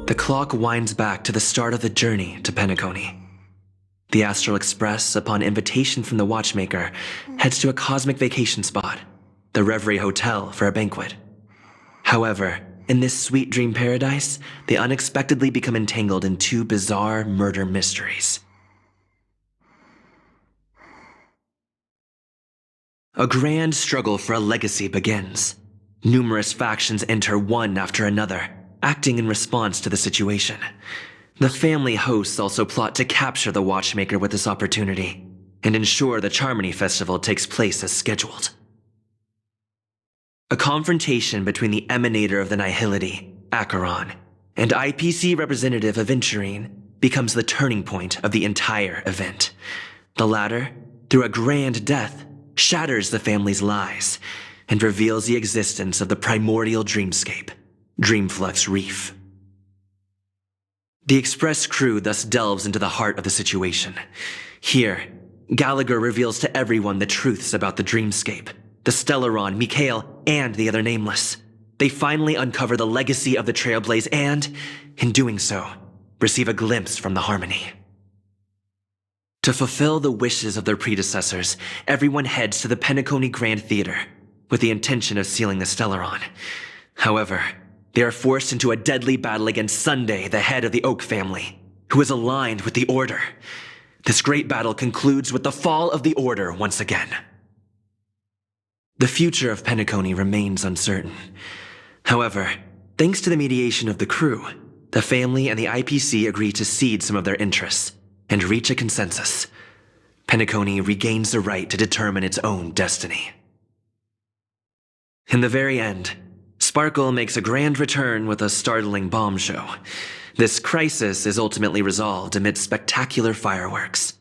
The clock winds back to the start of the journey to Penacony. The Astral Express, upon invitation from the watchmaker, heads to a cosmic vacation spot, the Reverie Hotel, for a banquet. However, in this sweet dream paradise, they unexpectedly become entangled in two bizarre murder mysteries. A grand struggle for a legacy begins. Numerous factions enter one after another, acting in response to the situation. The family hosts also plot to capture the watchmaker with this opportunity and ensure the Charmony Festival takes place as scheduled. A confrontation between the emanator of the Nihility, Acheron, and IPC representative Aventurine becomes the turning point of the entire event. The latter, through a grand death, shatters the family's lies and reveals the existence of the primordial dreamscape, Dreamflux Reef. The Express crew thus delves into the heart of the situation. Here, Gallagher reveals to everyone the truths about the dreamscape, the Stellaron, Mikhail, and the other Nameless. They finally uncover the legacy of the Trailblaze and, in doing so, receive a glimpse from the Harmony. To fulfill the wishes of their predecessors, everyone heads to the Penacony Grand Theater with the intention of sealing the Stellaron. However, they are forced into a deadly battle against Sunday, the head of the Oak family, who is aligned with the Order. This great battle concludes with the fall of the Order once again. The future of Penacony remains uncertain. However, thanks to the mediation of the crew, the family and the IPC agree to cede some of their interests and reach a consensus. Penacony regains the right to determine its own destiny. In the very end, Sparkle makes a grand return with a startling bomb show. This crisis is ultimately resolved amid spectacular fireworks.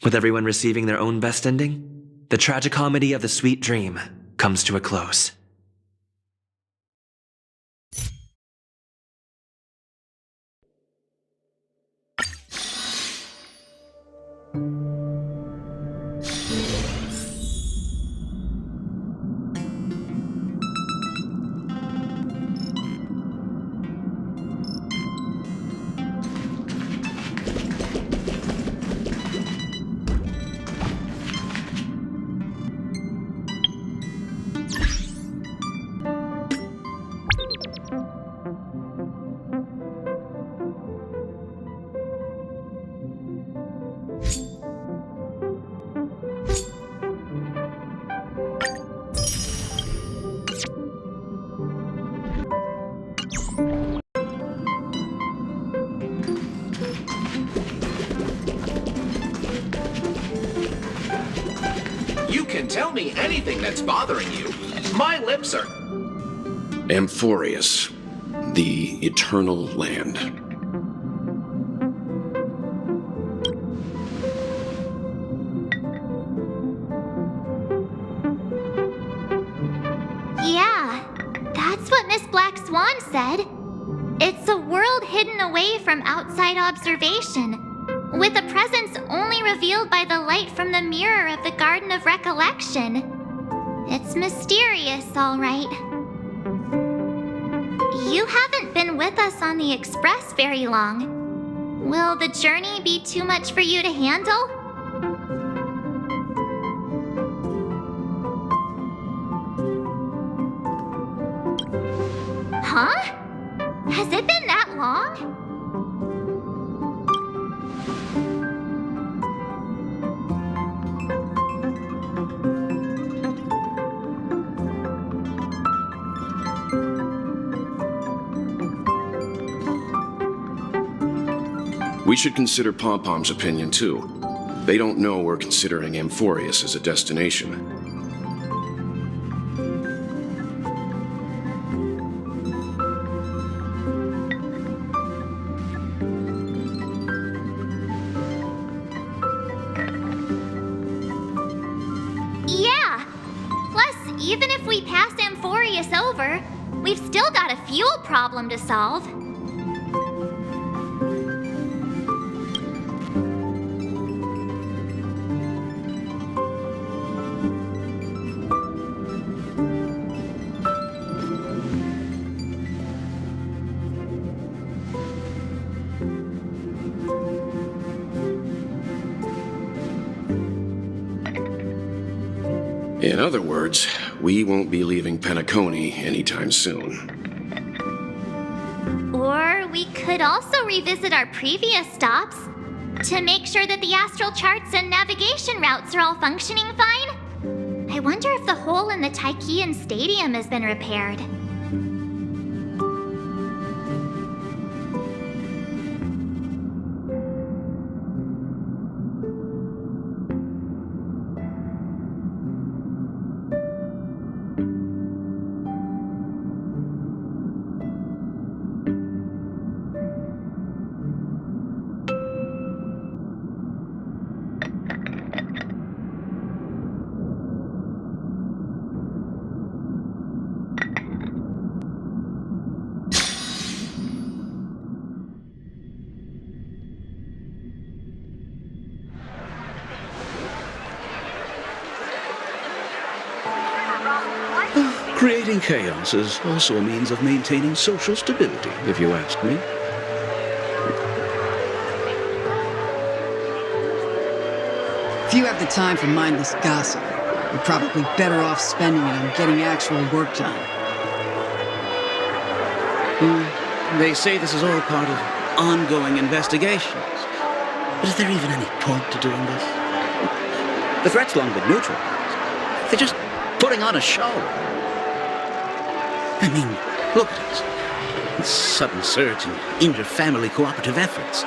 With everyone receiving their own best ending, the tragicomedy of the sweet dream comes to a close. You can tell me anything that's bothering you. My lips are... Amphorius, the Eternal Land. Yeah, that's what Miss Black Swan said. It's a world hidden away from outside observation, with a presence only revealed by the light from the mirror of the Garden of Recollection. It's mysterious, all right. You haven't been with us on the Express very long. Will the journey be too much for you to handle? Huh? Has it been that long? We should consider Pom-Pom's opinion, too. They don't know we're considering Amphorius as a destination. Yeah! Plus, even if we pass Amphorius over, we've still got a fuel problem to solve. In other words, we won't be leaving Penacony anytime soon. Or we could also revisit our previous stops to make sure that the astral charts and navigation routes are all functioning fine. I wonder if the hole in the Taikian Stadium has been repaired. Creating chaos is also a means of maintaining social stability, if you ask me. If you have the time for mindless gossip, you're probably better off spending it on getting actual work done. They say this is all part of ongoing investigations. But is there even any point to doing this? The threat's long been neutralized. They're just putting on a show. I mean, look at us. This sudden surge in inter-family cooperative efforts.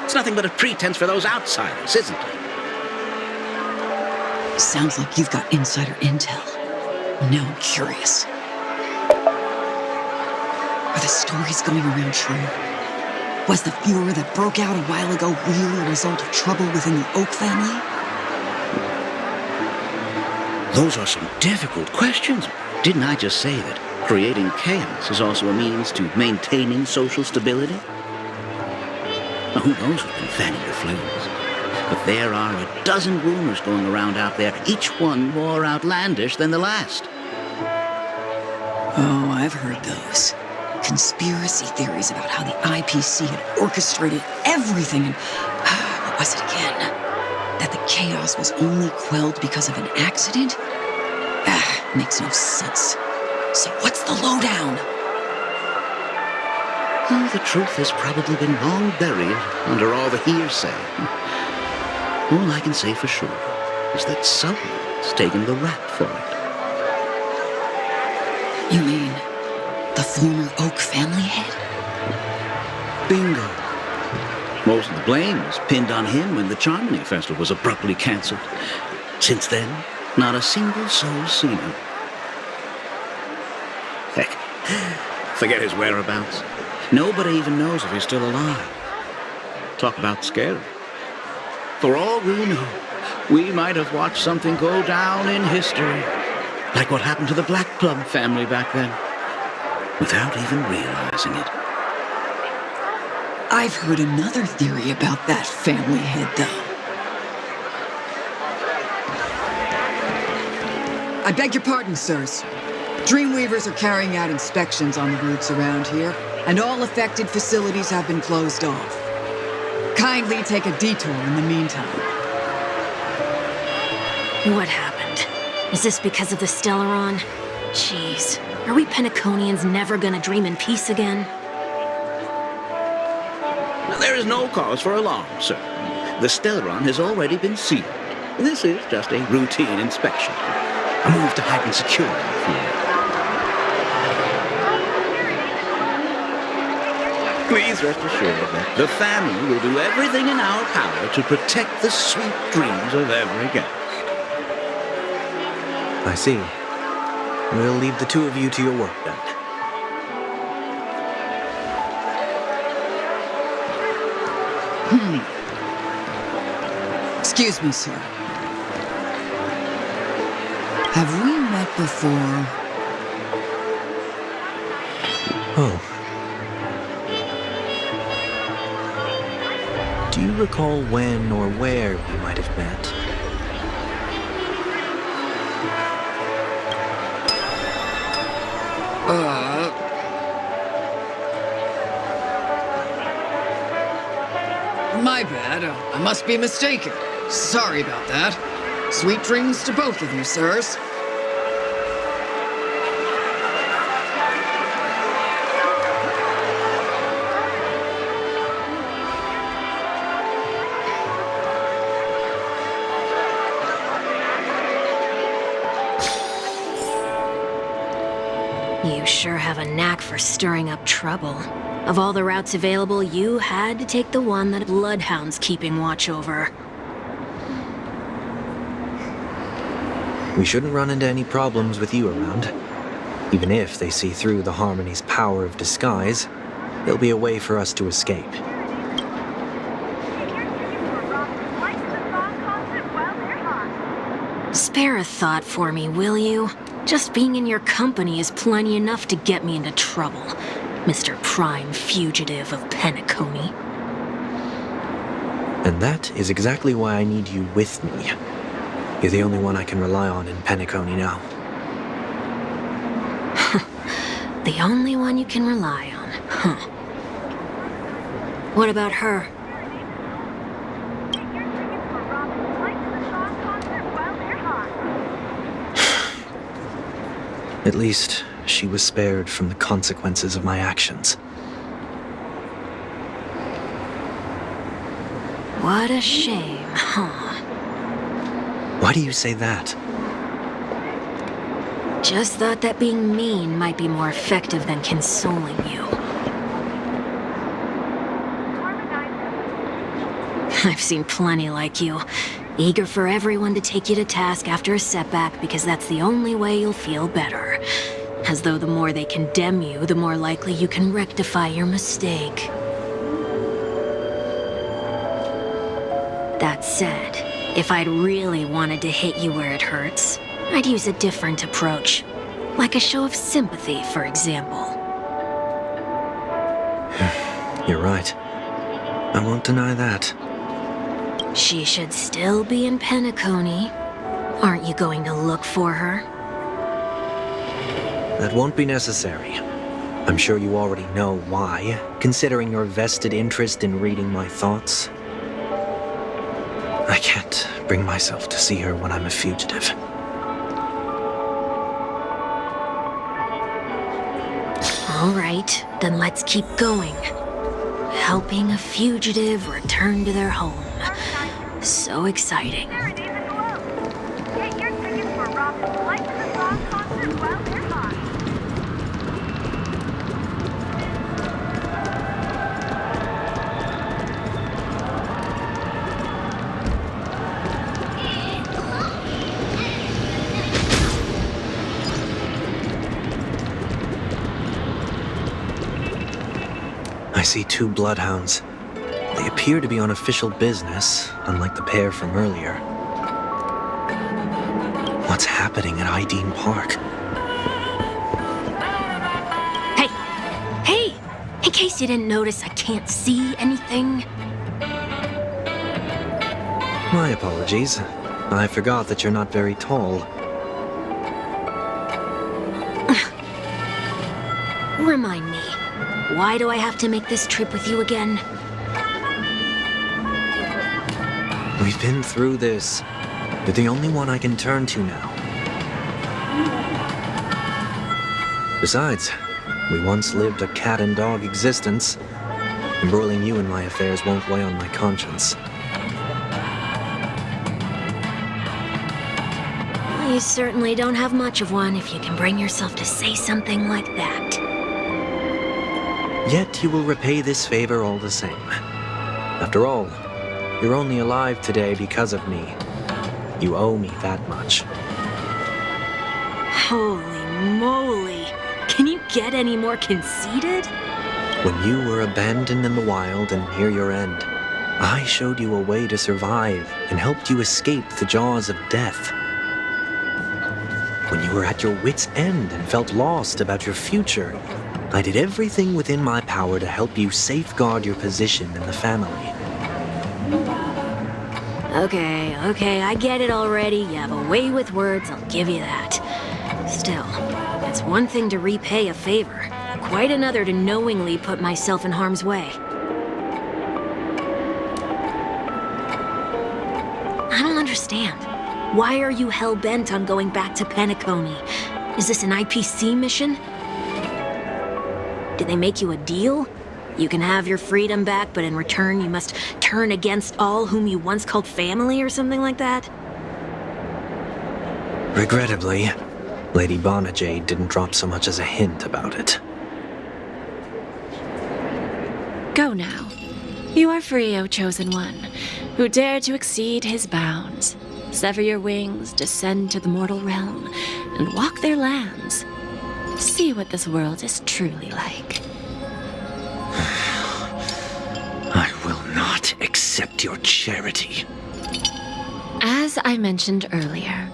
It's nothing but a pretense for those outsiders, isn't it? Sounds like you've got insider intel. Now I'm curious. Are the stories going around true? Was the furor that broke out a while ago really a result of trouble within the Oak family? Those are some difficult questions. Didn't I just say that creating chaos is also a means to maintaining social stability? Now, who knows who's been fanning the flames? But there are a dozen rumors going around out there, each one more outlandish than the last. Oh, I've heard those. Conspiracy theories about how the IPC had orchestrated everything and... what was it again? That the chaos was only quelled because of an accident? Makes no sense. So what's the lowdown? Oh, the truth has probably been long buried under all the hearsay. All I can say for sure is that someone's taken the rap for it. You mean the former Oak family head? Bingo. Most of the blame was pinned on him when the Charmony Festival was abruptly cancelled. Since then, not a single soul's seen him. Heck, forget his whereabouts. Nobody even knows if he's still alive. Talk about scary. For all we know, we might have watched something go down in history, like what happened to the Black Plum family back then, without even realizing it. I've heard another theory about that family head, though. I beg your pardon, sirs. Dreamweavers are carrying out inspections on the routes around here, and all affected facilities have been closed off. Kindly take a detour in the meantime. What happened? Is this because of the Stellaron? Jeez, are we Penaconians never gonna dream in peace again? Now, there is no cause for alarm, sir. The Stellaron has already been sealed. This is just a routine inspection. A move to heighten security, if you will. Please rest assured that the family will do everything in our power to protect the sweet dreams of every guest. I see. We'll leave the two of you to your work then. Excuse me, sir. Have we met before? Oh. Do you recall when or where we might have met? My bad. I must be mistaken. Sorry about that. Sweet dreams to both of you, sirs. You sure have a knack for stirring up trouble. Of all the routes available, you had to take the one that Bloodhound's keeping watch over. We shouldn't run into any problems with you around. Even if they see through the Harmony's power of disguise, there'll be a way for us to escape. Spare a thought for me, will you? Just being in your company is plenty enough to get me into trouble, Mr. Prime Fugitive of Penacony. And that is exactly why I need you with me. You're the only one I can rely on in Penacony now. The only one you can rely on, huh? What about her? At least, she was spared from the consequences of my actions. What a shame, huh? Why do you say that? Just thought that being mean might be more effective than consoling you. I've seen plenty like you. Eager for everyone to take you to task after a setback because that's the only way you'll feel better. As though the more they condemn you, the more likely you can rectify your mistake. That said, if I'd really wanted to hit you where it hurts, I'd use a different approach. Like a show of sympathy, for example. You're right. I won't deny that. She should still be in Penacony. Aren't you going to look for her? That won't be necessary. I'm sure you already know why, considering your vested interest in reading my thoughts. I can't bring myself to see her when I'm a fugitive. All right, then let's keep going. Helping a fugitive return to their home. So exciting. I see 2 bloodhounds. They appear to be on official business, unlike the pair from earlier. What's happening at Ideen Park? Hey! In case you didn't notice, I can't see anything. My apologies. I forgot that you're not very tall. Remind me, why do I have to make this trip with you again? We've been through this. You're the only one I can turn to now. Besides, we once lived a cat and dog existence. Embroiling you in my affairs won't weigh on my conscience. You certainly don't have much of one if you can bring yourself to say something like that. Yet you will repay this favor all the same. After all, you're only alive today because of me. You owe me that much. Holy moly! Can you get any more conceited? When you were abandoned in the wild and near your end, I showed you a way to survive and helped you escape the jaws of death. When you were at your wit's end and felt lost about your future, I did everything within my power to help you safeguard your position in the family. Okay, I get it already. You have a way with words, I'll give you that. Still, it's one thing to repay a favor, quite another to knowingly put myself in harm's way. I don't understand. Why are you hell-bent on going back to Penacony? Is this an IPC mission? Did they make you a deal? You can have your freedom back, but in return you must turn against all whom you once called family or something like that? Regrettably, Lady Bonajade didn't drop so much as a hint about it. Go now. You are free, O Chosen One, who dare to exceed his bounds. Sever your wings, descend to the mortal realm, and walk their lands. See what this world is truly like. I will not accept your charity. As I mentioned earlier,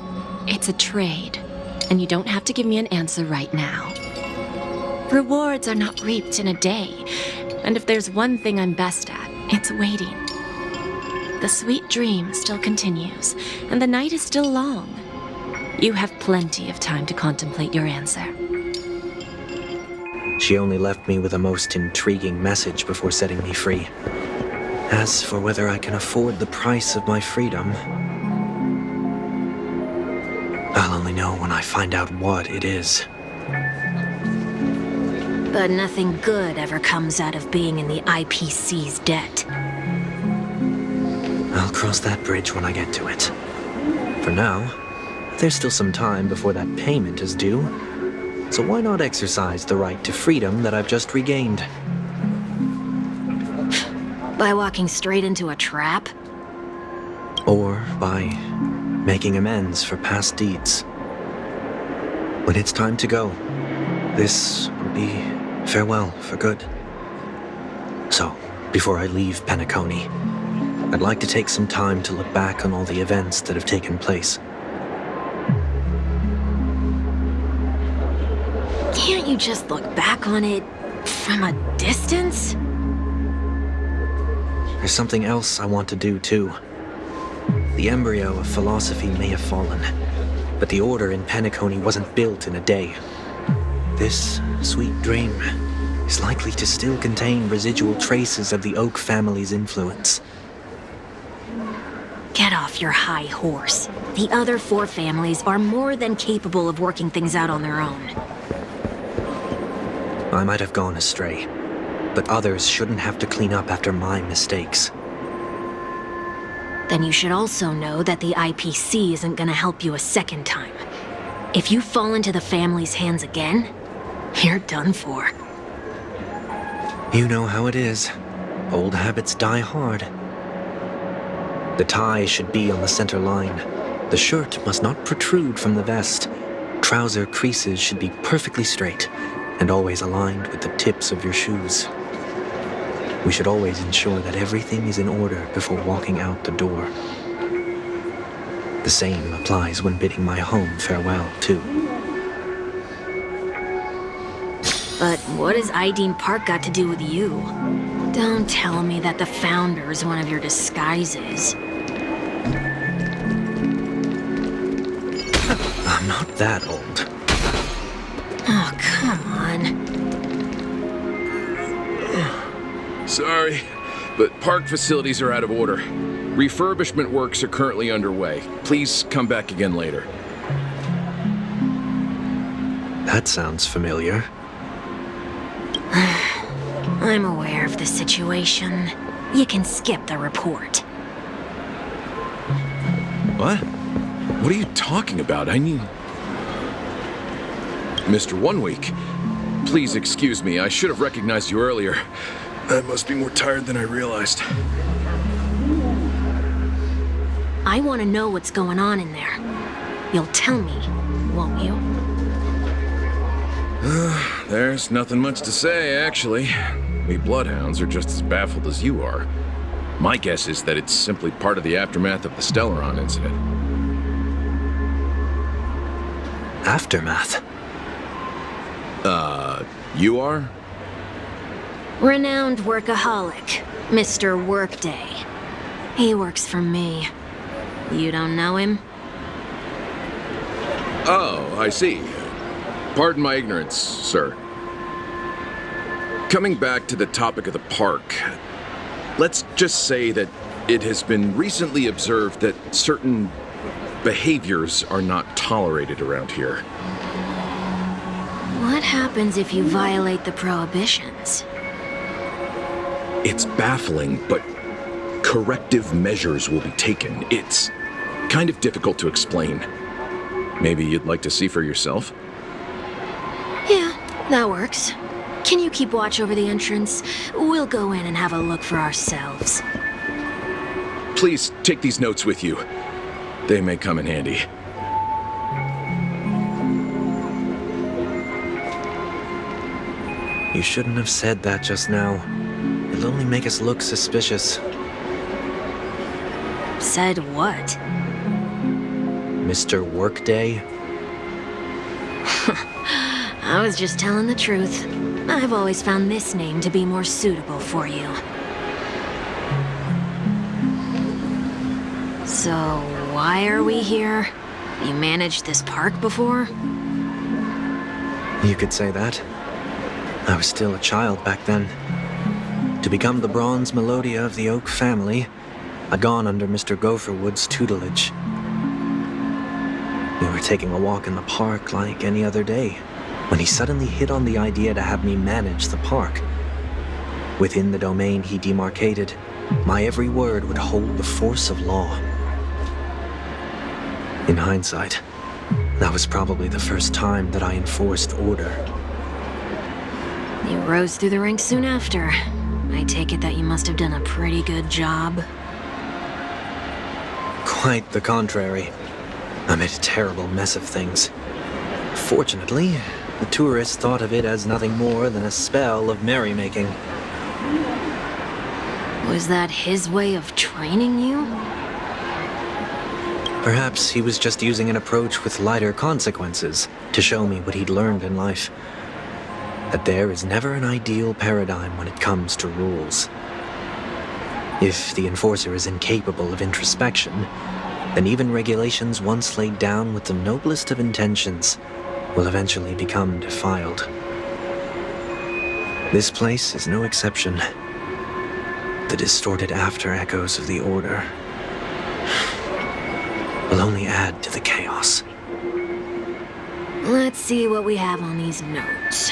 it's a trade, and you don't have to give me an answer right now. Rewards are not reaped in a day, and if there's one thing I'm best at, it's waiting. The sweet dream still continues, and the night is still long. You have plenty of time to contemplate your answer. She only left me with a most intriguing message before setting me free. As for whether I can afford the price of my freedom, I'll only know when I find out what it is. But nothing good ever comes out of being in the IPC's debt. I'll cross that bridge when I get to it. For now, there's still some time before that payment is due. So why not exercise the right to freedom that I've just regained? By walking straight into a trap? Or by making amends for past deeds. When it's time to go, this will be farewell for good. So, before I leave Penacony, I'd like to take some time to look back on all the events that have taken place. Can't you just look back on it from a distance? There's something else I want to do, too. The embryo of philosophy may have fallen, but the order in Penacony wasn't built in a day. This sweet dream is likely to still contain residual traces of the Oak family's influence. Get off your high horse. The other 4 families are more than capable of working things out on their own. I might have gone astray, but others shouldn't have to clean up after my mistakes. Then you should also know that the IPC isn't gonna help you a second time. If you fall into the family's hands again, you're done for. You know how it is. Old habits die hard. The tie should be on the center line. The shirt must not protrude from the vest. Trouser creases should be perfectly straight and always aligned with the tips of your shoes. We should always ensure that everything is in order before walking out the door. The same applies when bidding my home farewell, too. But what has Ideen Park got to do with you? Don't tell me that the Founder's one of your disguises. I'm not that old. Oh, come on. Sorry, but park facilities are out of order. Refurbishment works are currently underway. Please come back again later. That sounds familiar. I'm aware of the situation. You can skip the report. What? What are you talking about? I mean... Mr. One Week, please excuse me. I should have recognized you earlier. I must be more tired than I realized. I want to know what's going on in there. You'll tell me, won't you? There's nothing much to say, actually. We Bloodhounds are just as baffled as you are. My guess is that it's simply part of the aftermath of the Stellaron incident. Aftermath? You are? Renowned workaholic, Mr. Workday. He works for me. You don't know him? Oh, I see. Pardon my ignorance, sir. Coming back to the topic of the park, let's just say that it has been recently observed that certain behaviors are not tolerated around here. What happens if you violate the prohibitions? It's baffling, but corrective measures will be taken. It's kind of difficult to explain. Maybe you'd like to see for yourself? Yeah, that works. Can you keep watch over the entrance? We'll go in and have a look for ourselves. Please take these notes with you. They may come in handy. You shouldn't have said that just now. It'll only make us look suspicious. Said what? Mr. Workday? I was just telling the truth. I've always found this name to be more suitable for you. So, why are we here? You managed this park before? You could say that. I was still a child back then. To become the bronze Melodia of the Oak family, I'd gone under Mr. Gopherwood's tutelage. We were taking a walk in the park like any other day, when he suddenly hit on the idea to have me manage the park. Within the domain he demarcated, my every word would hold the force of law. In hindsight, that was probably the first time that I enforced order. You rose through the ranks soon after. I take it that you must have done a pretty good job. Quite the contrary. I made a terrible mess of things. Fortunately, the tourists thought of it as nothing more than a spell of merrymaking. Was that his way of training you? Perhaps he was just using an approach with lighter consequences to show me what he'd learned in life. That there is never an ideal paradigm when it comes to rules. If the enforcer is incapable of introspection, then even regulations once laid down with the noblest of intentions will eventually become defiled. This place is no exception. The distorted after echoes of the Order will only add to the chaos. Let's see what we have on these notes.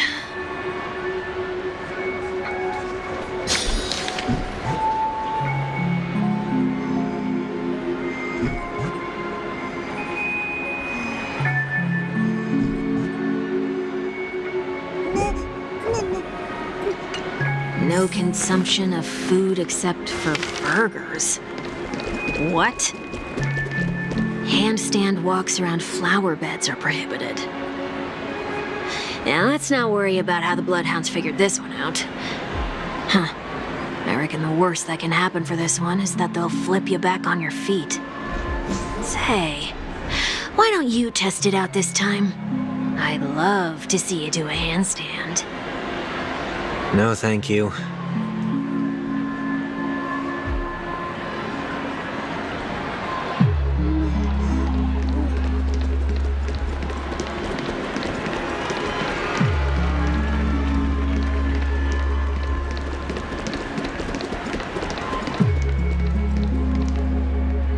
No consumption of food except for burgers. What? Handstand walks around flower beds are prohibited. Now let's not worry about how the Bloodhounds figured this one out. Huh. I reckon the worst that can happen for this one is that they'll flip you back on your feet. Say, why don't you test it out this time? I'd love to see you do a handstand. No, thank you.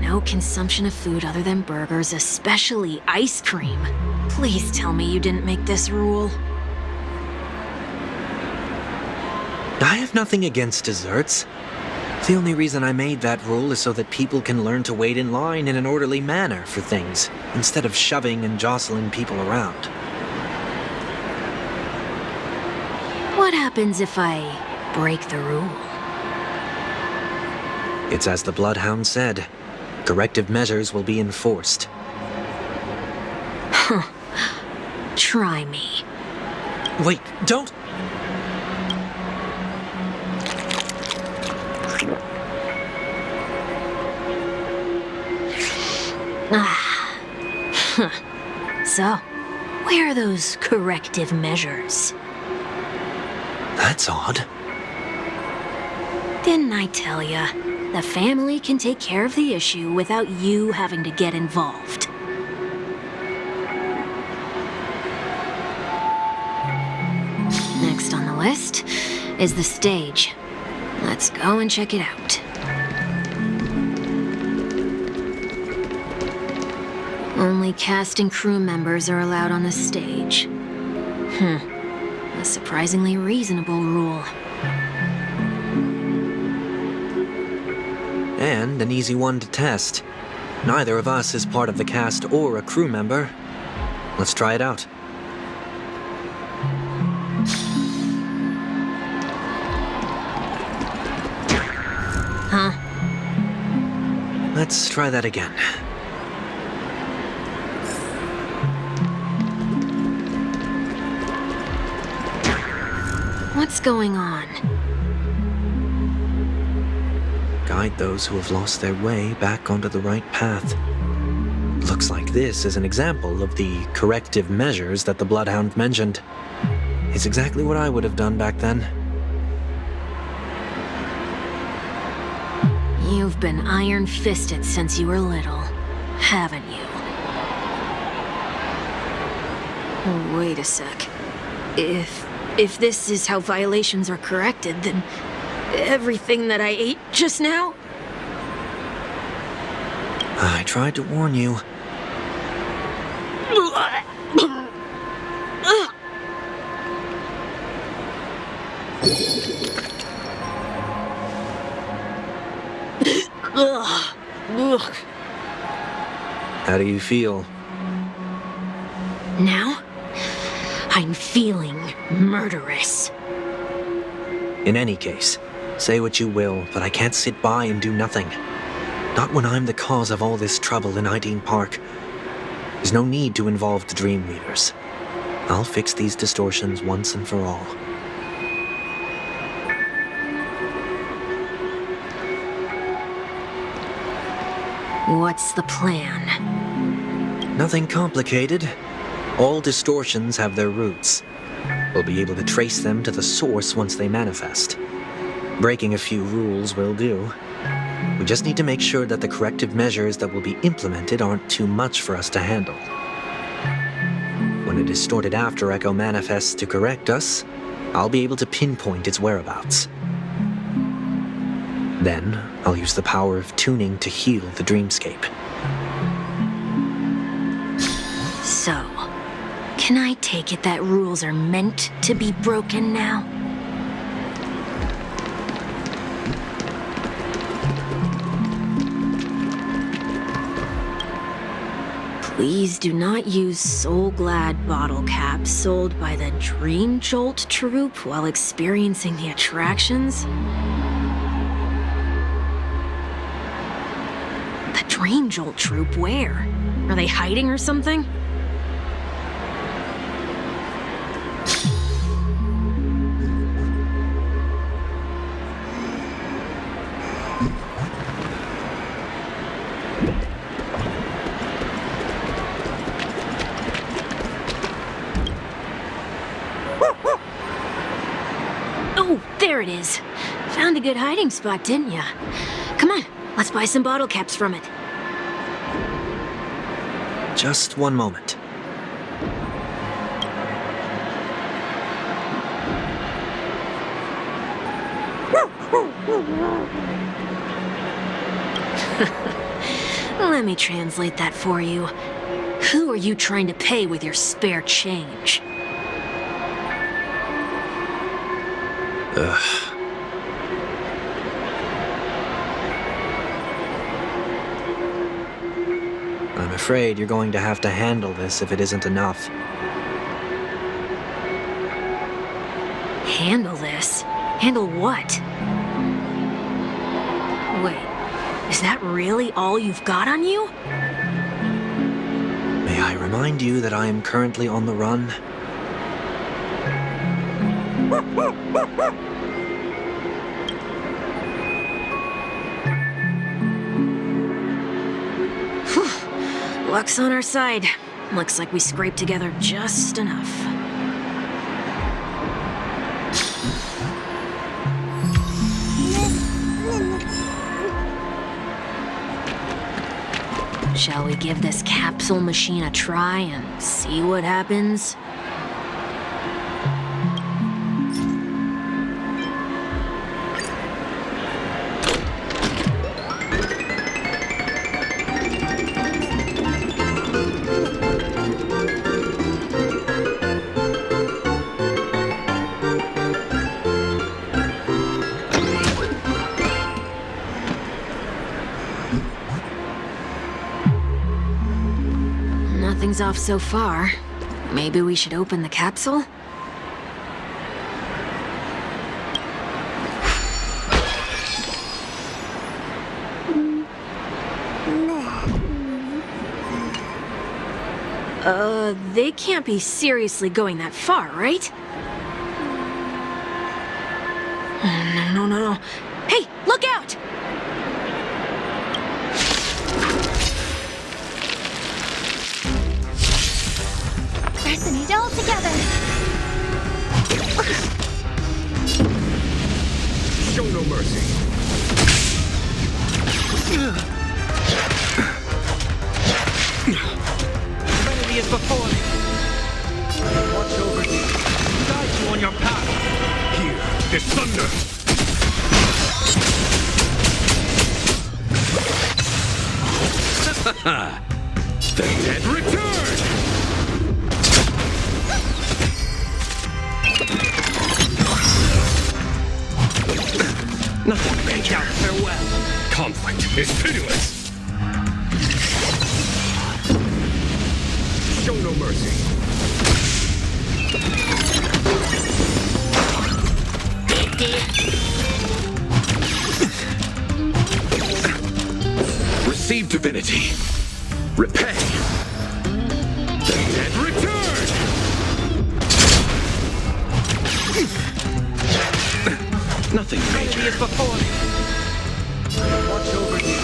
No consumption of food other than burgers, especially ice cream. Please tell me you didn't make this rule. I have nothing against desserts. The only reason I made that rule is so that people can learn to wait in line in an orderly manner for things, instead of shoving and jostling people around. What happens if I break the rule? It's as the Bloodhound said. Corrective measures will be enforced. Huh. Try me. Wait, don't... Ah. Huh. So, where are those corrective measures? That's odd. Didn't I tell ya? The family can take care of the issue without you having to get involved. Next on the list is the stage. Let's go and check it out. Only cast and crew members are allowed on the stage. A surprisingly reasonable rule. And an easy one to test. Neither of us is part of the cast or a crew member, let's try it out. Huh? Let's try that again. What's going on? Guide those who have lost their way back onto the right path. Looks like this is an example of the corrective measures that the Bloodhound mentioned. It's exactly what I would have done back then. You've been iron-fisted since you were little, haven't you? Oh, wait a sec. If this is how violations are corrected, then everything that I ate just now? I tried to warn you. How do you feel? Now? I'm feeling murderous. In any case, say what you will, but I can't sit by and do nothing. Not when I'm the cause of all this trouble in Ideen Park. There's no need to involve the Dream Leaders. I'll fix these distortions once and for all. What's the plan? Nothing complicated. All distortions have their roots. We'll be able to trace them to the source once they manifest. Breaking a few rules will do. We just need to make sure that the corrective measures that will be implemented aren't too much for us to handle. When a distorted after echo manifests to correct us, I'll be able to pinpoint its whereabouts. Then, I'll use the power of tuning to heal the dreamscape. So, can I take it that rules are meant to be broken now? Please do not use Soul Glad bottle caps sold by the Dream Jolt troupe while experiencing the attractions. The Dream Jolt troupe? Where? Are they hiding or something? Oh, there it is. Found a good hiding spot, didn't ya? Come on, let's buy some bottle caps from it. Just one moment. Let me translate that for you. Who are you trying to pay with your spare change? Ugh. I'm afraid you're going to have to handle this if it isn't enough. Handle this? Handle what? Wait, is that really all you've got on you? May I remind you that I am currently on the run? Whew. Luck's on our side. Looks like we scraped together just enough. Shall we give this capsule machine a try and see what happens? things off so far. Maybe we should open the capsule? They can't be seriously going that far, right? No. Hey, look out! Resonate all together. Show no mercy. Trinity is before me. Watch over you. Guide you on your path. Here is thunder. The dead return! Nothing major. Farewell. Conflict is pitiless. Show no mercy. Receive divinity. Repay. The dead return! Nothing major. Enemy is before me. Watch over you.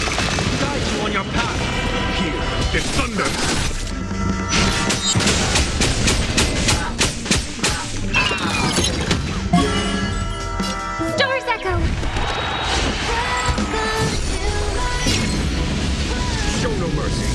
Guide you on your path. Here is thunder. Stars echo. Show no mercy.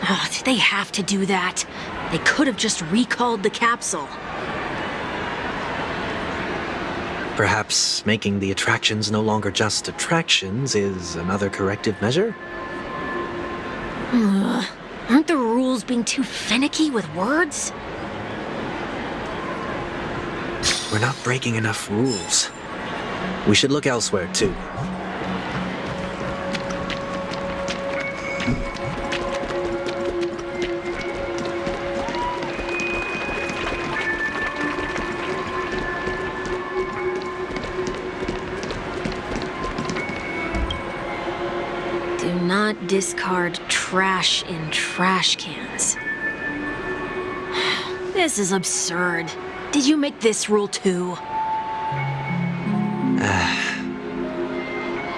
Oh, did they have to do that? They could have just recalled the capsule. Perhaps making the attractions no longer just attractions is another corrective measure? Aren't the rules being too finicky with words? We're not breaking enough rules. We should look elsewhere, too. Do not discard trash in trash cans. This is absurd. Did you make this rule too?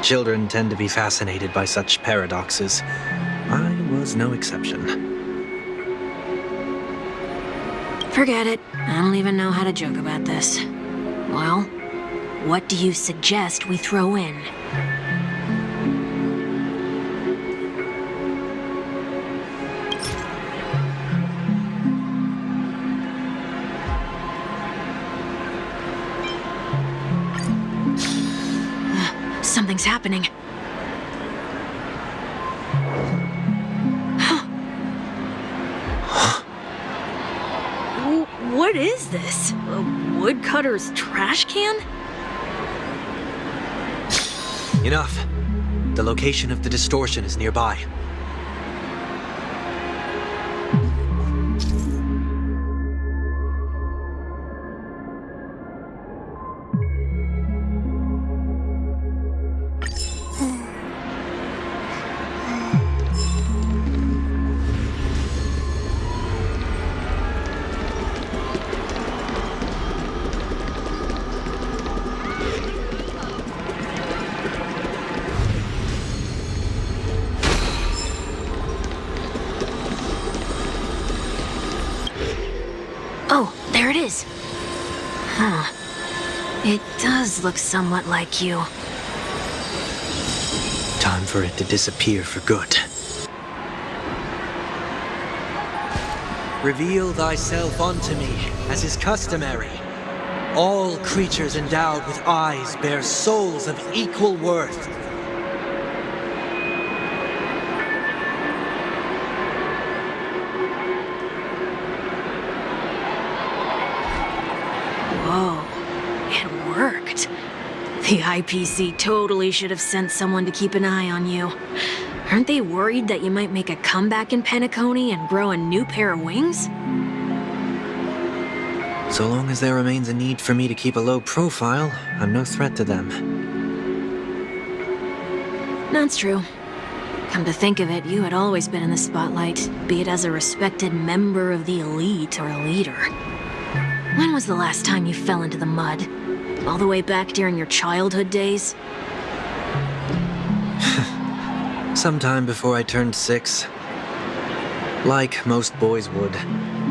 Children tend to be fascinated by such paradoxes. I was no exception. Forget it. I don't even know how to joke about this. Well, what do you suggest we throw in? Something's happening. What is this? A woodcutter's trash can? Enough. The location of the distortion is nearby. Oh, there it is. Huh. It does look somewhat like you. Time for it to disappear for good. Reveal thyself unto me, as is customary. All creatures endowed with eyes bear souls of equal worth. The IPC totally should have sent someone to keep an eye on you. Aren't they worried that you might make a comeback in Penacony and grow a new pair of wings? So long as there remains a need for me to keep a low profile, I'm no threat to them. That's true. Come to think of it, you had always been in the spotlight, be it as a respected member of the elite or a leader. When was the last time you fell into the mud? All the way back during your childhood days? Sometime before I turned 6. Like most boys would,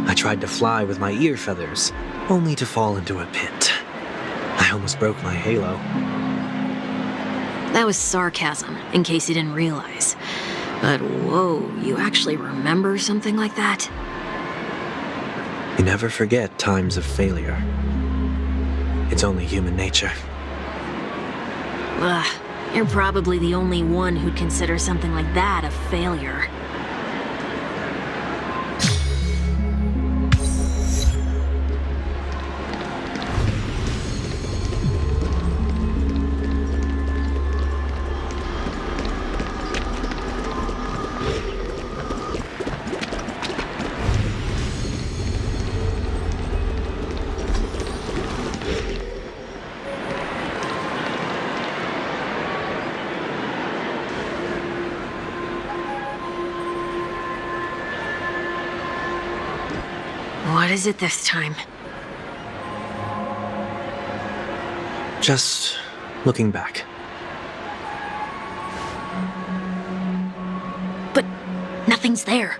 I tried to fly with my ear feathers, only to fall into a pit. I almost broke my halo. That was sarcasm, in case you didn't realize. But whoa, you actually remember something like that? You never forget times of failure. It's only human nature. Ugh, you're probably the only one who'd consider something like that a failure. What is it this time? Just looking back. But nothing's there.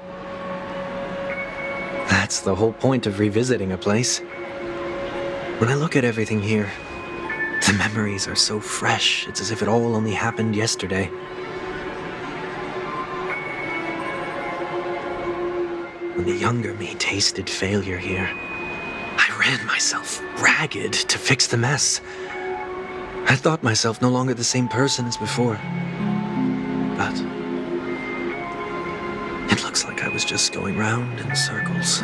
That's the whole point of revisiting a place. When I look at everything here, the memories are so fresh, it's as if it all only happened yesterday. When the younger me tasted failure here, I ran myself ragged to fix the mess. I thought myself no longer the same person as before. But it looks like I was just going round in circles.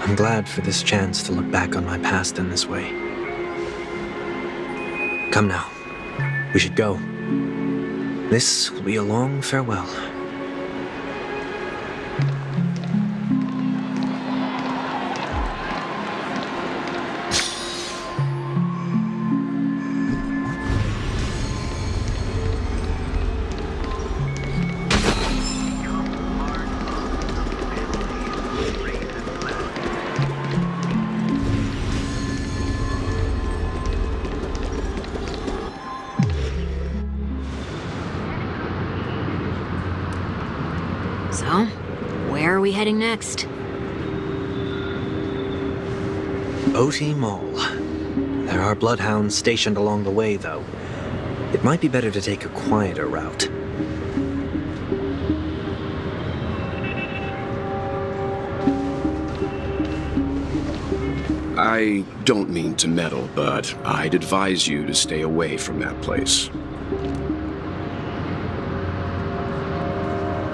I'm glad for this chance to look back on my past in this way. Come now, we should go. This will be a long farewell. So, where are we heading next? OT Mall. There are bloodhounds stationed along the way, though. It might be better to take a quieter route. I don't mean to meddle, but I'd advise you to stay away from that place.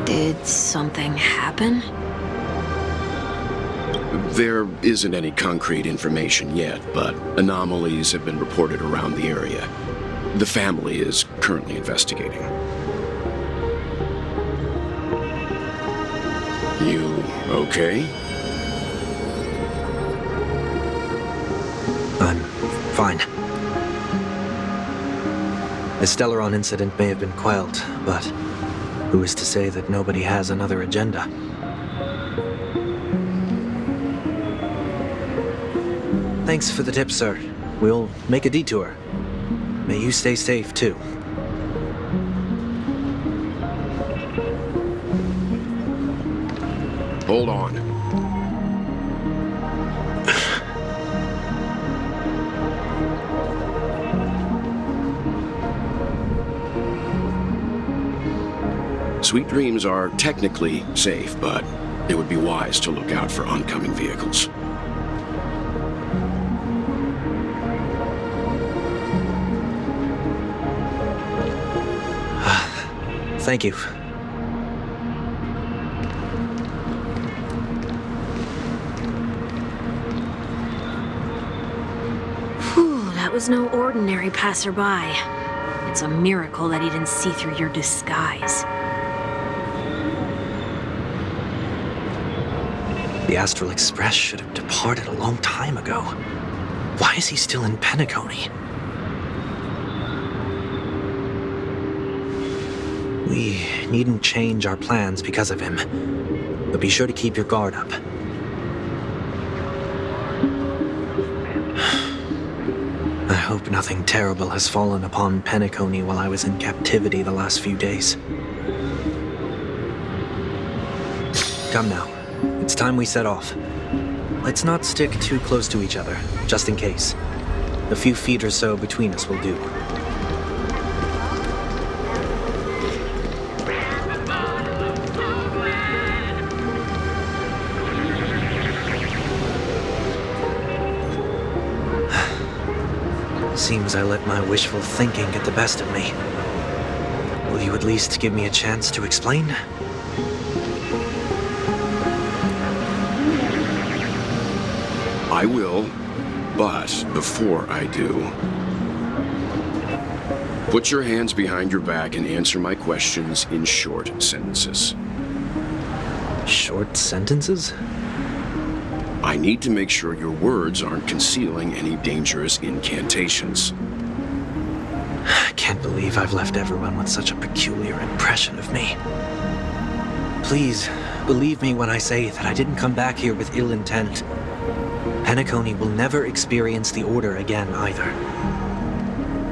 Did something happen? There isn't any concrete information yet, but anomalies have been reported around the area. The family is currently investigating. You okay? I'm fine. The Stellaron incident may have been quelled, but who is to say that nobody has another agenda? Thanks for the tip, sir. We'll make a detour. May you stay safe, too. Hold on. Sweet Dreams are technically safe, but it would be wise to look out for oncoming vehicles. Thank you. was no ordinary passerby. It's a miracle that he didn't see through your disguise. The Astral Express should have departed a long time ago. Why is he still in Penacony? We needn't change our plans because of him, but be sure to keep your guard up. I hope nothing terrible has fallen upon Penacony while I was in captivity the last few days. Come now. It's time we set off. Let's not stick too close to each other, just in case. A few feet or so between us will do. Seems I let my wishful thinking get the best of me. Will you at least give me a chance to explain? I will, but before I do, put your hands behind your back and answer my questions in short sentences. Short sentences? I need to make sure your words aren't concealing any dangerous incantations. I can't believe I've left everyone with such a peculiar impression of me. Please, believe me when I say that I didn't come back here with ill intent. Penacony will never experience the Order again, either.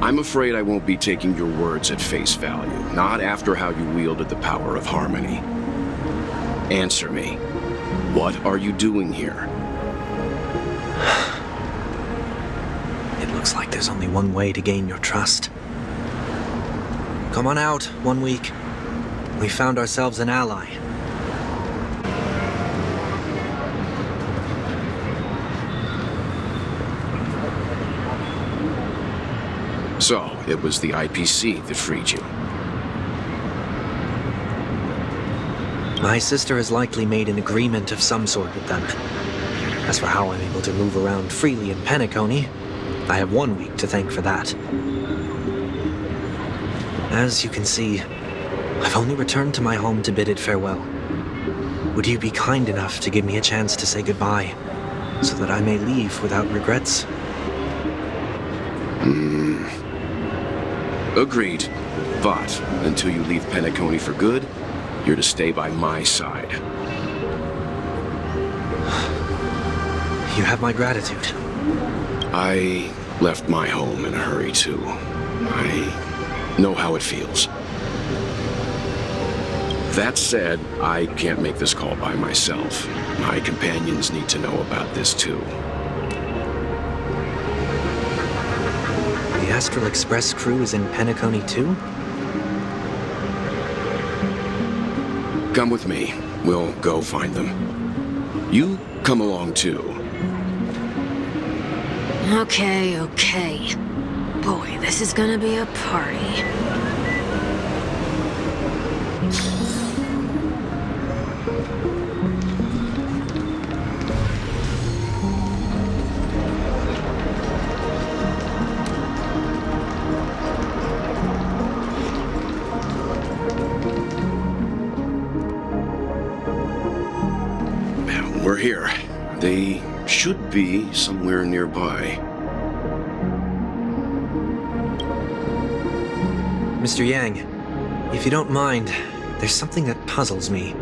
I'm afraid I won't be taking your words at face value, not after how you wielded the power of harmony. Answer me. What are you doing here? It looks like there's only one way to gain your trust. Come on out, 1 week. We found ourselves an ally. So, it was the IPC that freed you. My sister has likely made an agreement of some sort with them. As for how I'm able to move around freely in Penacony, I have 1 week to thank for that. As you can see, I've only returned to my home to bid it farewell. Would you be kind enough to give me a chance to say goodbye, so that I may leave without regrets? Agreed. But until you leave Penacony for good, you're to stay by my side. You have my gratitude. I left my home in a hurry, too. I know how it feels. That said, I can't make this call by myself. My companions need to know about this, too. The Astral Express crew is in Penacony, too? Come with me. We'll go find them. You come along, too. Okay. Boy, this is gonna be a party. We're here. They should be somewhere nearby. Mr. Yang, if you don't mind, there's something that puzzles me.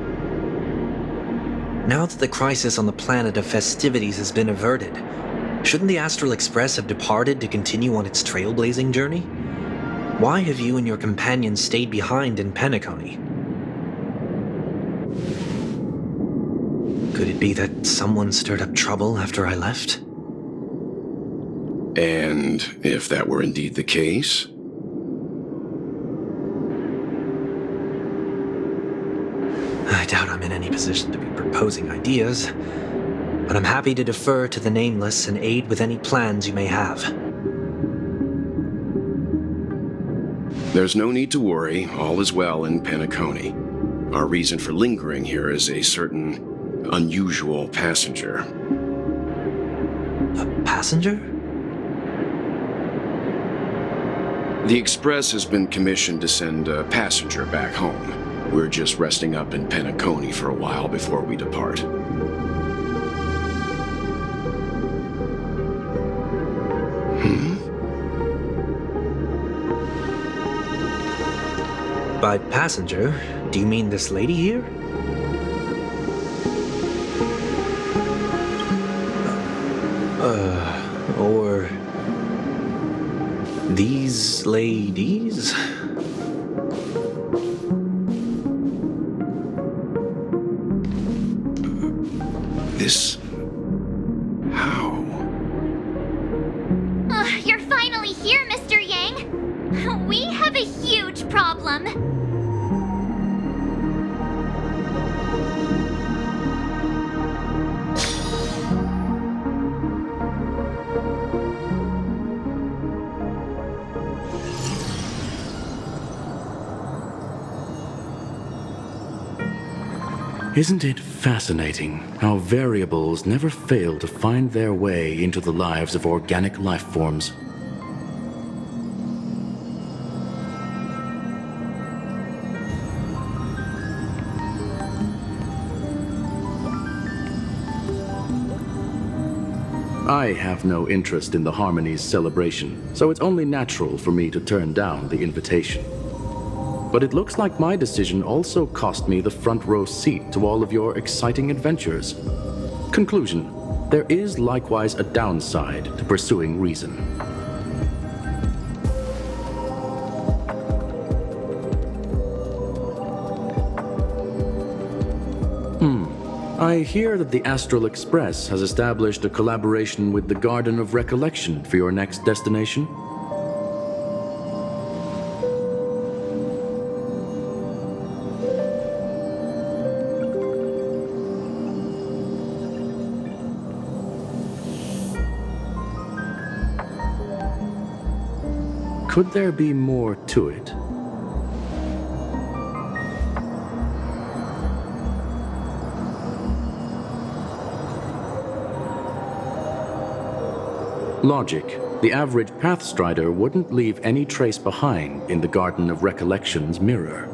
Now that the crisis on the planet of festivities has been averted, shouldn't the Astral Express have departed to continue on its trailblazing journey? Why have you and your companions stayed behind in Penacony? Could it be that someone stirred up trouble after I left? And if that were indeed the case? I doubt I'm in any position to be proposing ideas, but I'm happy to defer to the Nameless and aid with any plans you may have. There's no need to worry. All is well in Penacony. Our reason for lingering here is a certain unusual passenger. A passenger? The Express has been commissioned to send a passenger back home. We're just resting up in Penacony for a while before we depart. By passenger, do you mean this lady here? Or these ladies? This... how? You're finally here, Mr. Yang. We have a huge problem. Isn't it fascinating how variables never fail to find their way into the lives of organic life forms? I have no interest in the Harmony's celebration, so it's only natural for me to turn down the invitation. But it looks like my decision also cost me the front row seat to all of your exciting adventures. Conclusion: there is likewise a downside to pursuing reason. I hear that the Astral Express has established a collaboration with the Garden of Recollection for your next destination. Could there be more to it? Logic. The average Pathstrider wouldn't leave any trace behind in the Garden of Recollection's mirror.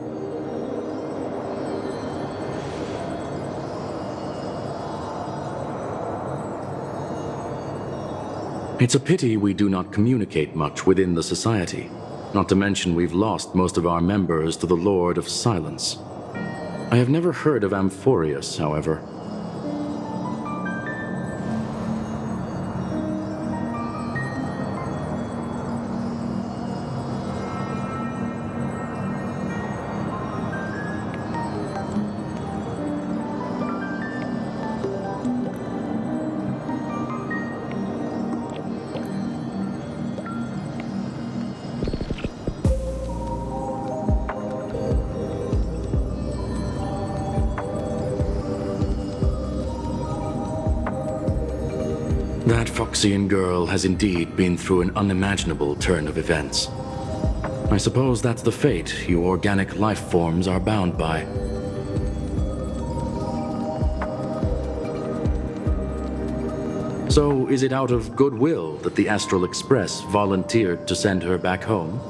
It's a pity we do not communicate much within the society. Not to mention we've lost most of our members to the Lord of Silence. I have never heard of Amphorius, however. That Foxian girl has indeed been through an unimaginable turn of events. I suppose that's the fate you organic life forms are bound by. So, is it out of goodwill that the Astral Express volunteered to send her back home?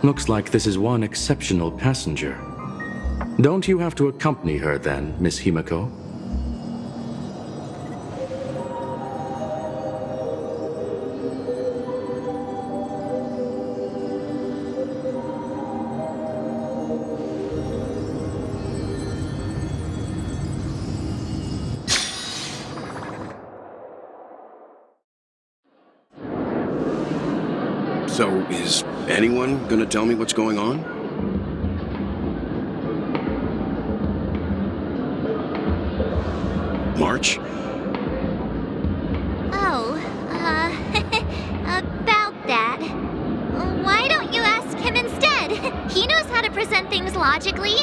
Looks like this is one exceptional passenger. Don't you have to accompany her then, Miss Himiko? So, is anyone gonna tell me what's going on? March? Oh, about that. Why don't you ask him instead? He knows how to present things logically.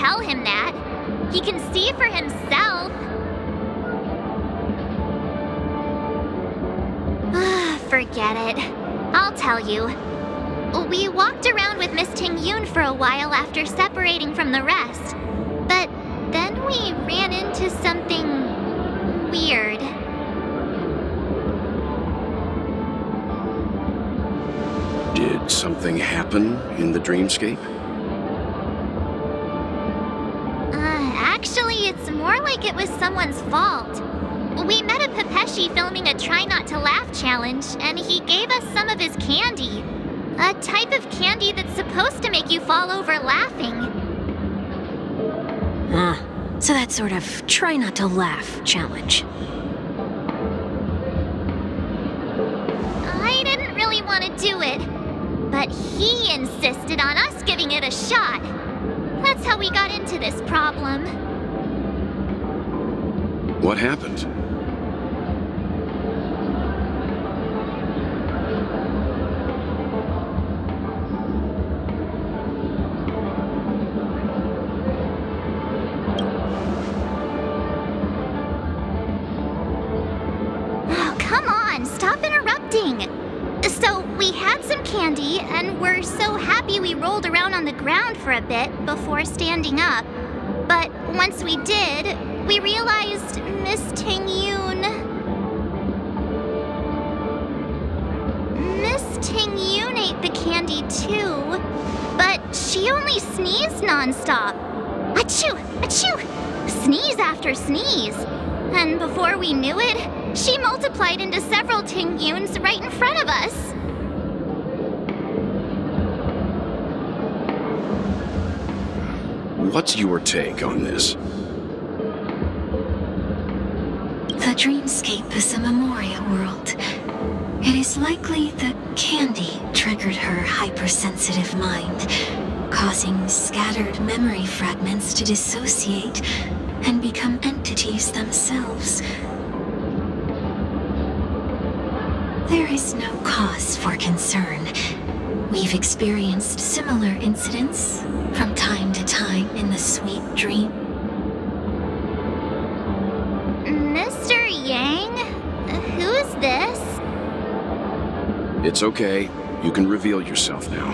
tell him that. He can see for himself. Forget it. I'll tell you. We walked around with Miss Ting-Yoon for a while after separating from the rest. But then we ran into something weird. Did something happen in the dreamscape? Actually, it's more like it was someone's fault. We met a Pepeshi filming a Try Not to Laugh challenge, and he gave us some of his candy. A type of candy that's supposed to make you fall over laughing. So that sort of try not to laugh challenge. I didn't really want to do it, but he insisted on us giving it a shot. That's how we got into this problem. What happened? Oh, come on, stop interrupting. So, we had some candy, and we're so happy we rolled around on the ground for a bit before standing up. But once we did, we realized Miss Ting-Yoon... Miss Ting-Yoon ate the candy too, but she only sneezed nonstop. Achoo! Achoo! Sneeze after sneeze. And before we knew it, she multiplied into several Ting-Yoons right in front of us. What's your take on this? The dreamscape is a memoria world. It is likely the candy triggered her hypersensitive mind, causing scattered memory fragments to dissociate and become entities themselves. There is no cause for concern. We've experienced similar incidents from time to time in the sweet dream. Mr. Yang? Who's this? It's okay. You can reveal yourself now.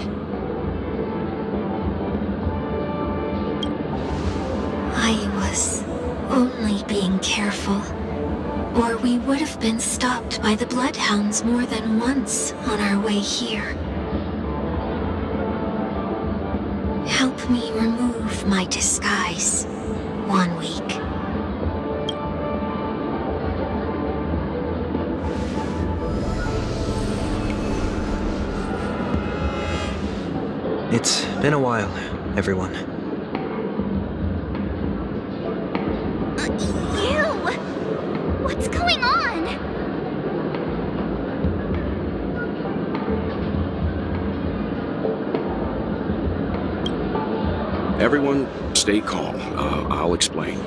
I was only being careful, or we would have been stopped by the bloodhounds more than once on our way here. Help me remove my disguise. 1 week. It's been a while, everyone. You! What's going on? Everyone, stay calm. I'll explain.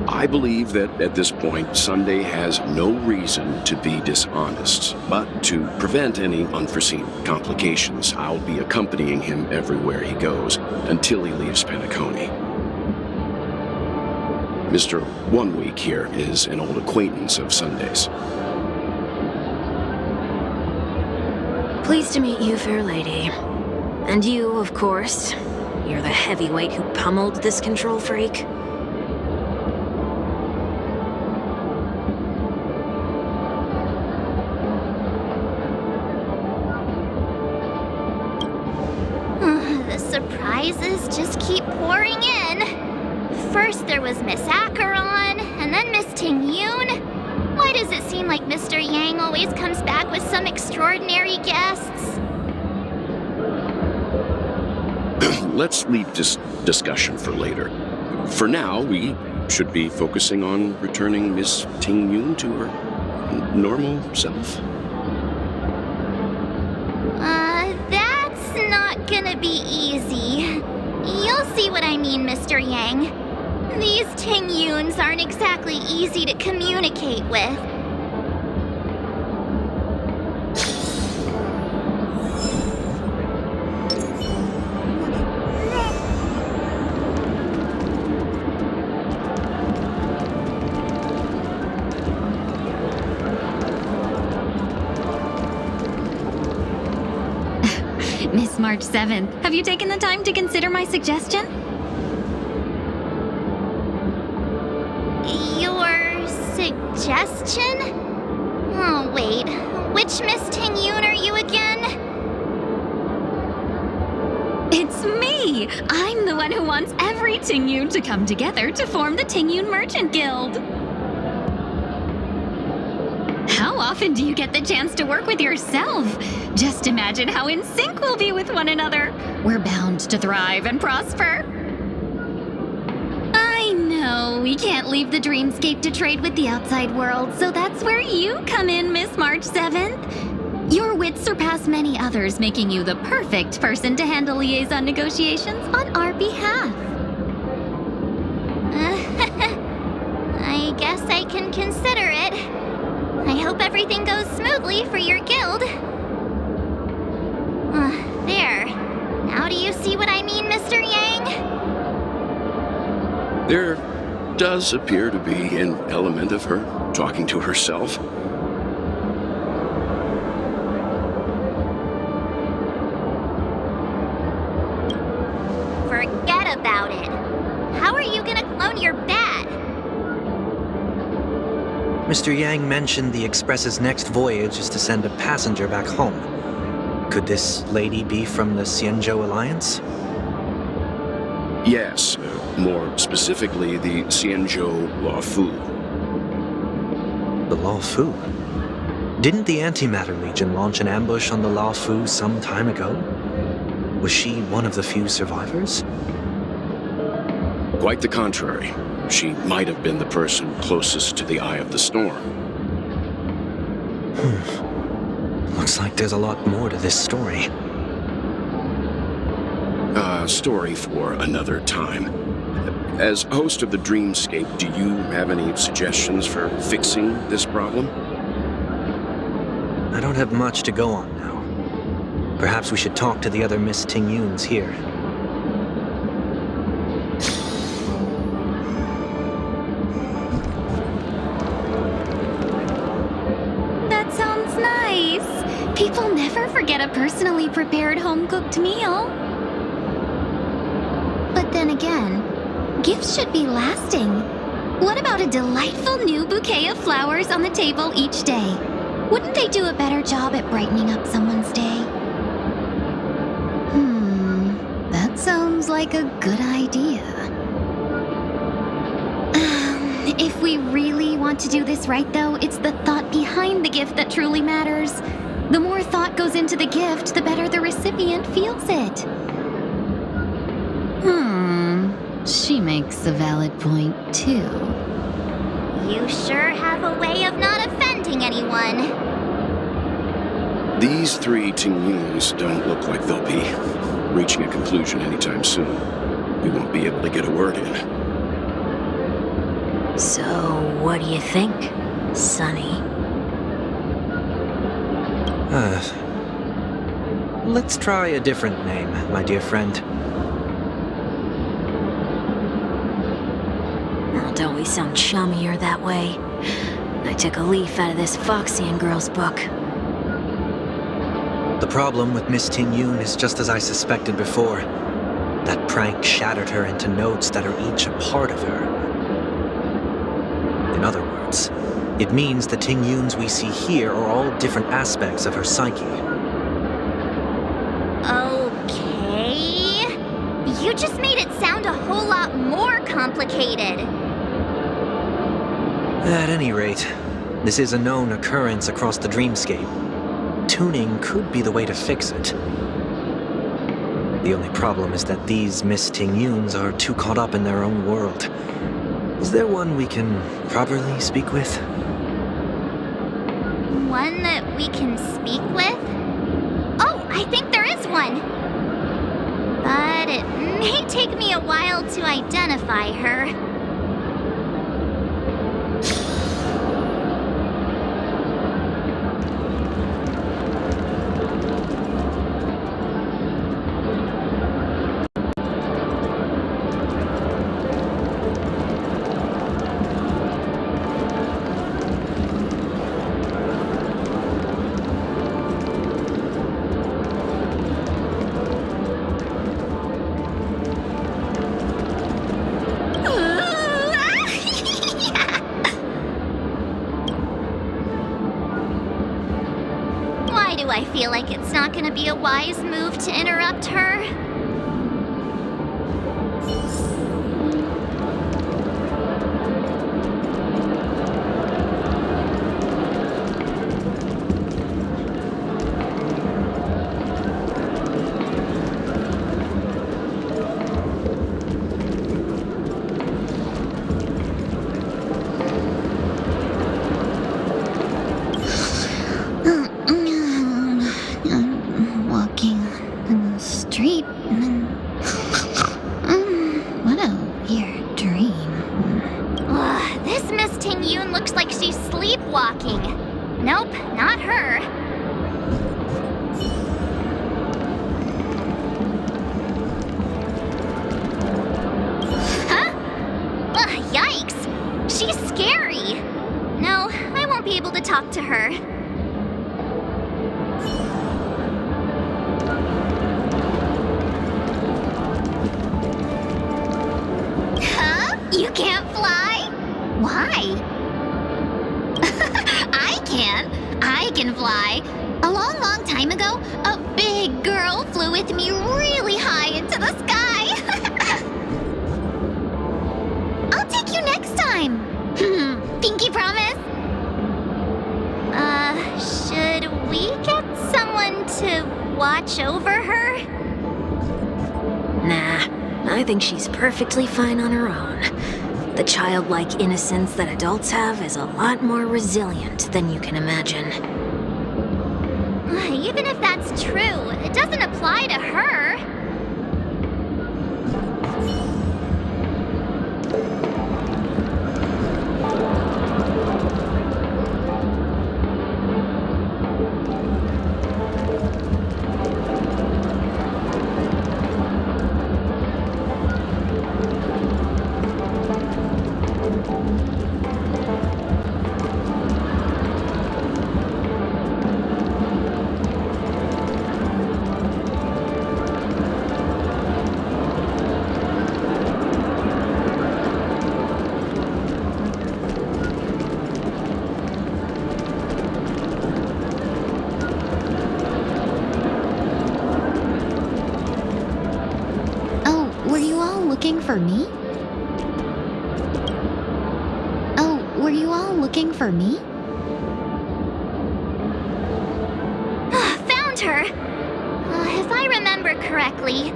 I believe that at this point, Sunday has no reason to be dishonest. But to prevent any unforeseen complications, I'll be accompanying him everywhere he goes until he leaves Penacony. Mr. 1 Week here is an old acquaintance of Sunday's. Pleased to meet you, fair lady. And you, of course. You're the heavyweight who pummeled this control freak. The surprises just keep pouring in. First there was Miss Acheron, and then Miss Ting-Yoon. Why does it seem like Mr. Yang always comes back with some extraordinary guests? Let's leave this discussion for later. For now, we should be focusing on returning Miss Ting-Yoon to her normal self. That's not gonna be easy. You'll see what I mean, Mr. Yang. These Ting-Yoons aren't exactly easy to communicate with. Miss March 7th, have you taken the time to consider my suggestion? Your suggestion? Oh, wait. Which Miss Ting-yoon are you again? It's me! I'm the one who wants every Ting-yoon to come together to form the Ting-yoon Merchant Guild. How often do you get the chance to work with yourself? Just imagine how in sync we'll be with one another. We're bound to thrive and prosper. I know we can't leave the dreamscape to trade with the outside world, so that's where you come in, Miss March 7th. Your wits surpass many others, making you the perfect person to handle liaison negotiations on our behalf. I guess I can consider it. I hope everything goes smoothly for your guild. There. Now do you see what I mean, Mr. Yang? There does appear to be an element of her talking to herself. Forget about it. How are you gonna clone your bat? Mr. Yang mentioned the Express's next voyage is to send a passenger back home. Could this lady be from the Xianzhou Alliance? Yes, more specifically, the Xianzhou Luofu. The Luofu? Didn't the Antimatter Legion launch an ambush on the Luofu some time ago? Was she one of the few survivors? Quite the contrary. She might have been the person closest to the eye of the storm. Looks like there's a lot more to this story. A story for another time. As host of the Dreamscape, do you have any suggestions for fixing this problem? I don't have much to go on now. Perhaps we should talk to the other Miss Ting-yoons here. People never forget a personally prepared home-cooked meal. But then again, gifts should be lasting. What about a delightful new bouquet of flowers on the table each day? Wouldn't they do a better job at brightening up someone's day? That sounds like a good idea. If we really want to do this right, though, it's the thought behind the gift that truly matters. The more thought goes into the gift, the better the recipient feels it. She makes a valid point, too. You sure have a way of not offending anyone. These three Ting-yoons don't look like they'll be reaching a conclusion anytime soon. We won't be able to get a word in. So, what do you think, Sonny? Let's try a different name, my dear friend. Oh, don't we sound chummier that way? I took a leaf out of this Foxian girl's book. The problem with Miss Ting-yoon is just as I suspected before. That prank shattered her into notes that are each a part of her. In other words, it means the Ting-yoons we see here are all different aspects of her psyche. Okay. You just made it sound a whole lot more complicated. At any rate, this is a known occurrence across the dreamscape. Tuning could be the way to fix it. The only problem is that these Miss Ting-yoons are too caught up in their own world. Is there one we can properly speak with? One that we can speak with? Oh, I think there is one. But it may take me a while to identify her. it's not gonna be a wise move to interrupt her. Walking in the street. What a weird dream. Ugh, this Miss Ting Yun looks like she's sleepwalking. Nope, not her. Huh? Ugh, yikes. She's scary. No, I won't be able to talk to her. Huh? You can't fly? Why? I can. I can fly. A long, long time ago, a big girl flew with me really high into the sky. I'll take you next time. Pinky promise? Should we get someone to watch over her? Nah, I think she's perfectly fine on her own. The childlike innocence that adults have is a lot more resilient than you can imagine. Even if that's true, it doesn't apply to her. Were you all looking for me? Oh, were you all looking for me? Found her! If I remember correctly,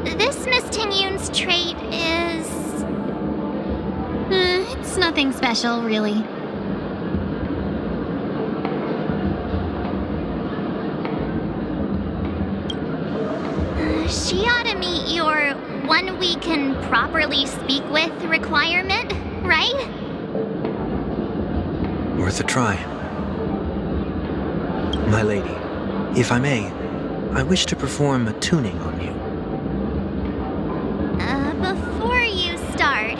this Miss Ting Yun's trait is... It's nothing special, really. She ought to meet your one we can properly speak with requirement, right? Worth a try. My lady, if I may, I wish to perform a tuning on you. Before you start,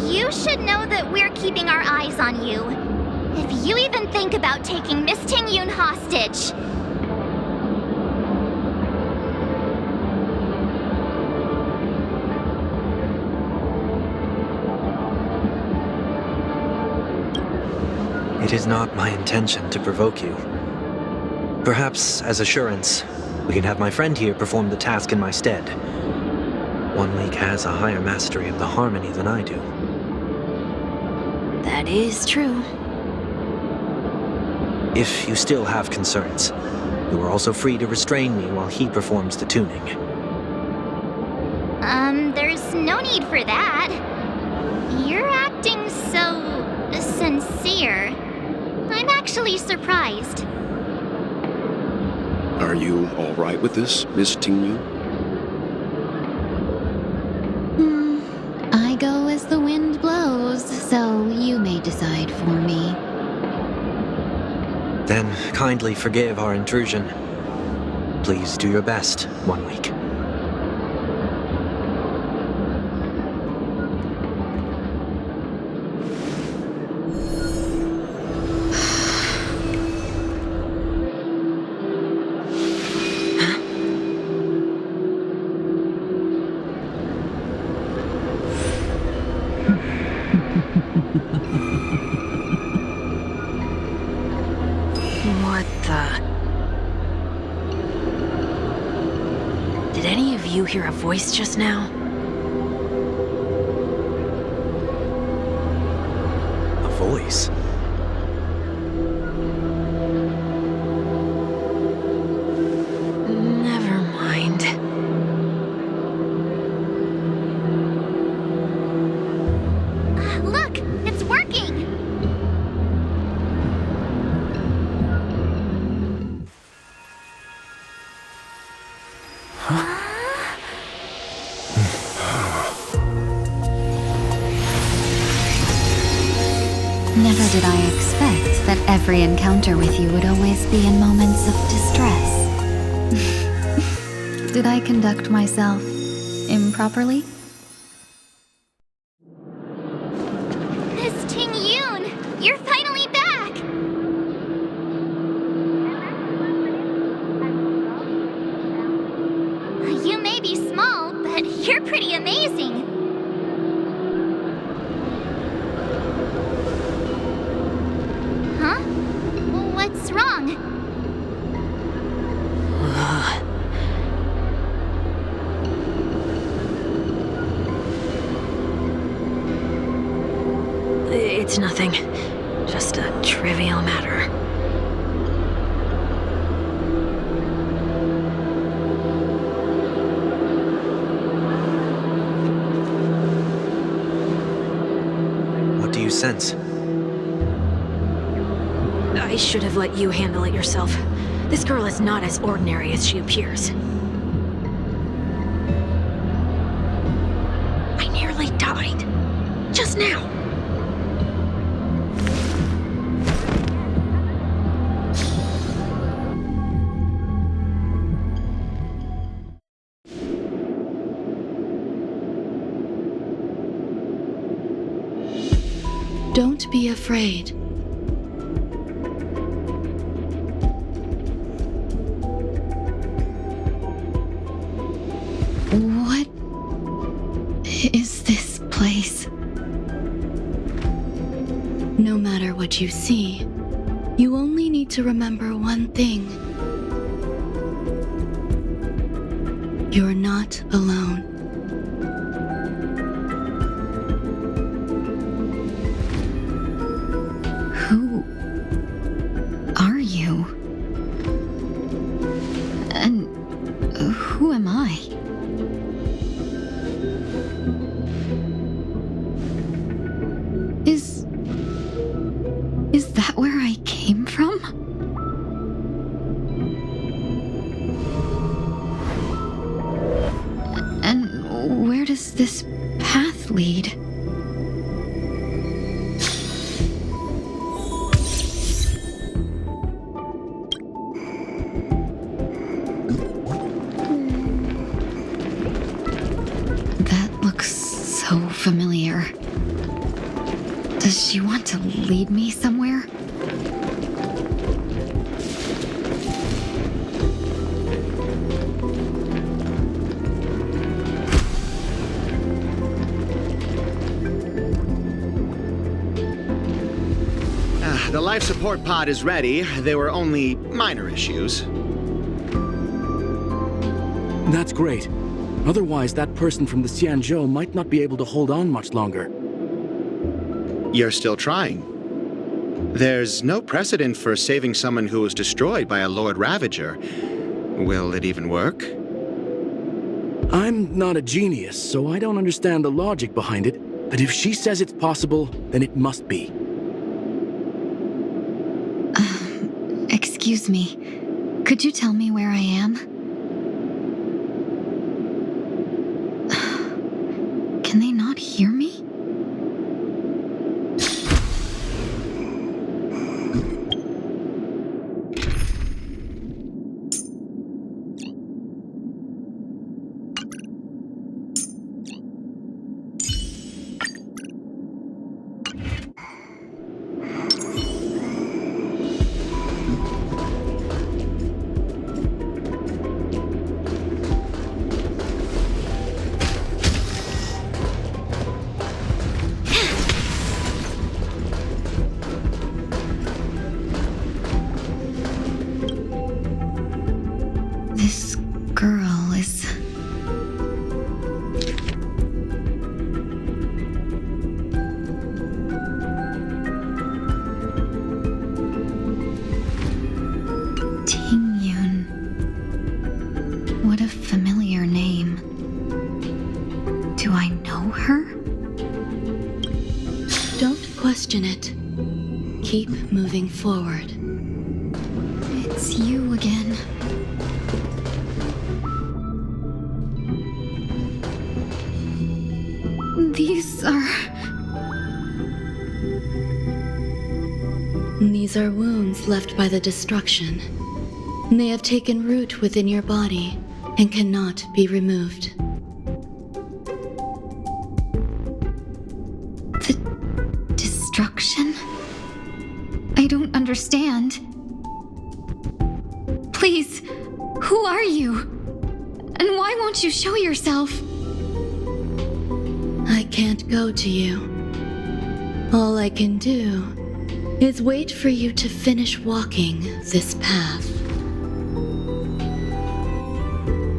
you should know that we're keeping our eyes on you. If you even think about taking Miss Ting Yun hostage... It is not my intention to provoke you. Perhaps, as assurance, we can have my friend here perform the task in my stead. One Week has a higher mastery of the harmony than I do. That is true. If you still have concerns, you are also free to restrain me while he performs the tuning. There's no need for that. You're acting so... sincere. I'm actually surprised. Are you all right with this, Miss Ting Yun? I go as the wind blows, so you may decide for me. Then kindly forgive our intrusion. Please do your best, 1 week. What the... Did any of you hear a voice just now? A voice? Never mind. Look, it's working! Never did I expect that every encounter with you would always be in moments of distress. Did I conduct myself improperly? Miss Ting Yoon, you're finally back! You may be small, but you're pretty amazing. Huh? What's wrong? It's nothing. Just a trivial matter. What do you sense? I should have let you handle it yourself. This girl is not as ordinary as she appears. I nearly died. Just now. Don't be afraid. What is this place? No matter what you see, you only need to remember one thing. You're not alone. Who are you? And who am I? Is that where I came from? And where does this path lead? That looks so familiar. Does she want to lead me somewhere? The life support pod is ready. There were only minor issues. That's great. Otherwise, that person from the Xianzhou might not be able to hold on much longer. You're still trying. There's no precedent for saving someone who was destroyed by a Lord Ravager. Will it even work? I'm not a genius, so I don't understand the logic behind it, but if she says it's possible, then it must be. Excuse me. Could you tell me where I am? Can they not hear me? What a familiar name. Do I know her? Don't question it. Keep moving forward. It's you again. These are wounds left by the destruction. They have taken root within your body and cannot be removed. The destruction? I don't understand. Please, who are you? And why won't you show yourself? I can't go to you. All I can do is wait for you to finish walking this path.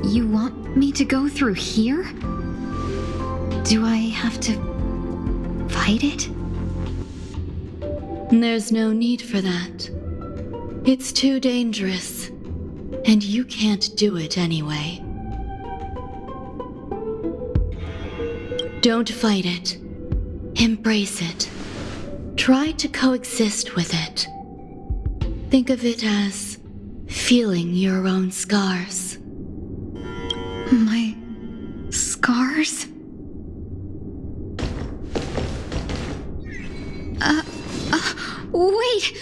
You want me to go through here? Do I have to fight it? There's no need for that. It's too dangerous, and you can't do it anyway. Don't fight it. Embrace it. Try to coexist with it. Think of it as feeling your own scars. My scars? Wait!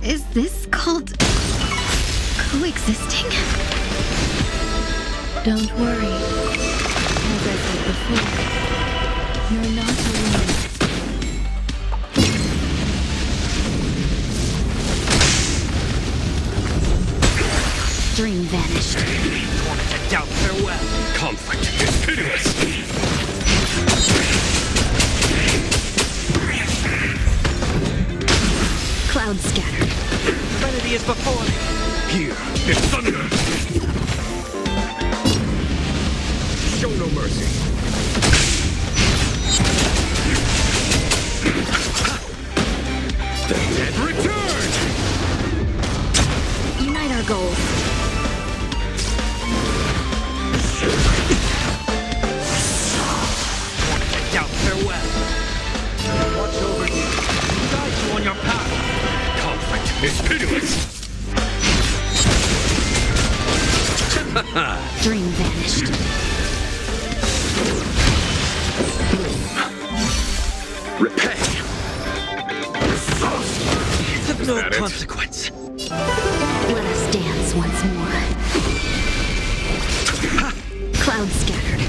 Is this called coexisting? Don't worry. As I said before, you're not alone. Dream vanished. Tormented doubt, farewell. Conflict is pitiless. Cloud scattered. Serenity is before me. Here is thunder. Show no mercy. The dead return! Unite our goals. Tormented doubt, farewell. Watch over you. Guide you on your path. Conflict is pitiless. Dream vanished. Repay. It's of no that it? consequence. Let us dance once more. Cloud scattered.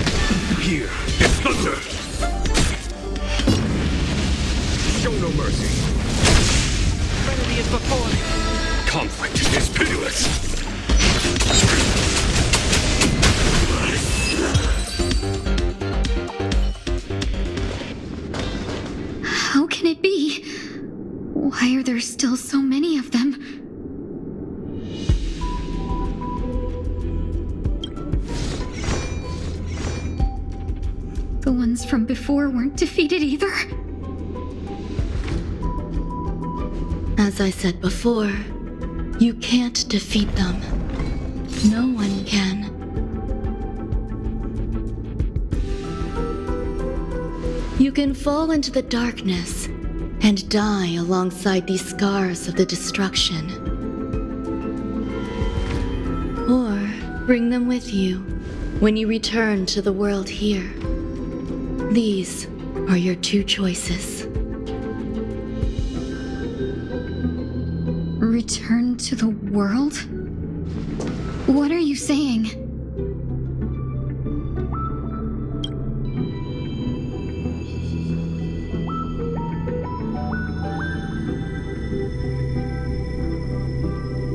Here is thunder. Show no mercy. Serenity is before me. Conflict is pitiless. How can it be? Why are there still so many of them? The ones from before weren't defeated either? As I said before, you can't defeat them. No one can. You can fall into the darkness and die alongside these scars of the destruction. Or bring them with you when you return to the world here. These are your two choices. Return to the world? What are you saying?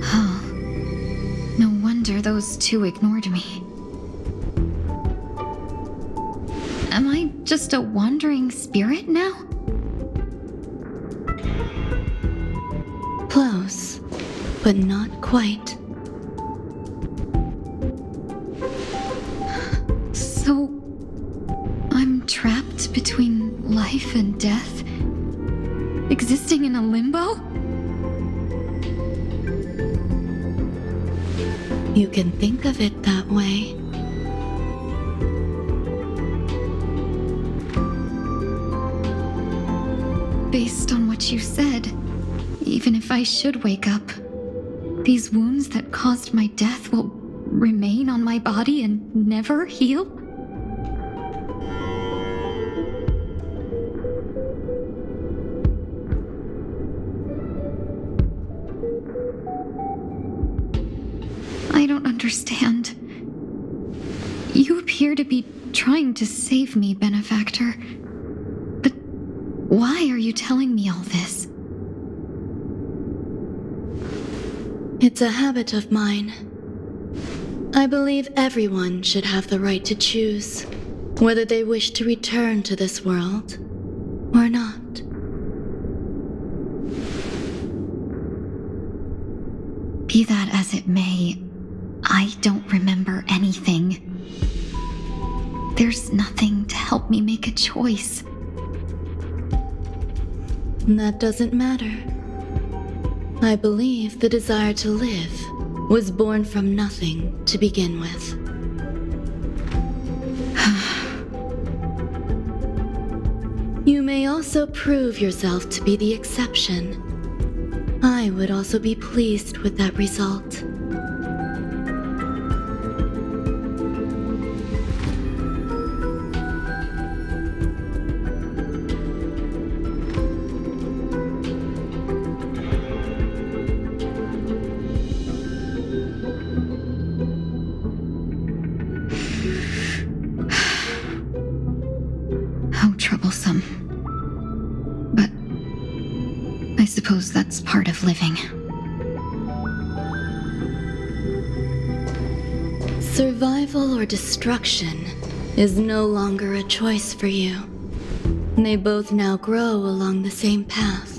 Huh. No wonder those two ignored me. Am I just a wandering spirit now? Close, but not quite. So, I'm trapped between life and death? existing in a limbo? You can think of it that way. Based on what you said, even if I should wake up, these wounds that caused my death will remain on my body and never heal? I don't understand. You appear to be trying to save me, Benefactor. But why are you telling me all this? It's a habit of mine. I believe everyone should have the right to choose whether they wish to return to this world or not. Be that as it may, I don't remember anything. There's nothing to help me make a choice. That doesn't matter. I believe the desire to live was born from nothing to begin with. You may also prove yourself to be the exception. I would also be pleased with that result. Troublesome. But I suppose that's part of living. Survival or destruction is no longer a choice for you. They both now grow along the same path.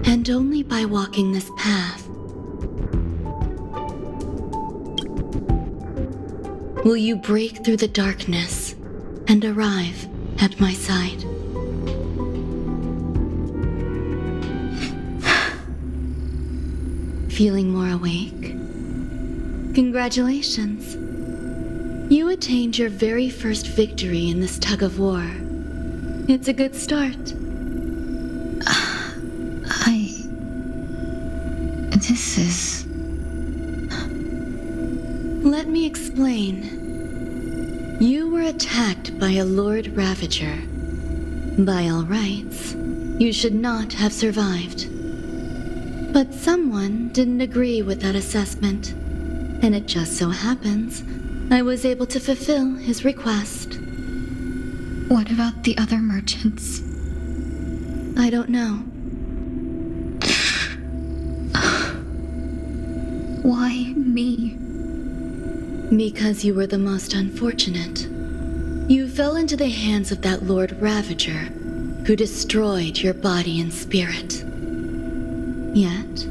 And only by walking this path will you break through the darkness and arrive at my side. Feeling more awake? Congratulations. You attained your very first victory in this tug of war. It's a good start. This is... Let me explain. You were attacked by a Lord Ravager. By all rights, you should not have survived. But someone didn't agree with that assessment, and it just so happens I was able to fulfill his request. What about the other merchants? I don't know. Why me? Because you were the most unfortunate. You fell into the hands of that Lord Ravager, who destroyed your body and spirit. Yet,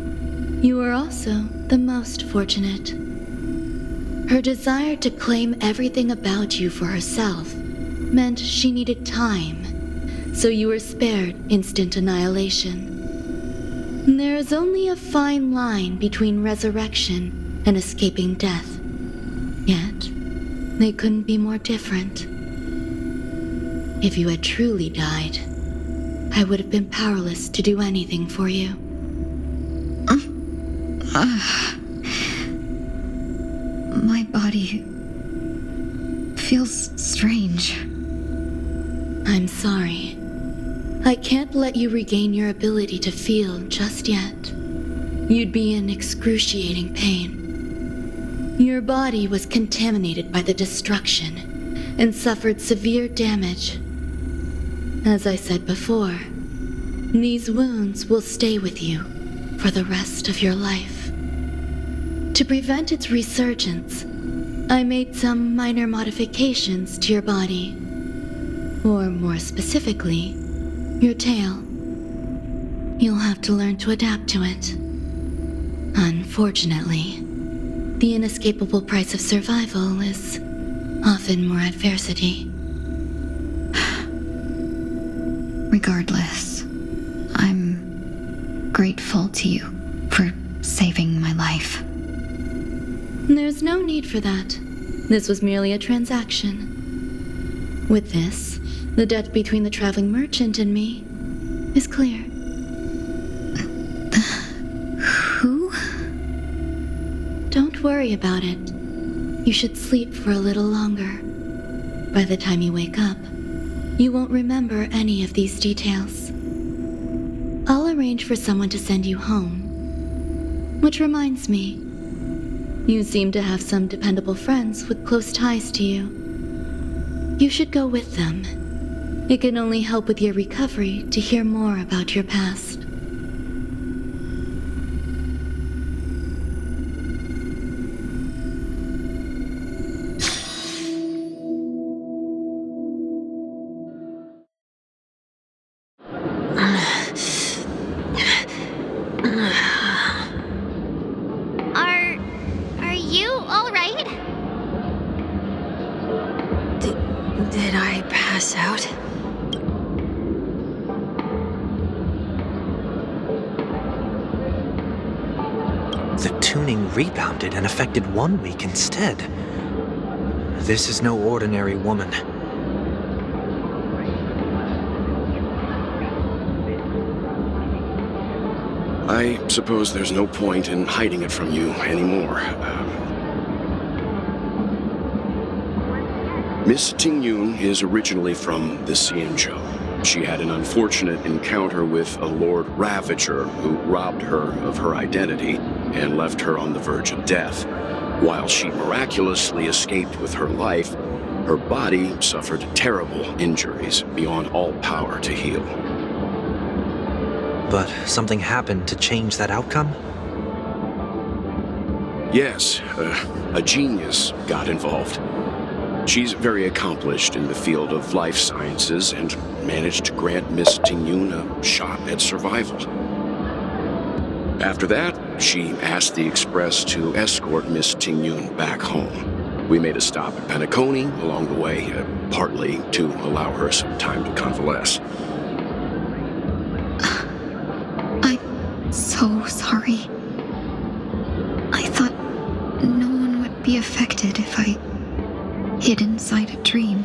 you were also the most fortunate. Her desire to claim everything about you for herself meant she needed time, so you were spared instant annihilation. There is only a fine line between resurrection and escaping death. Yet, they couldn't be more different. If you had truly died, I would have been powerless to do anything for you. My body feels strange. I'm sorry. I can't let you regain your ability to feel just yet. You'd be in excruciating pain. Your body was contaminated by the destruction and suffered severe damage. As I said before, these wounds will stay with you for the rest of your life. To prevent its resurgence, I made some minor modifications to your body. Or more specifically, your tail. You'll have to learn to adapt to it. Unfortunately, the inescapable price of survival is often more adversity. Regardless, I'm grateful to you for saving my life. There's no need for that. This was merely a transaction. With this, the debt between the traveling merchant and me is clear. Who? Don't worry about it. You should sleep for a little longer. By the time you wake up, you won't remember any of these details. I'll arrange for someone to send you home. Which reminds me, you seem to have some dependable friends with close ties to you. You should go with them. It can only help with your recovery to hear more about your past. Are you all right? Did I pass out? The tuning rebounded and affected 1 week instead. This is no ordinary woman. I suppose there's no point in hiding it from you anymore. Miss Tingyun is originally from the Xianzhou. She had an unfortunate encounter with a Lord Ravager who robbed her of her identity and left her on the verge of death. While she miraculously escaped with her life, her body suffered terrible injuries beyond all power to heal. But something happened to change that outcome? Yes, a genius got involved. She's very accomplished in the field of life sciences and managed to grant Miss Tingyun a shot at survival. After that, she asked the Express to escort Miss Tingyun back home. We made a stop at Penacony along the way, partly to allow her some time to convalesce. I'm so sorry. I thought no one would be affected if I hid inside a dream.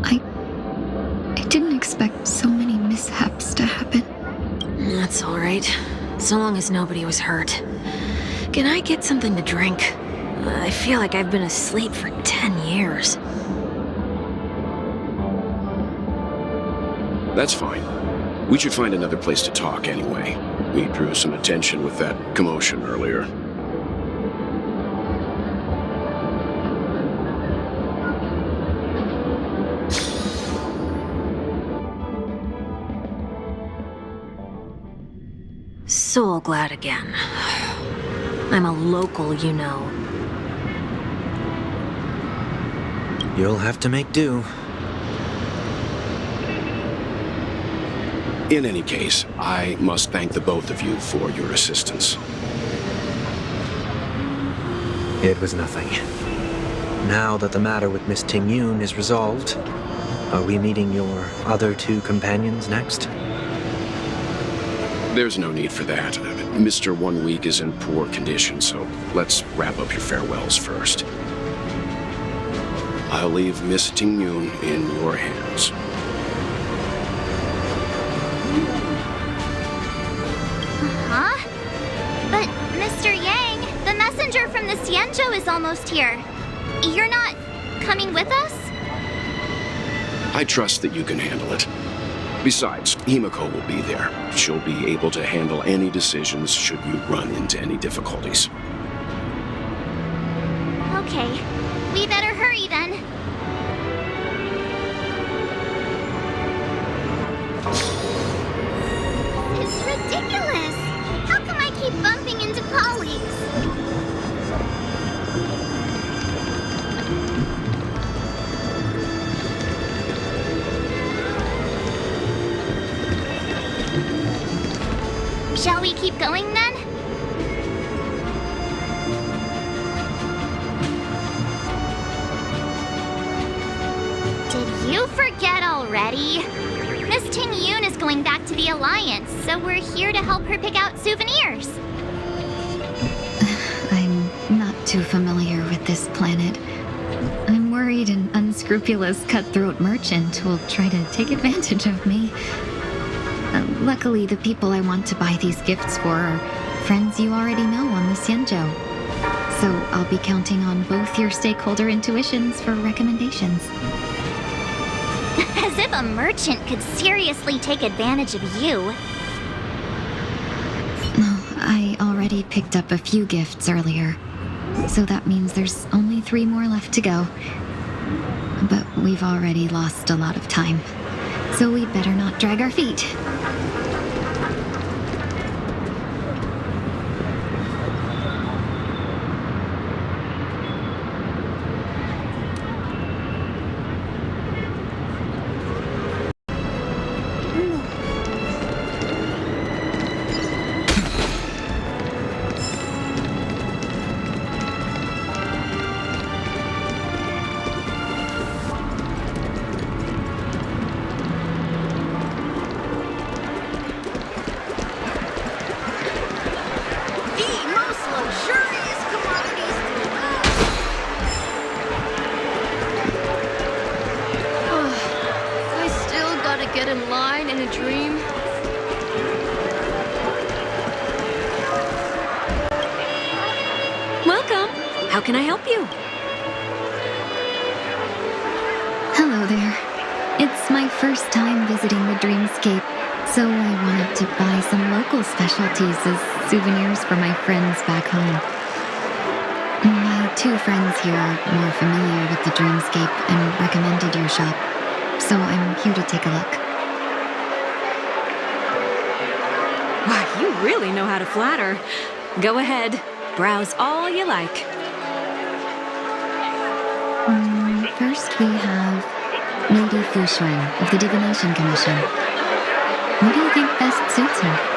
I didn't expect so many mishaps to happen. That's all right. So long as nobody was hurt. Can I get something to drink? I feel like I've been asleep for 10 years. That's fine. We should find another place to talk anyway. We drew some attention with that commotion earlier. So glad again. I'm a local, you know. You'll have to make do. In any case, I must thank the both of you for your assistance. It was nothing. Now that the matter with Miss Tingyun is resolved, are we meeting your other two companions next? There's no need for that. Mr. 1 Week is in poor condition, so let's wrap up your farewells first. I'll leave Miss Tingyun in your hands. Huh? But, Mr. Yang, the messenger from the Xianzhou is almost here. You're not coming with us? I trust that you can handle it. Besides, Himiko will be there. She'll be able to handle any decisions should you run into any difficulties. Okay. We better hurry then. It's ridiculous! How come I keep bumping into colleagues? Shall we keep going then? Did you forget already? going back to the Alliance, so we're here to help her pick out souvenirs. I'm not too familiar with this planet. I'm worried an unscrupulous cutthroat merchant will try to take advantage of me. Luckily, the people I want to buy these gifts for are friends you already know on the Xianzhou. So I'll be counting on both your stakeholder intuitions for recommendations. As if a merchant could seriously take advantage of you. I already picked up a few gifts earlier, so that means there's only 3 more left to go. But we've already lost a lot of time, so we'd better not drag our feet. Get in line in a dream. Welcome. How can I help you? Hello there. It's my first time visiting the Dreamscape, so I wanted to buy some local specialties as souvenirs for my friends back home. My 2 friends here are more familiar with the Dreamscape and recommended your shop, so I'm here to take a look. Wow, you really know how to flatter. Go ahead, browse all you like. First we have Lady Fushuan of the Divination Commission. What do you think best suits her?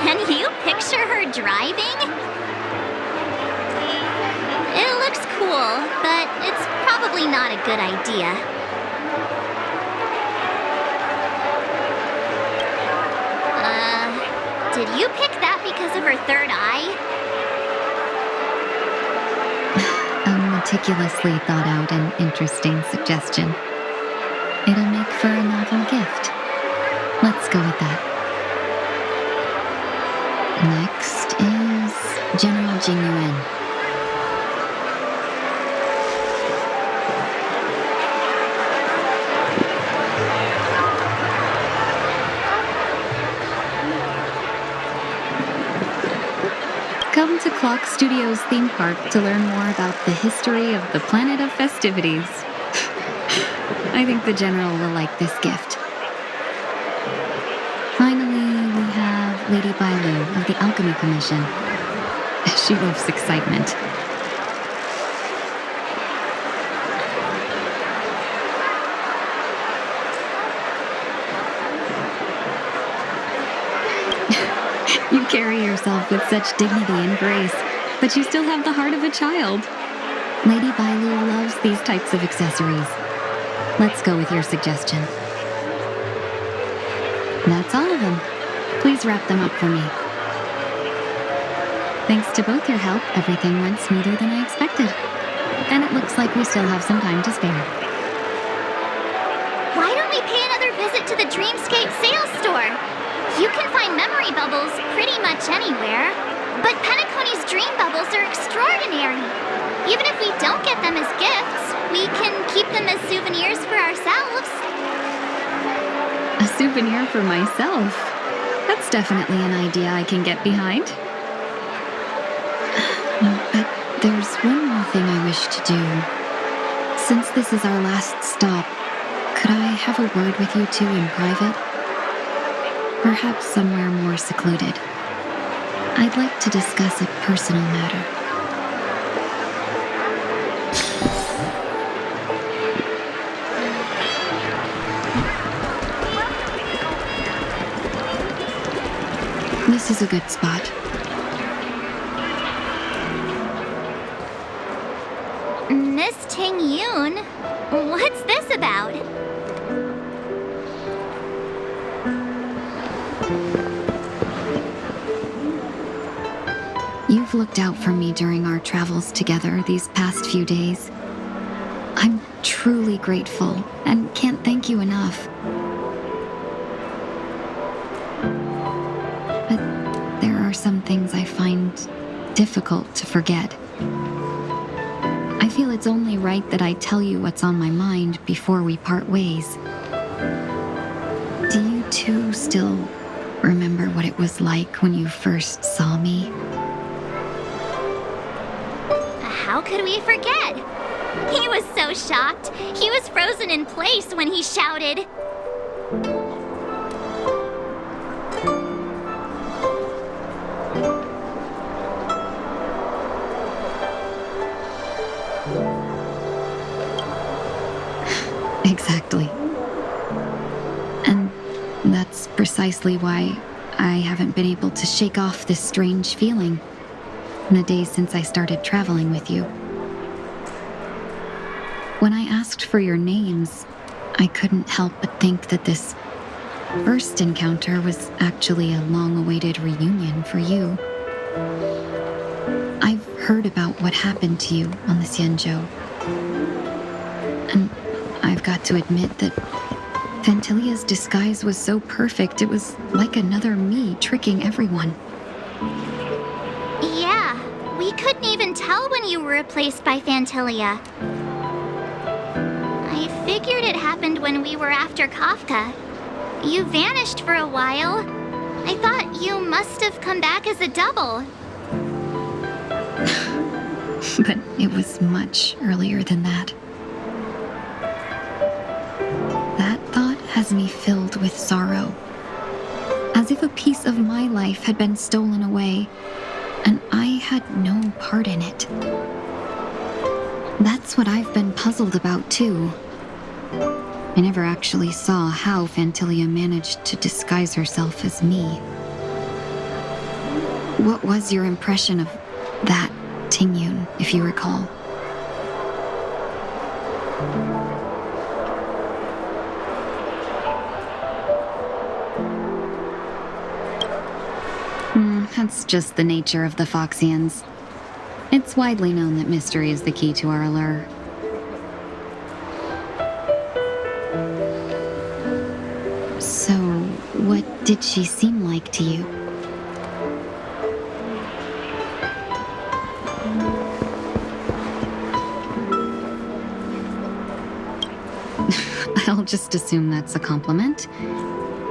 Can you picture her driving? It looks cool, but it's probably not a good idea. Did you pick that because of her third eye? A meticulously thought out and interesting suggestion. It'll make for a novel gift. Let's go with that. Next is General Jing Yuan. Come to Clock Studios theme park to learn more about the history of the planet of festivities. I think the General will like this gift. Finally, we have Lady Bailu of the Alchemy Commission. She loves excitement. You carry yourself with such dignity and grace, but you still have the heart of a child. Lady Bailu loves these types of accessories. Let's go with your suggestion. That's all of them. Please wrap them up for me. Thanks to both your help, everything went smoother than I expected. And it looks like we still have some time to spare. Why don't we pay another visit to the Dreamscape sales store? You can find memory bubbles pretty much anywhere, but Penacony's dream bubbles are extraordinary. Even if we don't get them as gifts, we can keep them as souvenirs for ourselves. A souvenir for myself? That's definitely an idea I can get behind. But there's one more thing I wish to do. Since this is our last stop, could I have a word with you two in private? Perhaps somewhere more secluded. I'd like to discuss a personal matter. This is a good spot. Miss Ting Yoon, what's this about? You've looked out for me during our travels together these past few days. I'm truly grateful and can't thank you enough. But there are some things I find difficult to forget. I feel it's only right that I tell you what's on my mind before we part ways. Do you too still remember what it was like when you first saw me? How could we forget? He was so shocked. He was frozen in place when he shouted. Exactly. And that's precisely why I haven't been able to shake off this strange feeling in the days since I started traveling with you. When I asked for your names, I couldn't help but think that this first encounter was actually a long-awaited reunion for you. I've heard about what happened to you on the Xianzhou. And I've got to admit that Fantilia's disguise was so perfect, it was like another me tricking everyone. Yeah, we couldn't even tell when you were replaced by Fantilia. I figured it happened when we were after Kafka. You vanished for a while. I thought you must have come back as a double. But it was much earlier than that. That thought has me filled with sorrow. As if a piece of my life had been stolen away, and I had no part in it. That's what I've been puzzled about, too. I never actually saw how Fantilia managed to disguise herself as me. What was your impression of that Ting Yoon, if you recall? That's just the nature of the Foxians. It's widely known that mystery is the key to our allure. So, what did she seem like to you? I'll just assume that's a compliment.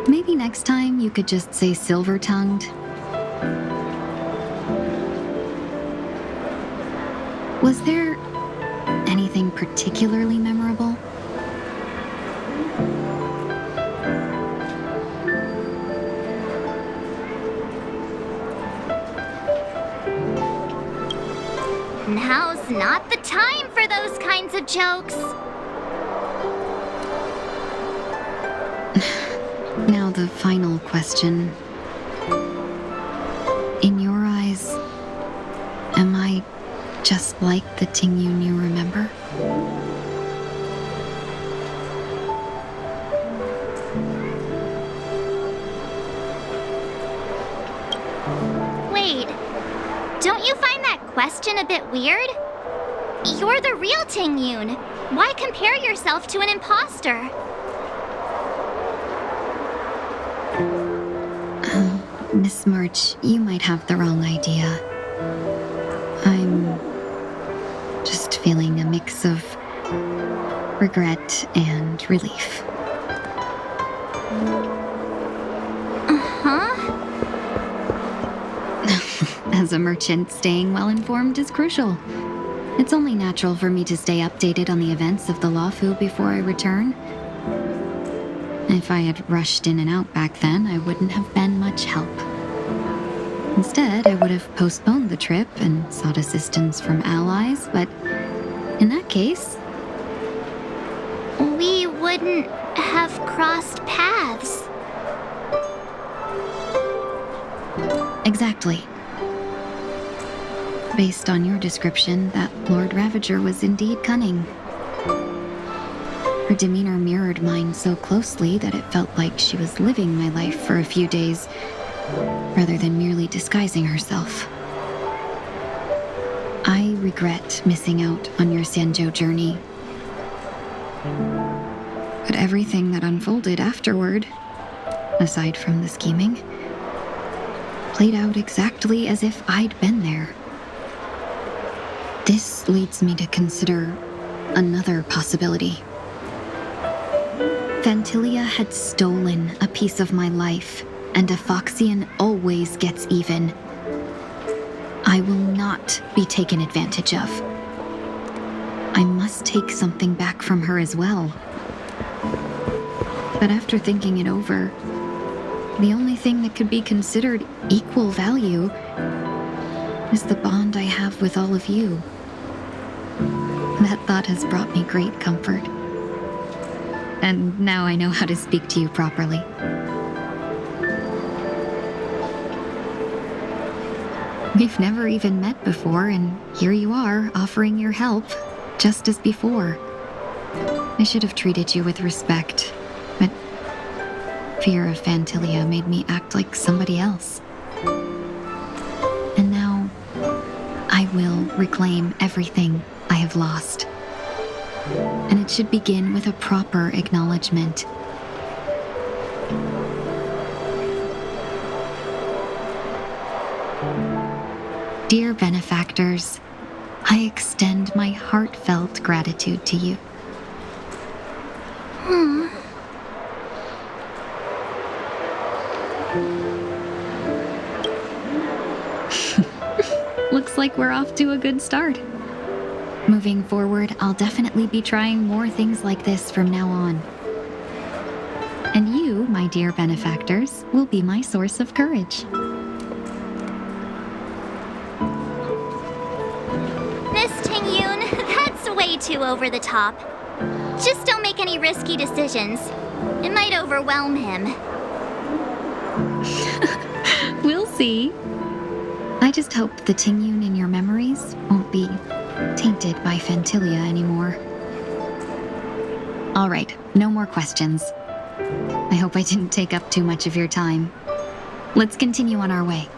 Maybe next time you could just say silver-tongued. Was there anything particularly memorable? Now's not the time for those kinds of jokes. Now the final question. In your eyes, am I just like the Ting Yoon you remember? Wait, don't you find that question a bit weird? You're the real Ting Yoon. Why compare yourself to an imposter? Miss March, you might have the wrong idea. I'm just feeling a mix of regret and relief. As a merchant, staying well-informed is crucial. It's only natural for me to stay updated on the events of the Luofu before I return. If I had rushed in and out back then, I wouldn't have been much help. Instead, I would have postponed the trip and sought assistance from allies, but in that case, we wouldn't have crossed paths. Exactly. Based on your description, that Lord Ravager was indeed cunning. Her demeanor mirrored mine so closely that it felt like she was living my life for a few days, rather than merely disguising herself. I regret missing out on your Sanjo journey. But everything that unfolded afterward, aside from the scheming, played out exactly as if I'd been there. This leads me to consider another possibility. Fantilia had stolen a piece of my life, and a Foxian always gets even. I will not be taken advantage of. I must take something back from her as well. But after thinking it over, the only thing that could be considered equal value is the bond I have with all of you. That thought has brought me great comfort. And now I know how to speak to you properly. We've never even met before, and here you are, offering your help, just as before. I should have treated you with respect, but fear of Fantilia made me act like somebody else. And now, I will reclaim everything I have lost. And it should begin with a proper acknowledgement. Dear benefactors, I extend my heartfelt gratitude to you. Looks like we're off to a good start. Moving forward, I'll definitely be trying more things like this from now on. And you, my dear benefactors, will be my source of courage. Miss Tingyun, that's way too over the top. Just don't make any risky decisions. It might overwhelm him. We'll see. I just hope the Tingyun in your memories won't be tainted by Fantilia anymore. All right, no more questions. I hope I didn't take up too much of your time. Let's continue on our way.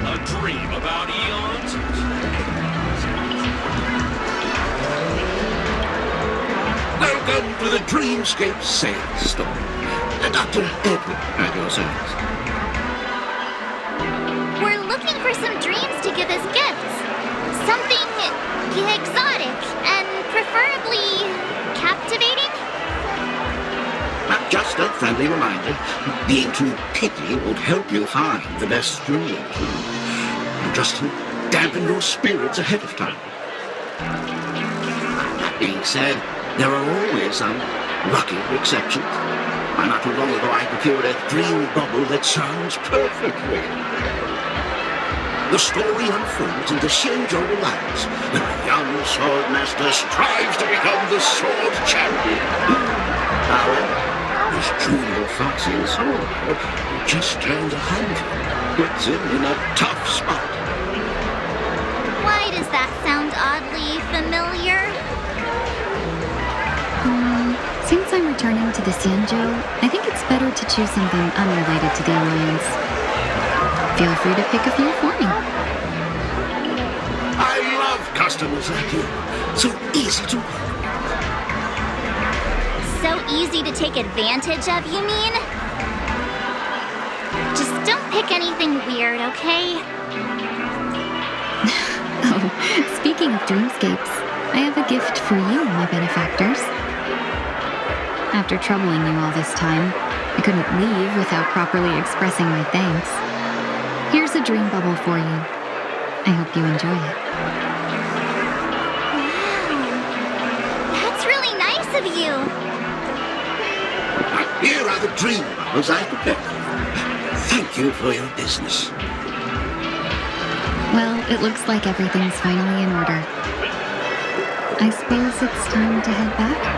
A dream about eons? Welcome to the Dreamscape sales store. Dr. Edward at your service. We're looking for some dreams to give as gifts. Something exotic and preferably captivating. Just a friendly reminder, being too picky won't help you find the best dream. Just to dampen your spirits ahead of time. That being said, there are always some lucky exceptions. Not too long ago, I procured a dream bubble that sounds perfectly. The story unfolds in the Shenzhou lands, where a young swordmaster strives to become the sword champion. However, his junior Foxian sword, who just turned 100, puts him in a tough spot. Why does that sound oddly familiar? Since I'm returning to the Sanjo, I think it's better to choose something unrelated to the Alliance. Feel free to pick a few for me. I love customers like you. So easy to work. So easy to take advantage of, you mean? Just don't pick anything weird, okay? Oh, speaking of dreamscapes, I have a gift for you, my benefactors. After troubling you all this time, I couldn't leave without properly expressing my thanks. Here's a dream bubble for you. I hope you enjoy it. Wow. That's really nice of you. Here are the dream bubbles I prepared for you. Thank you for your business. Well, it looks like everything's finally in order. I suppose it's time to head back?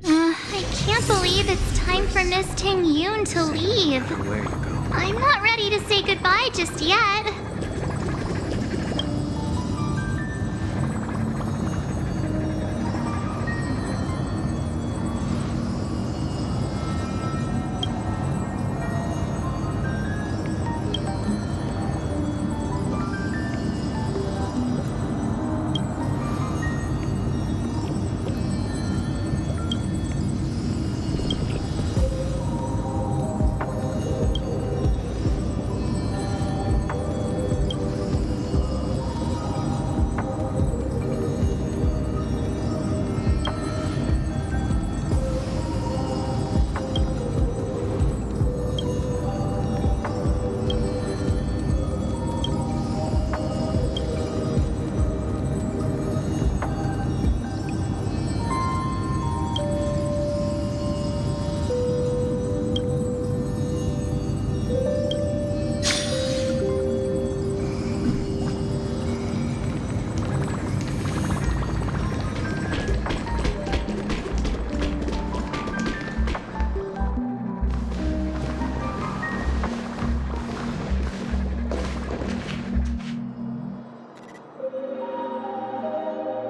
I can't believe it's time for Miss Ting Yoon to leave. Where you go? I'm not ready to say goodbye just yet.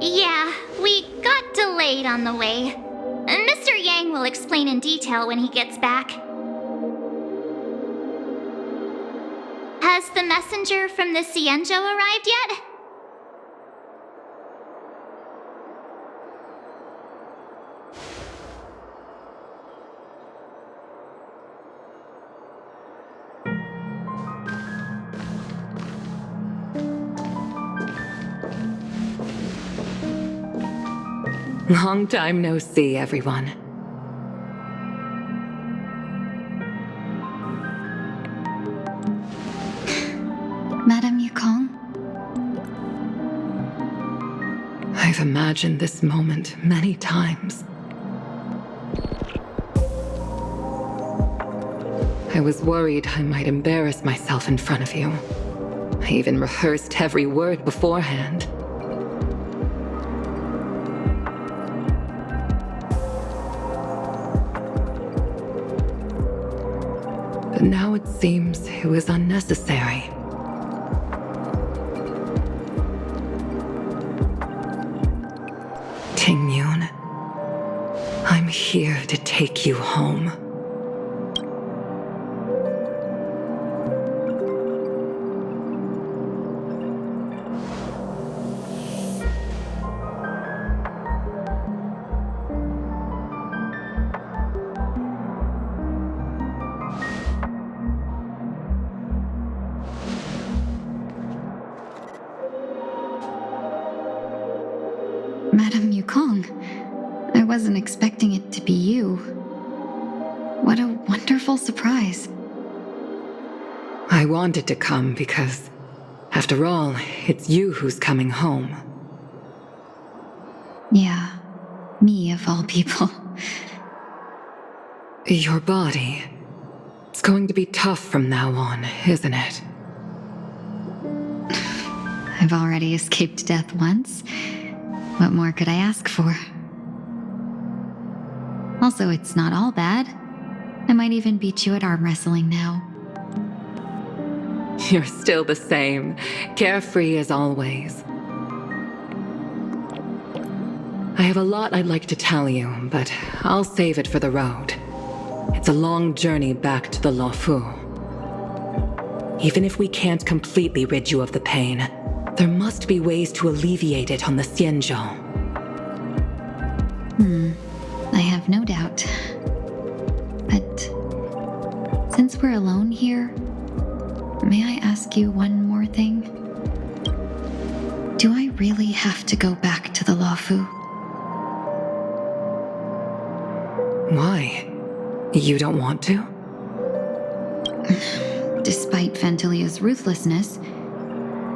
Yeah, we got delayed on the way. Mr. Yang will explain in detail when he gets back. Has the messenger from the Xianzhou arrived yet? Long time no see, everyone. Madame Yukong? I've imagined this moment many times. I was worried I might embarrass myself in front of you. I even rehearsed every word beforehand. But now it seems it was unnecessary. Ting Yoon, I'm here to take you home. Madame Yukong, I wasn't expecting it to be you. What a wonderful surprise. I wanted to come because, after all, it's you who's coming home. Yeah, me of all people. Your body. It's going to be tough from now on, isn't it? I've already escaped death once. What more could I ask for? Also, it's not all bad. I might even beat you at arm wrestling now. You're still the same, carefree as always. I have a lot I'd like to tell you, but I'll save it for the road. It's a long journey back to the Luofu. Even if we can't completely rid you of the pain, there must be ways to alleviate it on the Xianzhou. I have no doubt. But since we're alone here, May I ask you one more thing? Do I really have to go back to the Lawfu? Why? You don't want to? Despite Fantilia's ruthlessness,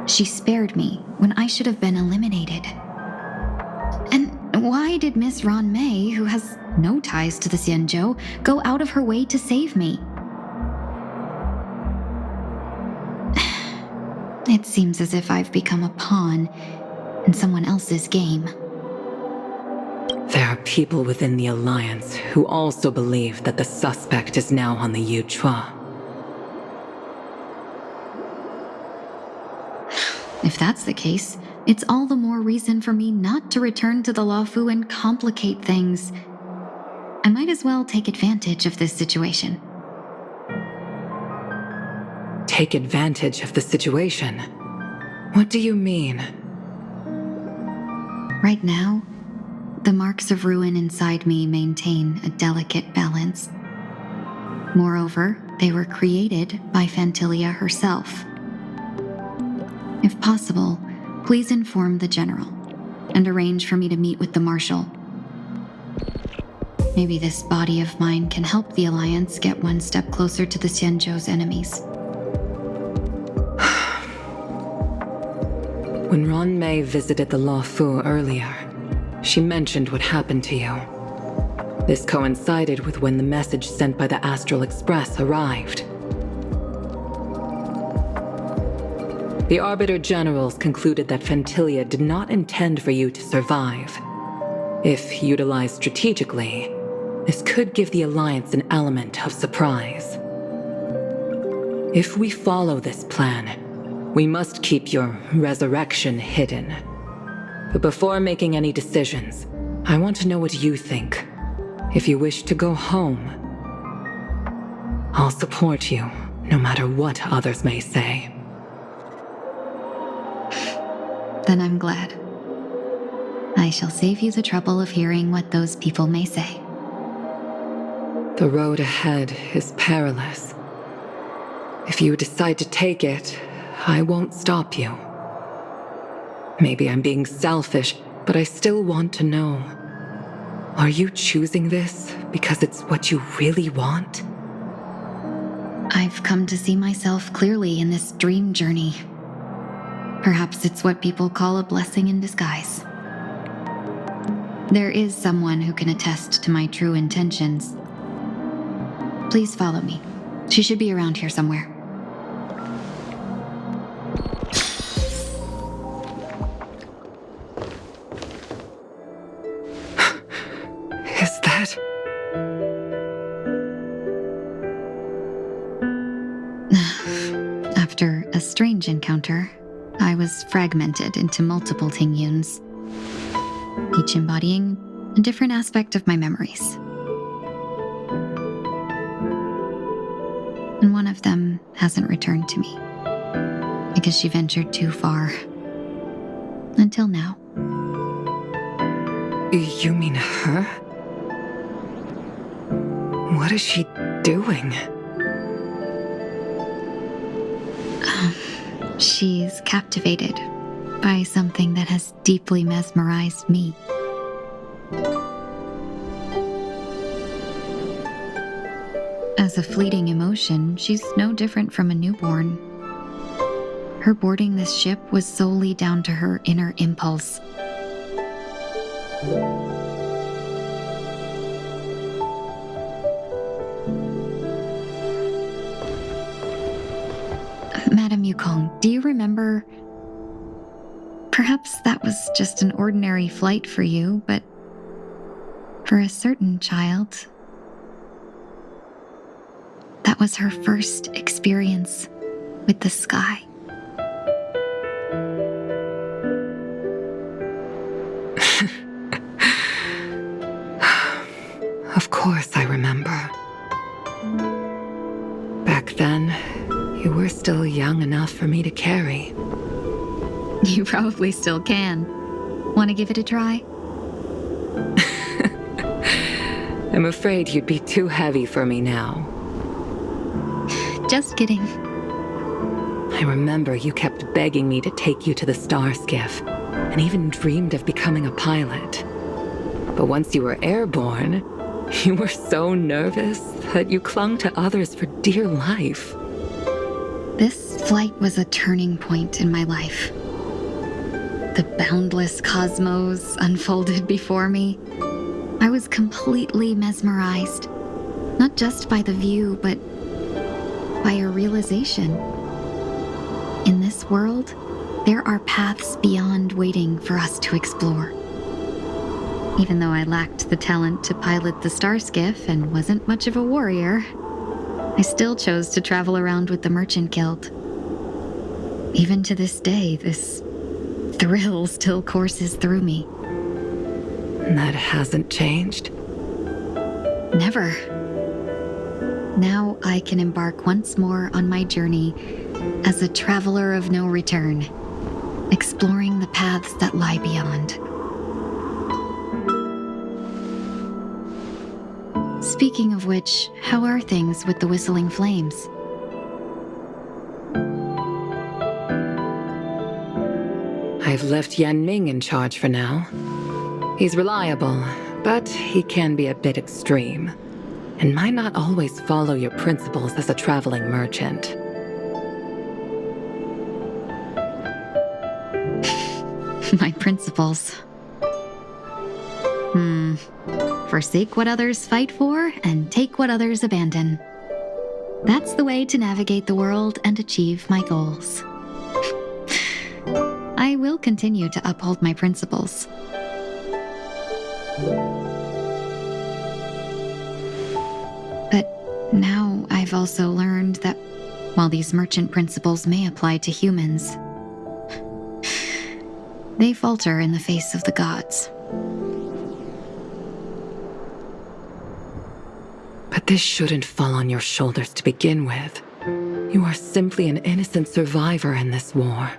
she spared me when I should have been eliminated. And why did Miss Ron May, who has no ties to the Xianzhou, go out of her way to save me? It seems as if I've become a pawn in someone else's game. There are people within the Alliance who also believe that the suspect is now on the Yuchua. If that's the case, it's all the more reason for me not to return to the Lawfu and complicate things. I might as well take advantage of this situation. Take advantage of the situation? What do you mean? Right now, the marks of ruin inside me maintain a delicate balance. Moreover, they were created by Fantilia herself. If possible, please inform the General and arrange for me to meet with the Marshal. Maybe this body of mine can help the Alliance get one step closer to the Xianzhou's enemies. When Ron May visited the Lawfu earlier, she mentioned what happened to you. This coincided with when the message sent by the Astral Express arrived. The Arbiter Generals concluded that Fantilia did not intend for you to survive. If utilized strategically, this could give the Alliance an element of surprise. If we follow this plan, we must keep your resurrection hidden. But before making any decisions, I want to know what you think. If you wish to go home, I'll support you, no matter what others may say. Then I'm glad. I shall save you the trouble of hearing what those people may say. The road ahead is perilous. If you decide to take it, I won't stop you. Maybe I'm being selfish, but I still want to know. Are you choosing this because it's what you really want? I've come to see myself clearly in this dream journey. Perhaps it's what people call a blessing in disguise. There is someone who can attest to my true intentions. Please follow me. She should be around here somewhere. Is that... After a strange encounter, I was fragmented into multiple Tingyuns, each embodying a different aspect of my memories. And one of them hasn't returned to me, because she ventured too far. Until now. You mean her? What is she doing? She's captivated by something that has deeply mesmerized me. As a fleeting emotion, she's no different from a newborn. Her boarding this ship was solely down to her inner impulse. Madame Yukong, do you remember? Perhaps that was just an ordinary flight for you, but for a certain child, that was her first experience with the sky. Of course I remember. Back then, you were still young enough for me to carry. You probably still can. Want to give it a try? I'm afraid you'd be too heavy for me now. Just kidding. I remember you kept begging me to take you to the star skiff, and even dreamed of becoming a pilot. But once you were airborne, you were so nervous that you clung to others for dear life. This flight was a turning point in my life. The boundless cosmos unfolded before me. I was completely mesmerized, not just by the view, but by a realization. In this world, there are paths beyond waiting for us to explore. Even though I lacked the talent to pilot the star skiff and wasn't much of a warrior, I still chose to travel around with the Merchant Guild. Even to this day, this thrill still courses through me. That hasn't changed? Never. Now I can embark once more on my journey as a traveler of no return, exploring the paths that lie beyond. Speaking of which, how are things with the Whistling Flames? I've left Yan Ming in charge for now. He's reliable, but he can be a bit extreme, and might not always follow your principles as a traveling merchant. My principles. Forsake what others fight for and take what others abandon. That's the way to navigate the world and achieve my goals. I will continue to uphold my principles. But now I've also learned that while these merchant principles may apply to humans, they falter in the face of the gods. But this shouldn't fall on your shoulders to begin with. You are simply an innocent survivor in this war.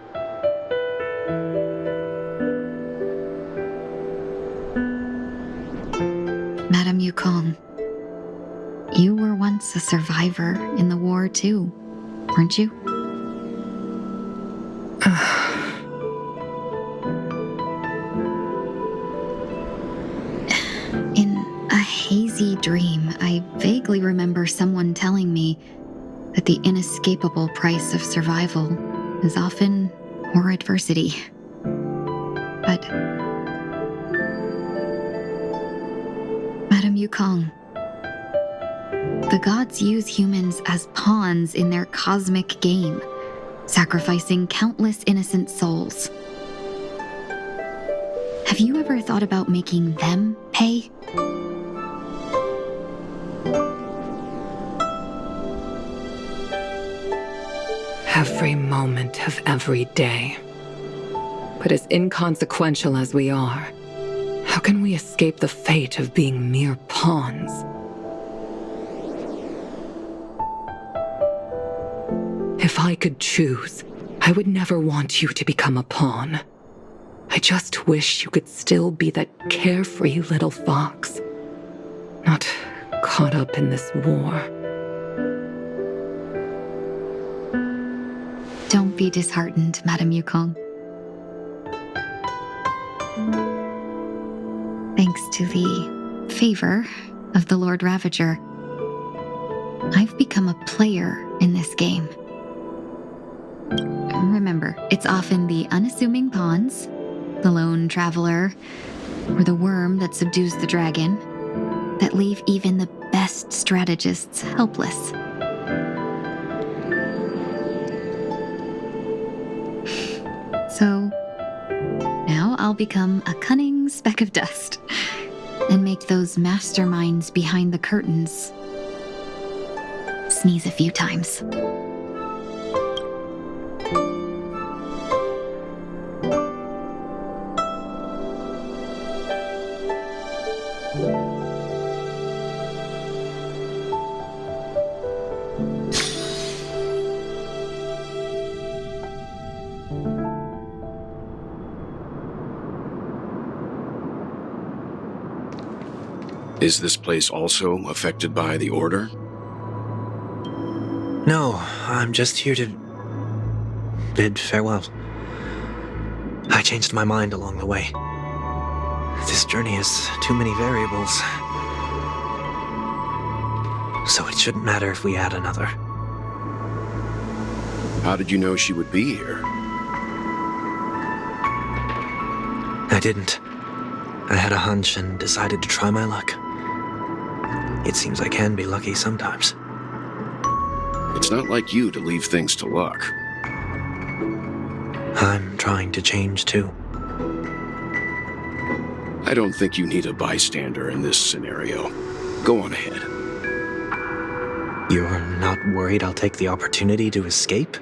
Madame Yukong, you were once a survivor in the war too, weren't you? In a hazy dream, I vaguely remember someone telling me that the inescapable price of survival is often more adversity. But Madame Yukong, the gods use humans as pawns in their cosmic game, sacrificing countless innocent souls. Have you ever thought about making them pay? Every moment of every day. But as inconsequential as we are, how can we escape the fate of being mere pawns? If I could choose, I would never want you to become a pawn. I just wish you could still be that carefree little fox, not caught up in this war. Don't be disheartened, Madame Yukong. Thanks to the favor of the Lord Ravager, I've become a player in this game. Remember, it's often the unassuming pawns, the lone traveler, or the worm that subdues the dragon, that leave even the best strategists helpless. So, now I'll become a cunning speck of dust and make those masterminds behind the curtains sneeze a few times. Is this place also affected by the Order? No, I'm just here to bid farewell. I changed my mind along the way. This journey has too many variables. So it shouldn't matter if we add another. How did you know she would be here? I didn't. I had a hunch and decided to try my luck. It seems I can be lucky sometimes. It's not like you to leave things to luck. I'm trying to change too. I don't think you need a bystander in this scenario. Go on ahead. You're not worried I'll take the opportunity to escape?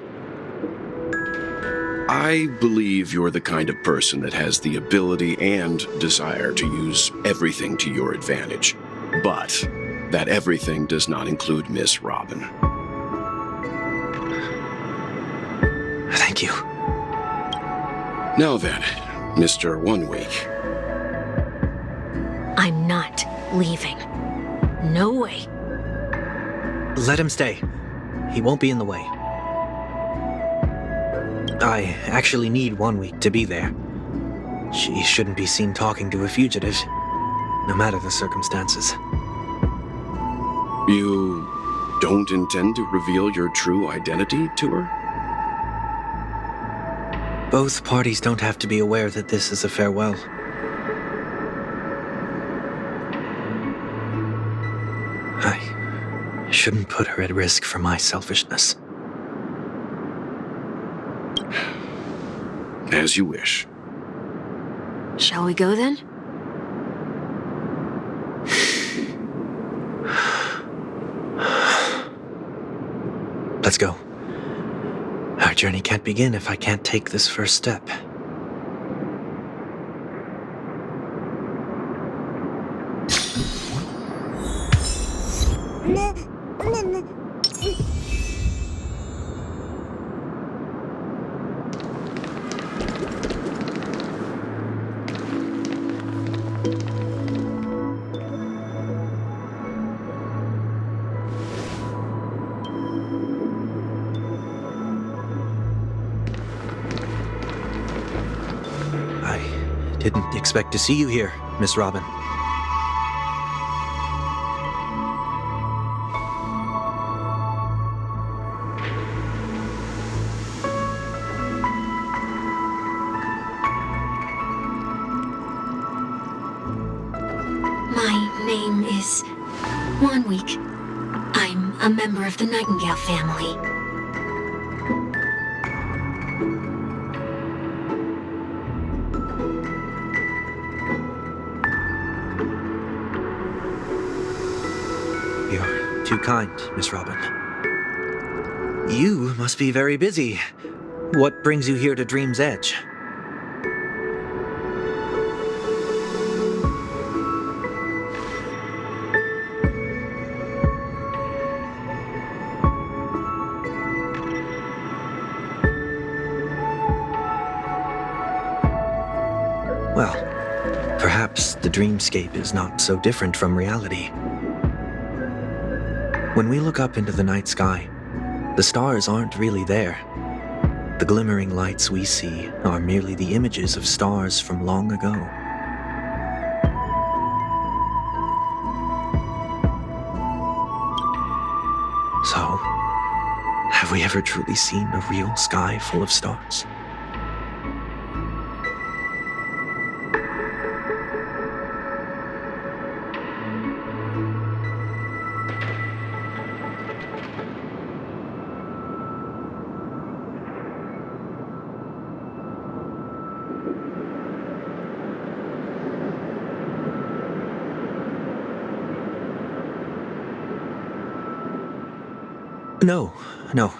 I believe you're the kind of person that has the ability and desire to use everything to your advantage. But that everything does not include Miss Robin. Thank you. Now then, Mr. 1 Week. I'm not leaving. No way. Let him stay. He won't be in the way. I actually need 1 week to be there. She shouldn't be seen talking to a fugitive, no matter the circumstances. You don't intend to reveal your true identity to her? Both parties don't have to be aware that this is a farewell. I shouldn't put her at risk for my selfishness. As you wish. Shall we go then? Let's go. Our journey can't begin if I can't take this first step. Didn't expect to see you here, Miss Robin. My name is 1 Week. I'm a member of the Nightingale family. You're too kind, Miss Robin. You must be very busy. What brings you here to Dream's Edge? Well, perhaps the dreamscape is not so different from reality. When we look up into the night sky, the stars aren't really there. The glimmering lights we see are merely the images of stars from long ago. So, have we ever truly seen a real sky full of stars? No.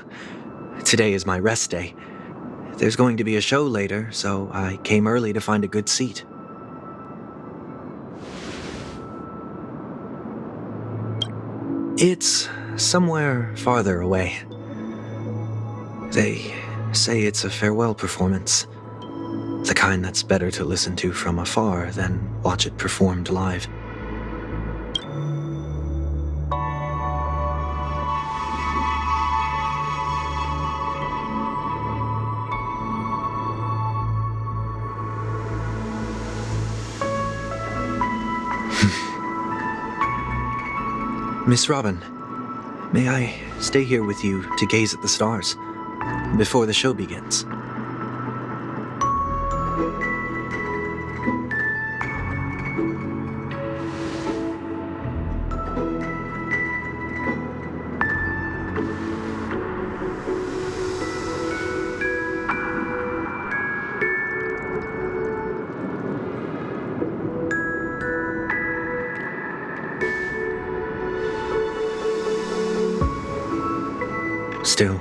Today is my rest day. There's going to be a show later, so I came early to find a good seat. It's somewhere farther away. They say it's a farewell performance. The kind that's better to listen to from afar than watch it performed live. Miss Robin, may I stay here with you to gaze at the stars before the show begins? Still,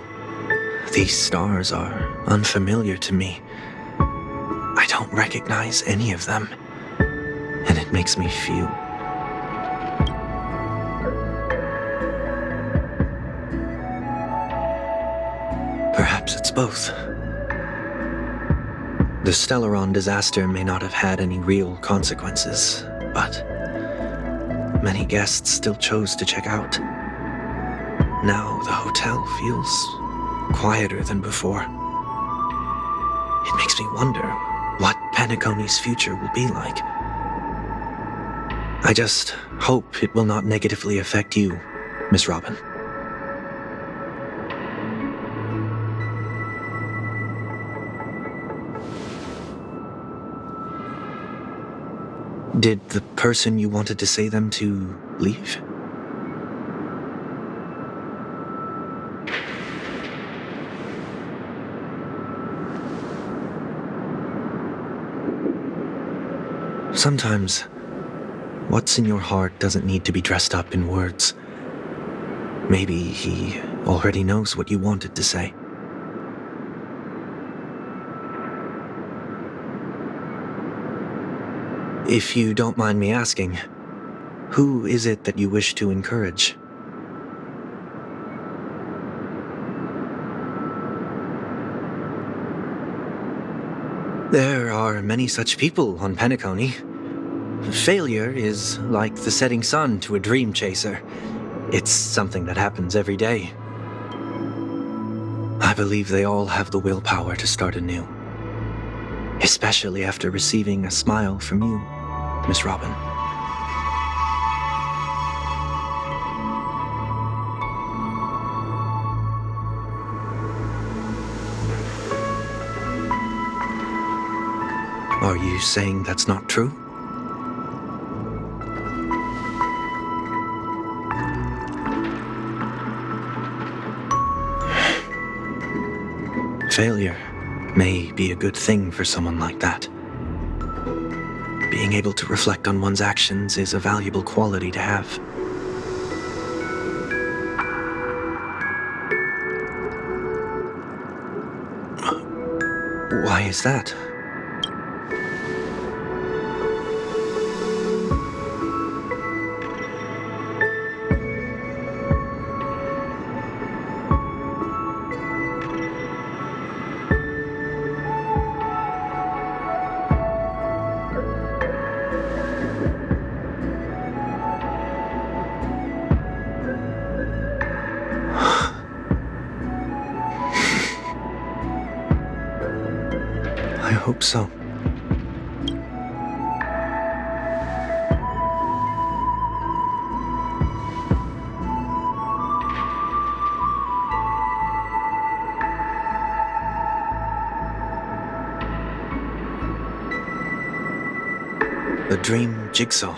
these stars are unfamiliar to me. I don't recognize any of them, and it makes me feel... Perhaps it's both. The Stellaron disaster may not have had any real consequences, but many guests still chose to check out. Now the hotel feels quieter than before. It makes me wonder what Penacony's future will be like. I just hope it will not negatively affect you, Miss Robin. Did the person you wanted to say them to leave? Sometimes, what's in your heart doesn't need to be dressed up in words. Maybe he already knows what you wanted to say. If you don't mind me asking, who is it that you wish to encourage? There are many such people on Penacony. Failure is like the setting sun to a dream chaser. It's something that happens every day. I believe they all have the willpower to start anew. Especially after receiving a smile from you, Miss Robin. Are you saying that's not true? Failure may be a good thing for someone like that. Being able to reflect on one's actions is a valuable quality to have. Why is that? I hope so. The dream jigsaw.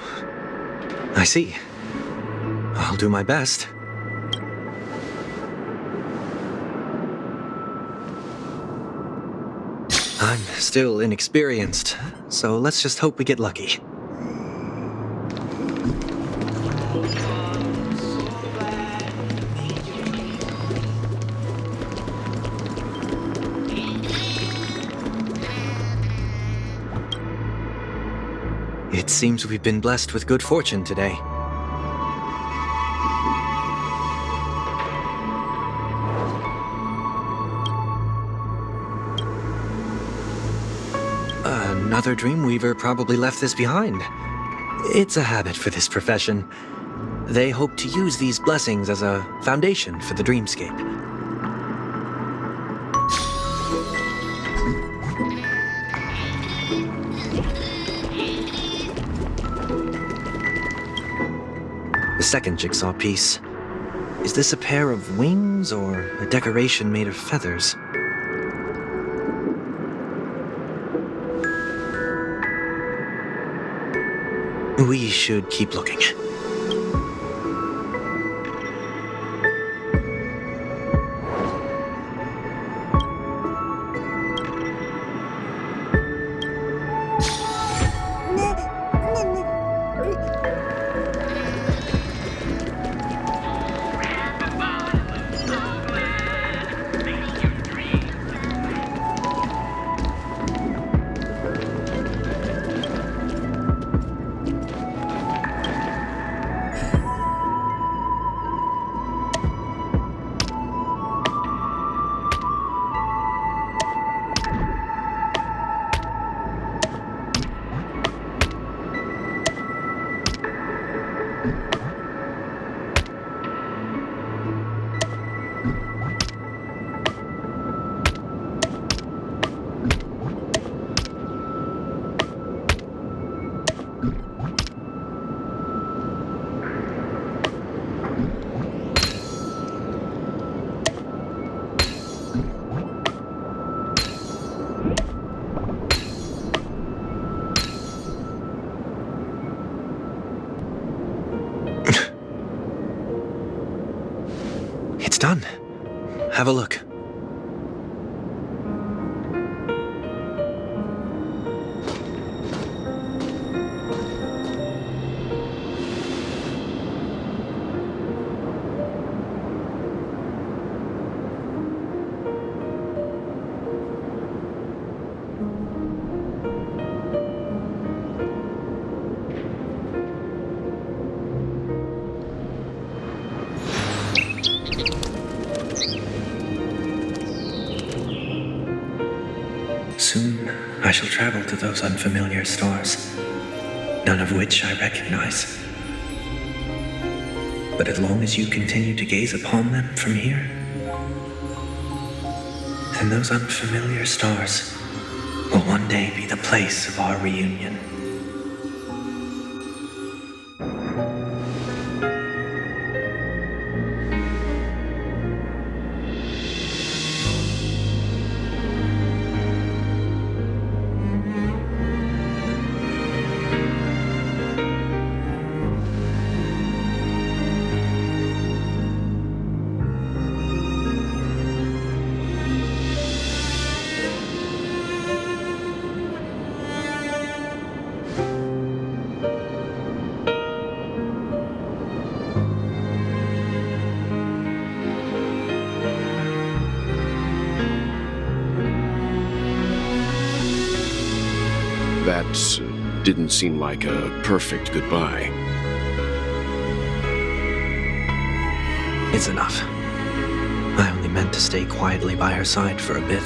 I see. I'll do my best. I'm still inexperienced, so let's just hope we get lucky. It seems we've been blessed with good fortune today. Another Dreamweaver probably left this behind. It's a habit for this profession. They hope to use these blessings as a foundation for the dreamscape. The second jigsaw piece. Is this a pair of wings or a decoration made of feathers? We should keep looking. It's done. Have a look. Soon, I shall travel to those unfamiliar stars, none of which I recognize. But as long as you continue to gaze upon them from here, then those unfamiliar stars will one day be the place of our reunion. That didn't seem like a perfect goodbye. It's enough. I only meant to stay quietly by her side for a bit.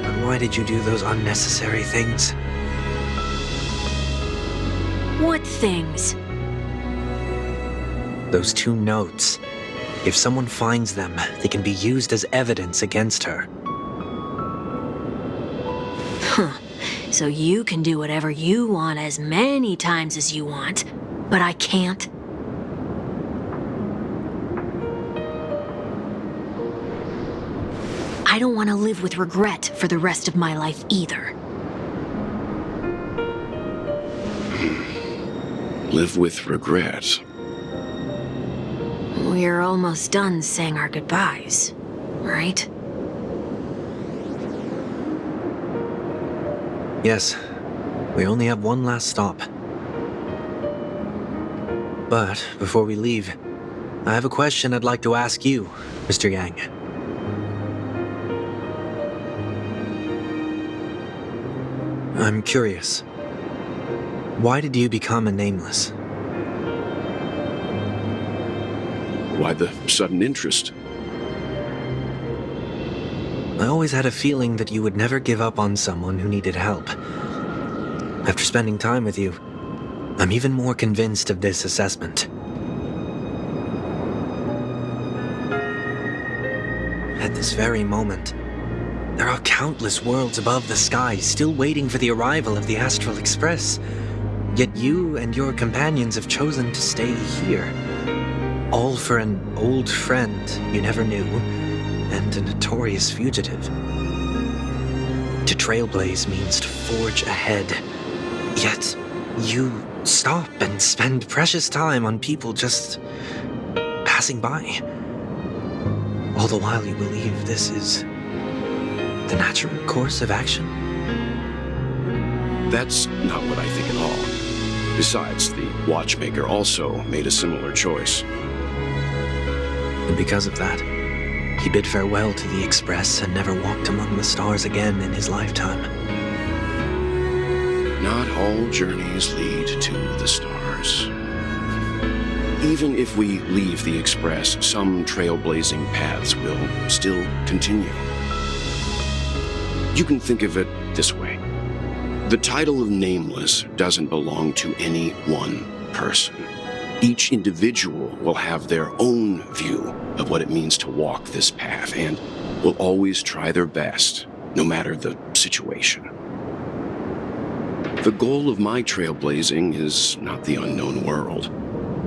But why did you do those unnecessary things? What things? Those 2 notes. If someone finds them, they can be used as evidence against her. Huh. So you can do whatever you want as many times as you want, but I can't? I don't want to live with regret for the rest of my life either. Live with regret. We're almost done saying our goodbyes, right? Yes, we only have one last stop. But before we leave, I have a question I'd like to ask you, Mr. Yang. I'm curious. Why did you become a Nameless? Why the sudden interest? I always had a feeling that you would never give up on someone who needed help. After spending time with you, I'm even more convinced of this assessment. At this very moment, There are countless worlds above the sky still waiting for the arrival of the Astral Express. Yet you and your companions have chosen to stay here. All for an old friend you never knew, and a notorious fugitive. To trailblaze means to forge ahead. Yet, you stop and spend precious time on people just passing by. All the while you believe this is the natural course of action? That's not what I think at all. Besides, the watchmaker also made a similar choice. And because of that, he bid farewell to the Express and never walked among the stars again in his lifetime. Not all journeys lead to the stars. Even if we leave the Express, some trailblazing paths will still continue. You can think of it this way. The title of Nameless doesn't belong to any one person. Each individual will have their own view of what it means to walk this path and will always try their best, no matter the situation. The goal of my trailblazing is not the unknown world,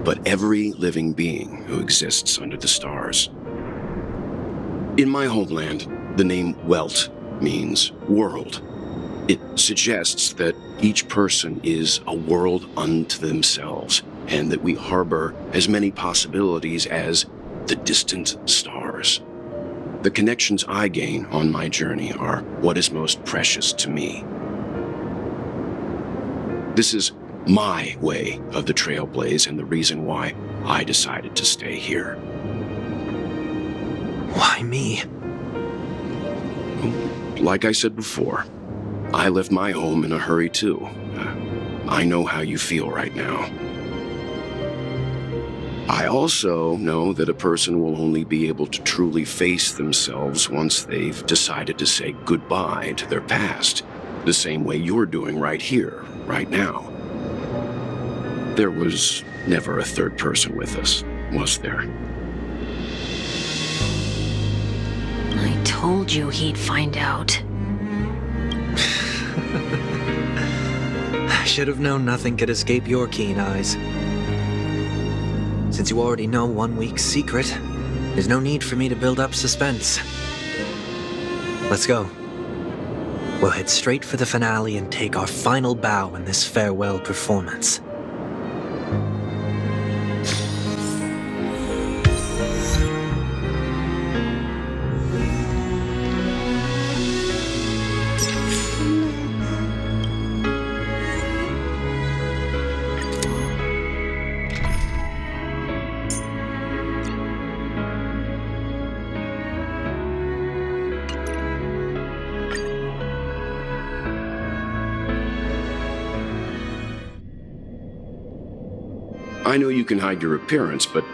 but every living being who exists under the stars. In my homeland, the name Welt means world. It suggests that each person is a world unto themselves, and that we harbor as many possibilities as the distant stars. The connections I gain on my journey are what is most precious to me. This is my way of the Trailblaze and the reason why I decided to stay here. Why me? Like I said before, I left my home in a hurry too. I know how you feel right now. I also know that a person will only be able to truly face themselves once they've decided to say goodbye to their past, the same way you're doing right here, right now. There was never a third person with us, was there? I told you he'd find out. I should have known nothing could escape your keen eyes. Since you already know 1 week's secret, there's no need for me to build up suspense. Let's go. We'll head straight for the finale and take our final bow in this farewell performance. I know you can hide your appearance, but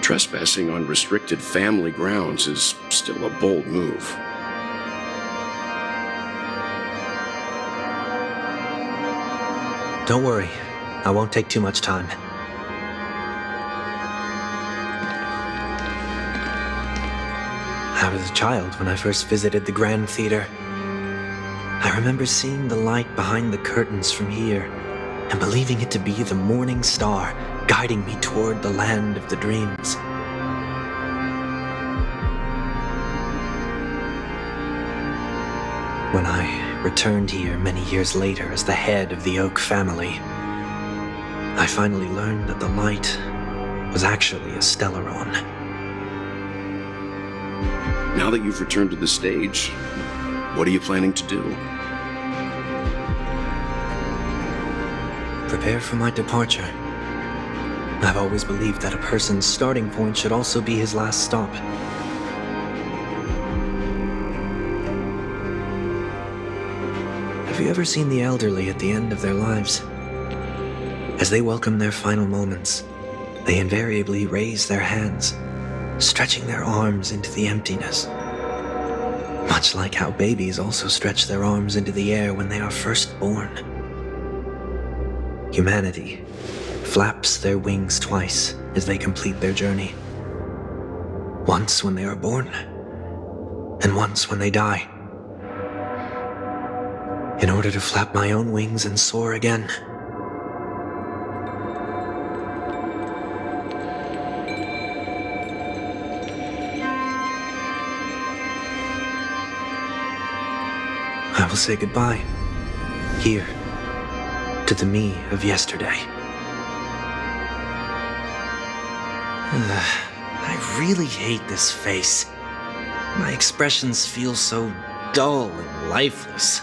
trespassing on restricted family grounds is still a bold move. Don't worry, I won't take too much time. I was a child when I first visited the Grand Theater. I remember seeing the light behind the curtains from here and believing it to be the morning star guiding me toward the land of the dreams. When I returned here many years later as the head of the Oak family, I finally learned that the light was actually a Stellaron. Now that you've returned to the stage, what are you planning to do? Prepare for my departure. I've always believed that a person's starting point should also be his last stop. Have you ever seen the elderly at the end of their lives? As they welcome their final moments, they invariably raise their hands, stretching their arms into the emptiness. Much like how babies also stretch their arms into the air when they are first born. Humanity flaps their wings twice as they complete their journey. Once when they are born, and once when they die. in order to flap my own wings and soar again. I will say goodbye, here, to the me of yesterday. I really hate this face. My expressions feel so dull and lifeless.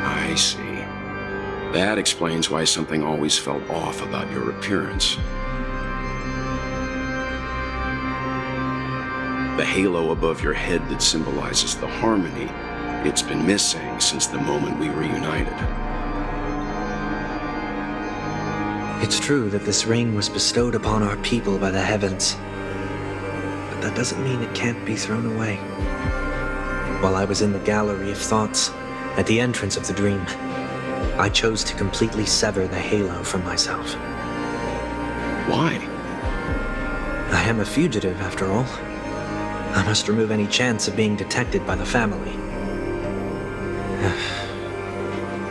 I see. That explains why something always felt off about your appearance. The halo above your head that symbolizes the harmony, it's been missing since the moment we reunited. It's true that this ring was bestowed upon our people by the heavens, but that doesn't mean it can't be thrown away. While I was in the gallery of thoughts, at the entrance of the dream, I chose to completely sever the halo from myself. Why? I am a fugitive, after all. I must remove any chance of being detected by the family.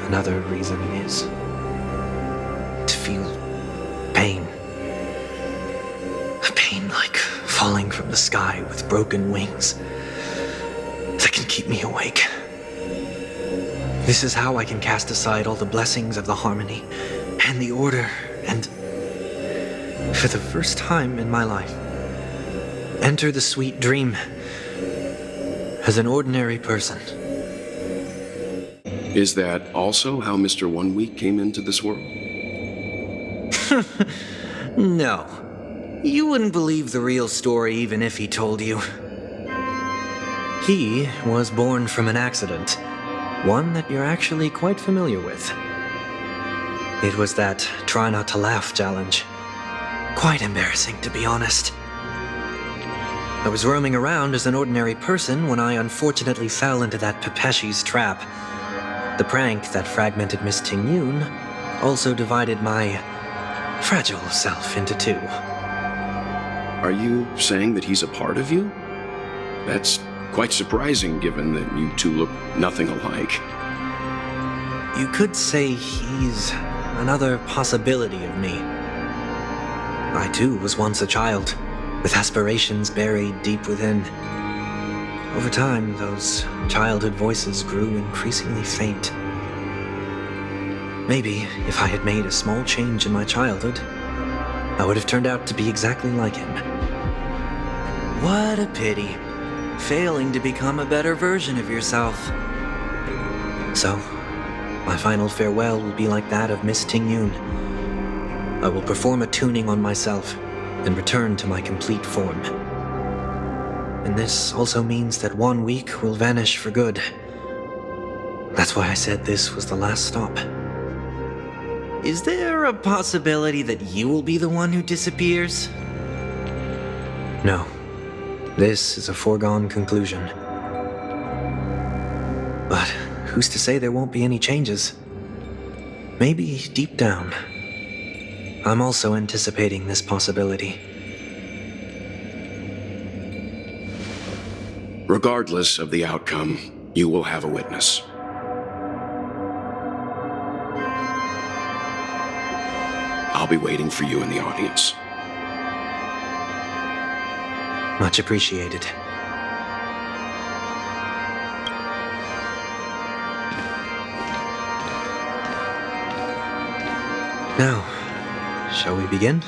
Another reason is to feel pain. A pain like falling from the sky with broken wings that can keep me awake. This is how I can cast aside all the blessings of the harmony and the order and, for the first time in my life, enter the sweet dream as an ordinary person. Is that also how Mr. 1 Week came into this world? No. You wouldn't believe the real story even if he told you. He was born from an accident, one that you're actually quite familiar with. It was that try not to laugh challenge. Quite embarrassing, to be honest. I was roaming around as an ordinary person when I unfortunately fell into that Pepeshi's trap. The prank that fragmented Miss Ting-Yun also divided my fragile self into two. Are you saying that he's a part of you? That's quite surprising given that you two look nothing alike. You could say he's another possibility of me. I too was once a child, with aspirations buried deep within. Over time, those childhood voices grew increasingly faint. Maybe if I had made a small change in my childhood, I would have turned out to be exactly like him. What a pity, failing to become a better version of yourself. So, my final farewell will be like that of Miss Ting-Yun. I will perform a tuning on myself and return to my complete form. And this also means that 1 week will vanish for good. That's why I said this was the last stop. Is there a possibility that you will be the one who disappears? No. This is a foregone conclusion. But who's to say there won't be any changes? Maybe deep down, I'm also anticipating this possibility. Regardless of the outcome, you will have a witness. I'll be waiting for you in the audience. Much appreciated. Now, shall we begin?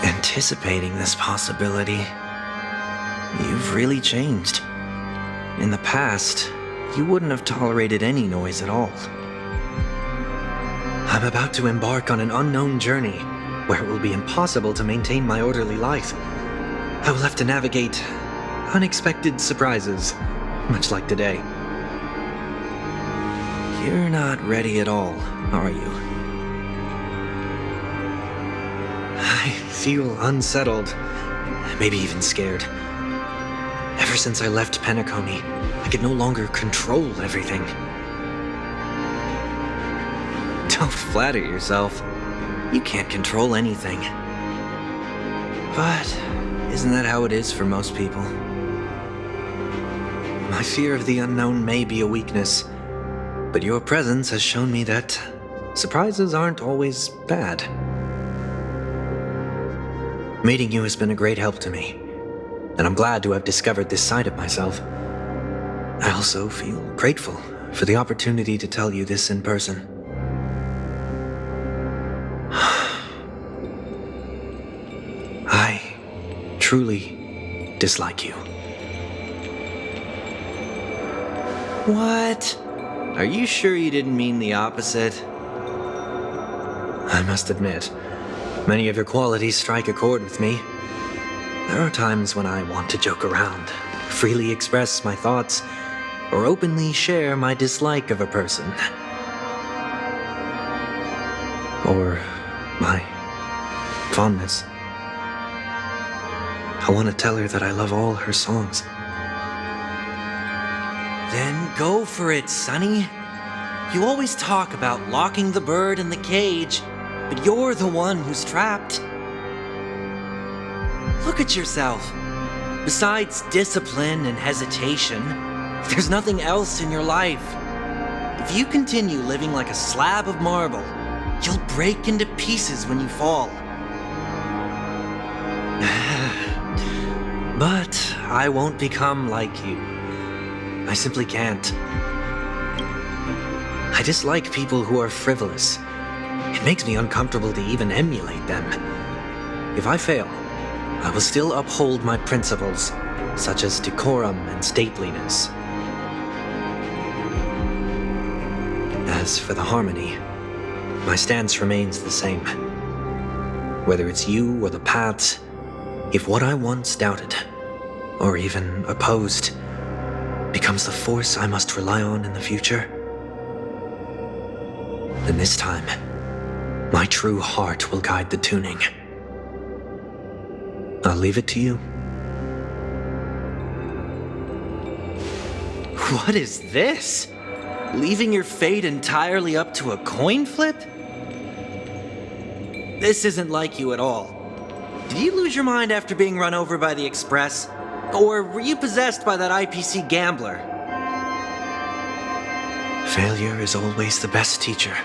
Anticipating this possibility, you've really changed. In the past, you wouldn't have tolerated any noise at all. I'm about to embark on an unknown journey where it will be impossible to maintain my orderly life. I will have to navigate unexpected surprises, much like today. You're not ready at all, are you? I feel unsettled, maybe even scared. Ever since I left Penacony, I could no longer control everything. Don't flatter yourself. You can't control anything. But isn't that how it is for most people? My fear of the unknown may be a weakness, but your presence has shown me that surprises aren't always bad. Meeting you has been a great help to me, and I'm glad to have discovered this side of myself. I also feel grateful for the opportunity to tell you this in person. I truly dislike you. What? Are you sure you didn't mean the opposite? I must admit, many of your qualities strike a chord with me. There are times when I want to joke around, freely express my thoughts, or openly share my dislike of a person. Or my fondness. I want to tell her that I love all her songs. Then go for it, Sonny. You always talk about locking the bird in the cage, but you're the one who's trapped. Look at yourself. Besides discipline and hesitation, there's nothing else in your life. If you continue living like a slab of marble, you'll break into pieces when you fall. But I won't become like you. I simply can't. I dislike people who are frivolous. It makes me uncomfortable to even emulate them. If I fail, I will still uphold my principles, such as decorum and stateliness. As for the harmony, my stance remains the same. Whether it's you or the paths, if what I once doubted, or even opposed, becomes the force I must rely on in the future, then this time, my true heart will guide the tuning. I'll leave it to you. What is this? Leaving your fate entirely up to a coin flip? This isn't like you at all. Did you lose your mind after being run over by the Express? Or were you possessed by that IPC gambler? Failure is always the best teacher.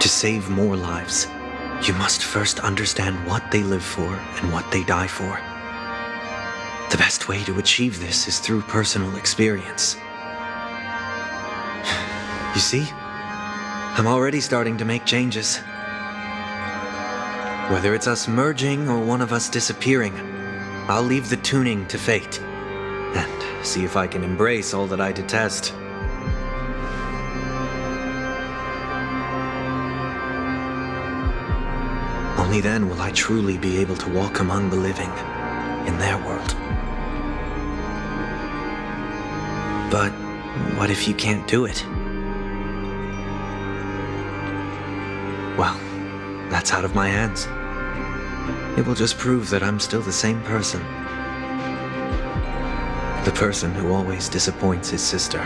To save more lives, you must first understand what they live for and what they die for. The best way to achieve this is through personal experience. You see, I'm already starting to make changes. Whether it's us merging or one of us disappearing, I'll leave the tuning to fate, and see if I can embrace all that I detest. Only then will I truly be able to walk among the living in their world. But what if you can't do it? Well, that's out of my hands. It will just prove that I'm still the same person. The person who always disappoints his sister.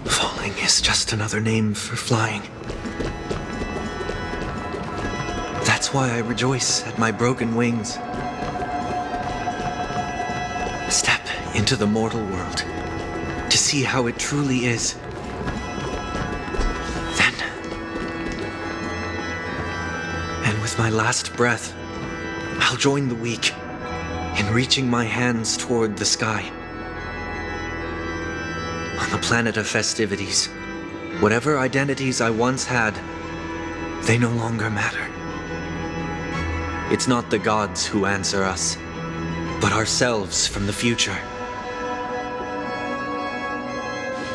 Falling is just another name for flying. That's why I rejoice at my broken wings. A step into the mortal world, to see how it truly is. Then, and with my last breath, I'll join the weak in reaching my hands toward the sky. On the planet of festivities, whatever identities I once had, they no longer matter. It's not the gods who answer us, but ourselves from the future.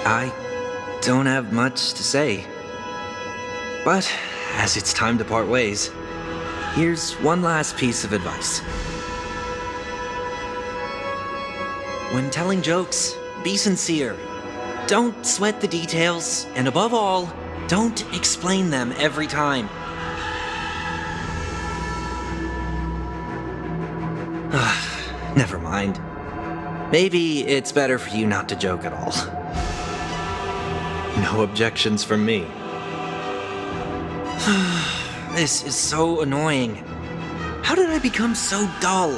I don't have much to say. But as it's time to part ways, here's one last piece of advice. When telling jokes, be sincere. Don't sweat the details, and above all, don't explain them every time. Never mind. Maybe it's better for you not to joke at all. No objections from me. This is so annoying. How did I become so dull?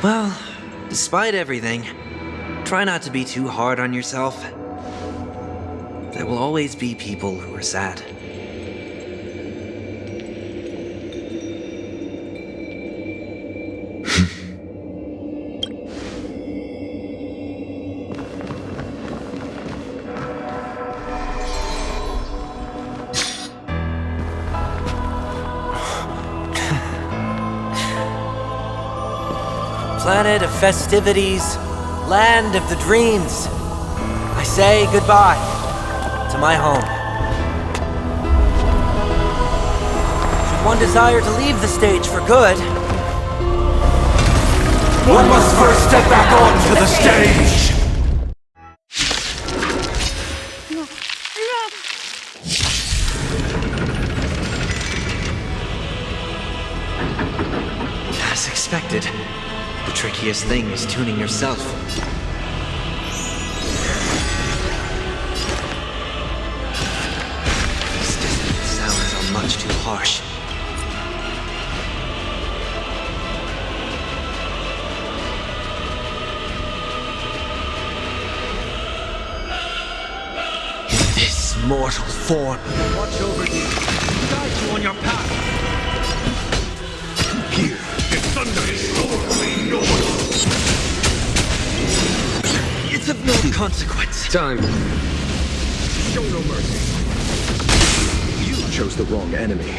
Well, despite everything, try not to be too hard on yourself. There will always be people who are sad. Planet of festivities, land of the dreams. I say goodbye to my home. Should one desire to leave the stage for good, one must first step back onto the stage! As expected. The trickiest thing is tuning yourself. These dissonant sounds are much too harsh. In this mortal form. Watch over you. Guide you on your path. Here, the thunder is sorely noise. It's of no consequence. Time. Show no mercy. You chose the wrong enemy.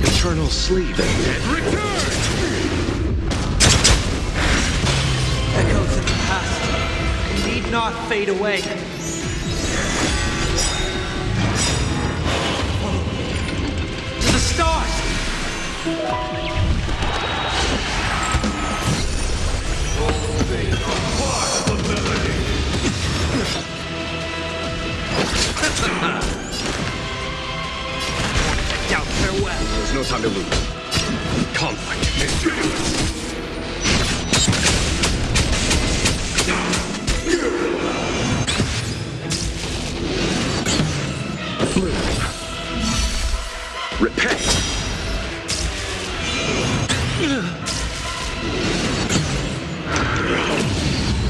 Eternal sleep. Return! echoes of the past need not fade away. To the stars! Down, farewell. There's no time to lose. Conflict is ridiculous. Blue. Repay.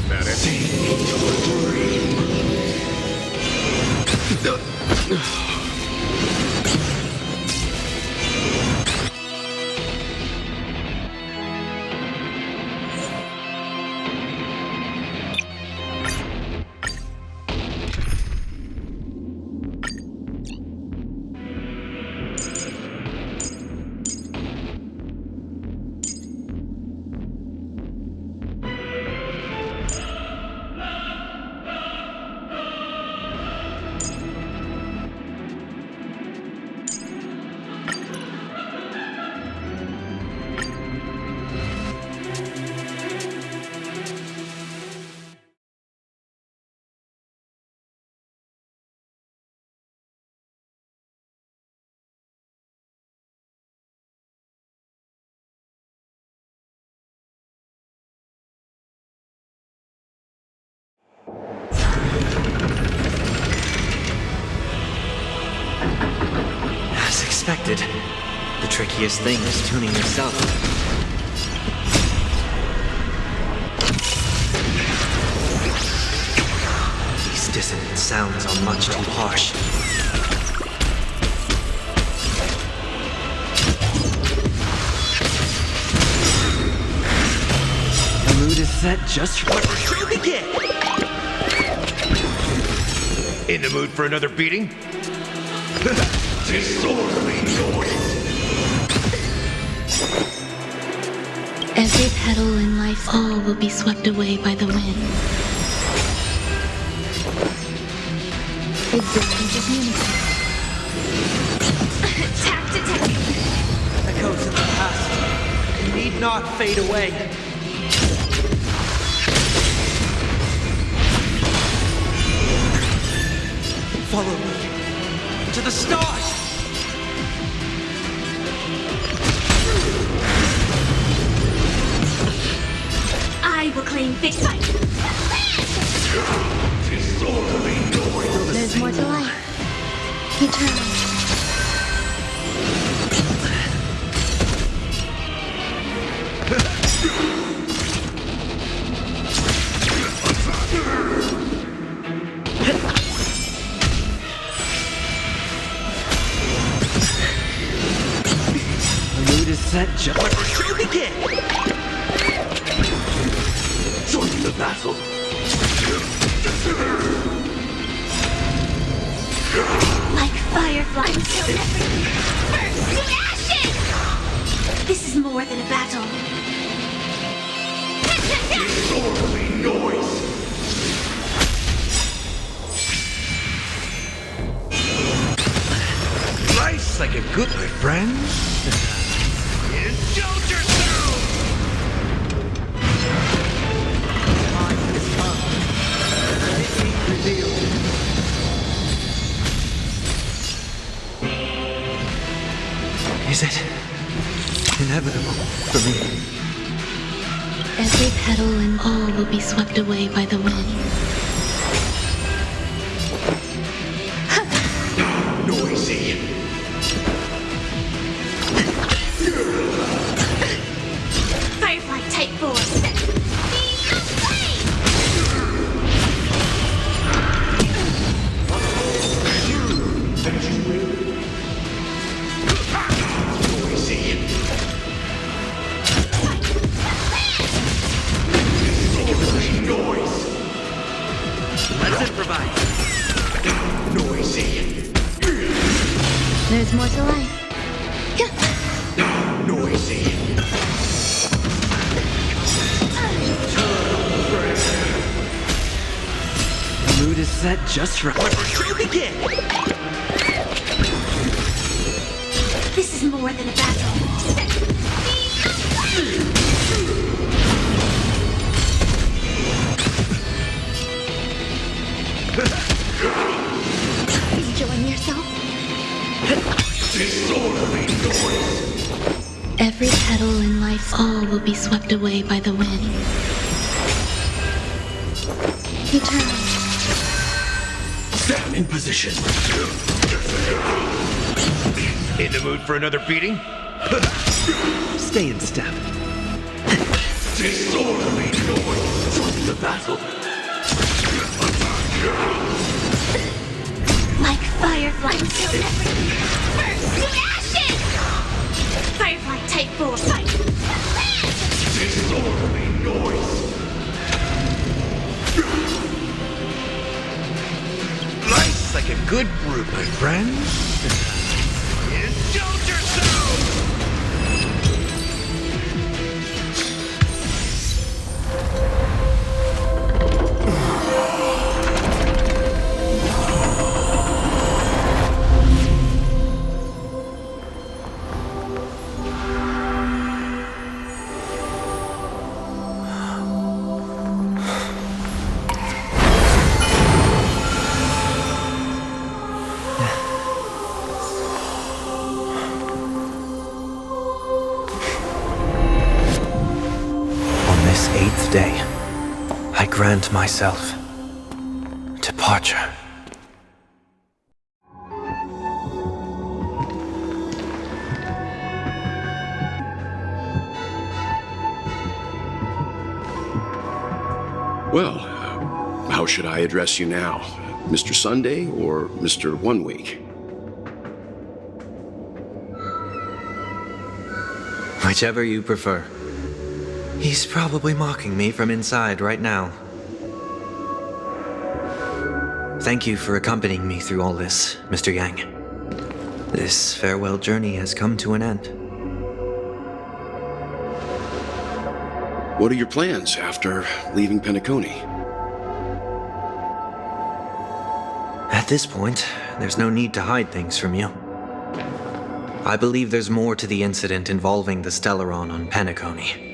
That As expected, the trickiest thing is tuning yourself. These dissonant sounds are much too harsh. The mood is set just for what we're trying to get. In the mood for another beating? Disorderly noise. Every petal in life's all will be swept away by the wind. Existence is unity. Echoes of the past need not fade away. Follow me to the stars! I will claim victory. There's more to life. Eternal. The mood is set just like a show begin. Join the battle. Like fireflies till everything burns to ashes! This is more than a battle. Disorderly noise. Life's like a good, my friends. Indulge yourself! Time has come. It revealed. Is it inevitable for me? Every petal and all will be swept away by the wind. Noisy. Firefly type force. Noisy. Noise. Let's improvise. Noisy. There's more to life. Noisy. The mood is set just right. Let the show begin. This is more than a battle. Enjoying yourself? Disorderly noise. Every petal in life's all will be swept away by the wind. Eternal. Stand in position. In the mood for another beating? Stay in step. Disorderly noise. Join the battle. Like fireflies till everything burns to ashes! Firefly type force. Disorderly noise. Life's like a good brew, my friends. Indulge yourself! On this 8th day, I grant myself departure. Well, how should I address you now? Mr. Sunday or Mr. 1 Week? Whichever you prefer. He's probably mocking me from inside right now. Thank you for accompanying me through all this, Mr. Yang. This farewell journey has come to an end. What are your plans after leaving Penacony? At this point, there's no need to hide things from you. I believe there's more to the incident involving the Stellaron on Penacony.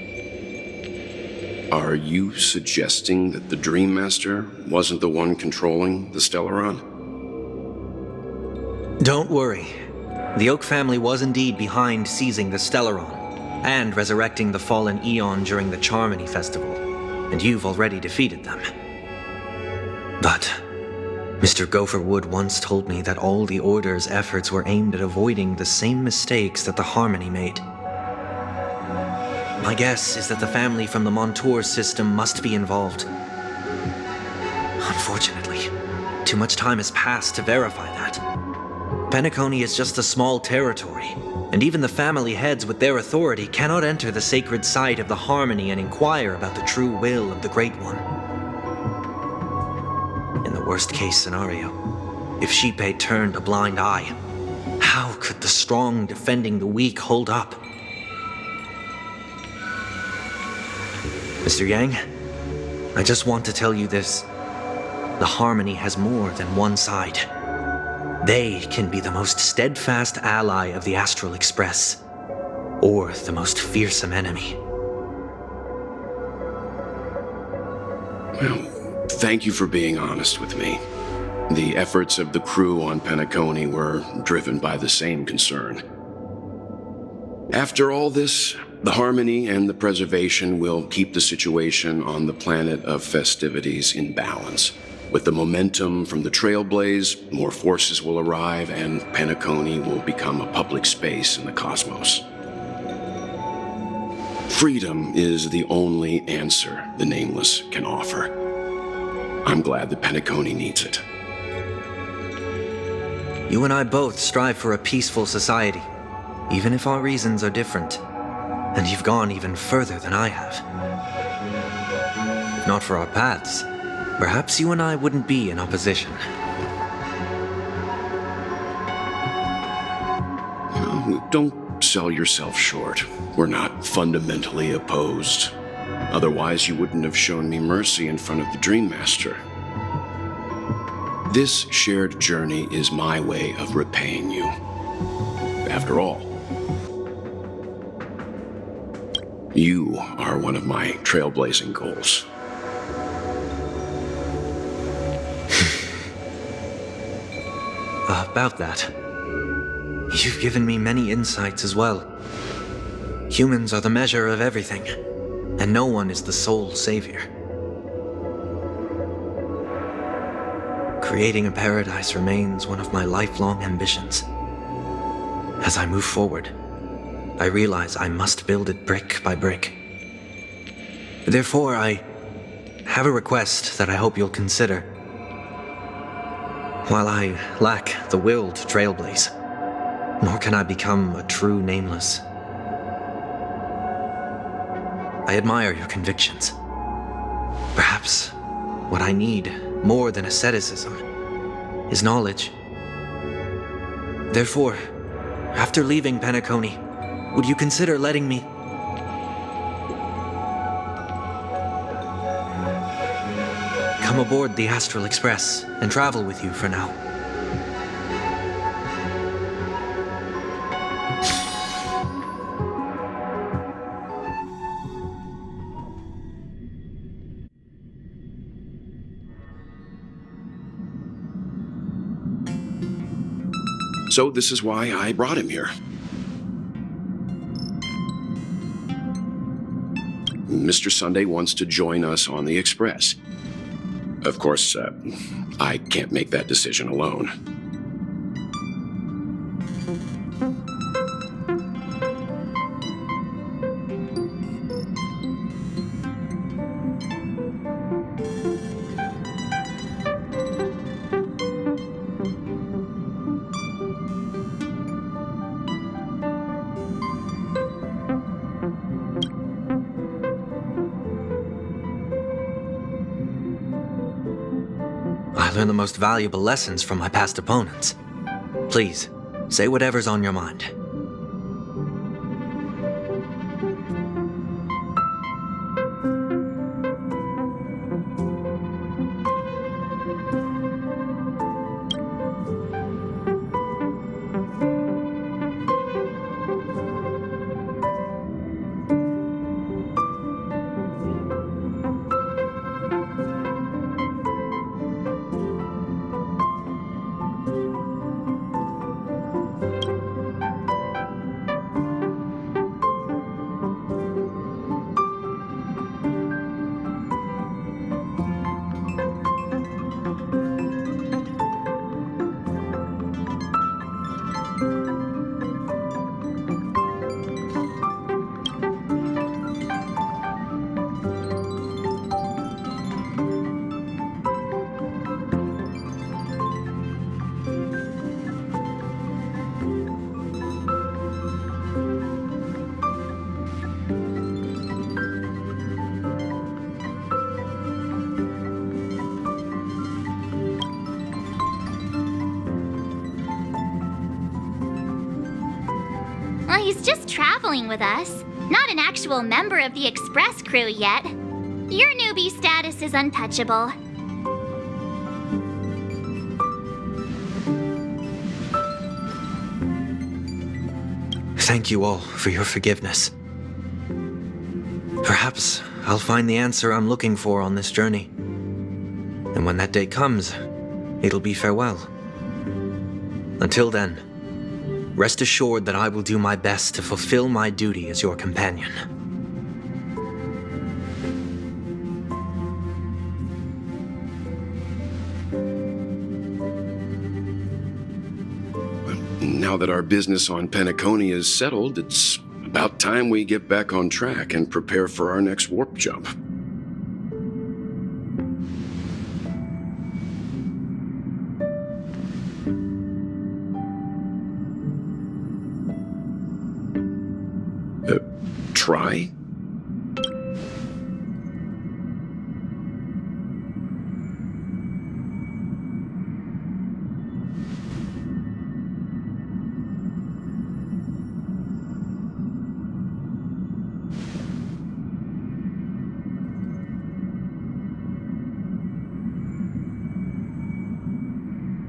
Are you suggesting that the Dream Master wasn't the one controlling the Stellaron? Don't worry. The Oak family was indeed behind seizing the Stellaron and resurrecting the fallen Eon during the Charmony Festival. and you've already defeated them. But Mr. Gopherwood once told me that all the Order's efforts were aimed at avoiding the same mistakes that the Harmony made. My guess is that the family from the Montour system must be involved. Unfortunately, too much time has passed to verify that. Penacony is just a small territory, and even the family heads with their authority cannot enter the sacred site of the Harmony and inquire about the true will of the Great One. In the worst-case scenario, if Xipe turned a blind eye, how could the strong defending the weak hold up? Mr. Yang, I just want to tell you this. The Harmony has more than one side. They can be the most steadfast ally of the Astral Express, or the most fearsome enemy. Well, thank you for being honest with me. The efforts of the crew on Penacony were driven by the same concern. After all this, the Harmony and the Preservation will keep the situation on the planet of festivities in balance. With the momentum from the Trailblaze, more forces will arrive and Penacony will become a public space in the cosmos. Freedom is the only answer the Nameless can offer. I'm glad that Penacony needs it. You and I both strive for a peaceful society, even if our reasons are different. And you've gone even further than I have. If not for our paths, perhaps you and I wouldn't be in opposition. No, don't sell yourself short. We're not fundamentally opposed. Otherwise, you wouldn't have shown me mercy in front of the Dream Master. This shared journey is my way of repaying you. After all, you are one of my trailblazing goals. About that, you've given me many insights as well. Humans are the measure of everything, and no one is the sole savior. Creating a paradise remains one of my lifelong ambitions. As I move forward, I realize I must build it brick by brick. Therefore, I have a request that I hope you'll consider. While I lack the will to trailblaze, nor can I become a true Nameless, I admire your convictions. Perhaps what I need, more than asceticism, is knowledge. Therefore, after leaving Penacony, would you consider letting me come aboard the Astral Express and travel with you for now? So this is why I brought him here. Mr. Sunday wants to join us on the Express. Of course, I can't make that decision alone. I learned the most valuable lessons from my past opponents. Please, say whatever's on your mind. he's just traveling with us. Not an actual member of the Express crew yet. Your newbie status is untouchable. Thank you all for your forgiveness. Perhaps I'll find the answer I'm looking for on this journey. And when that day comes, it'll be farewell. Until then, rest assured that I will do my best to fulfill my duty as your companion. Now that our business on Penacony is settled, it's about time we get back on track and prepare for our next warp jump. Try?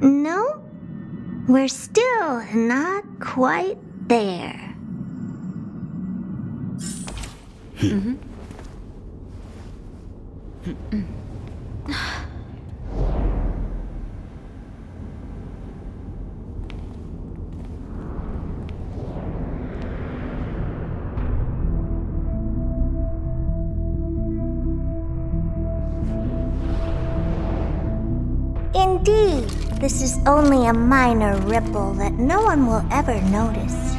No, we're still not quite there. Indeed, this is only a minor ripple that no one will ever notice.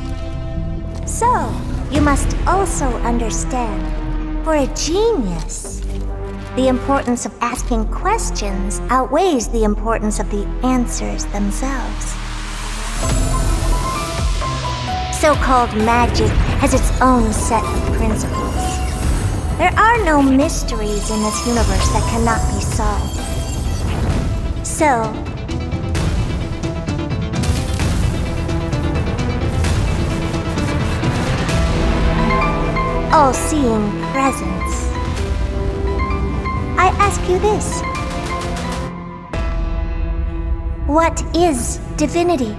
So, you must also understand, for a genius, the importance of asking questions outweighs the importance of the answers themselves. So-called magic has its own set of principles. There are no mysteries in this universe that cannot be solved. So, all-seeing presence, I ask you this. What is divinity?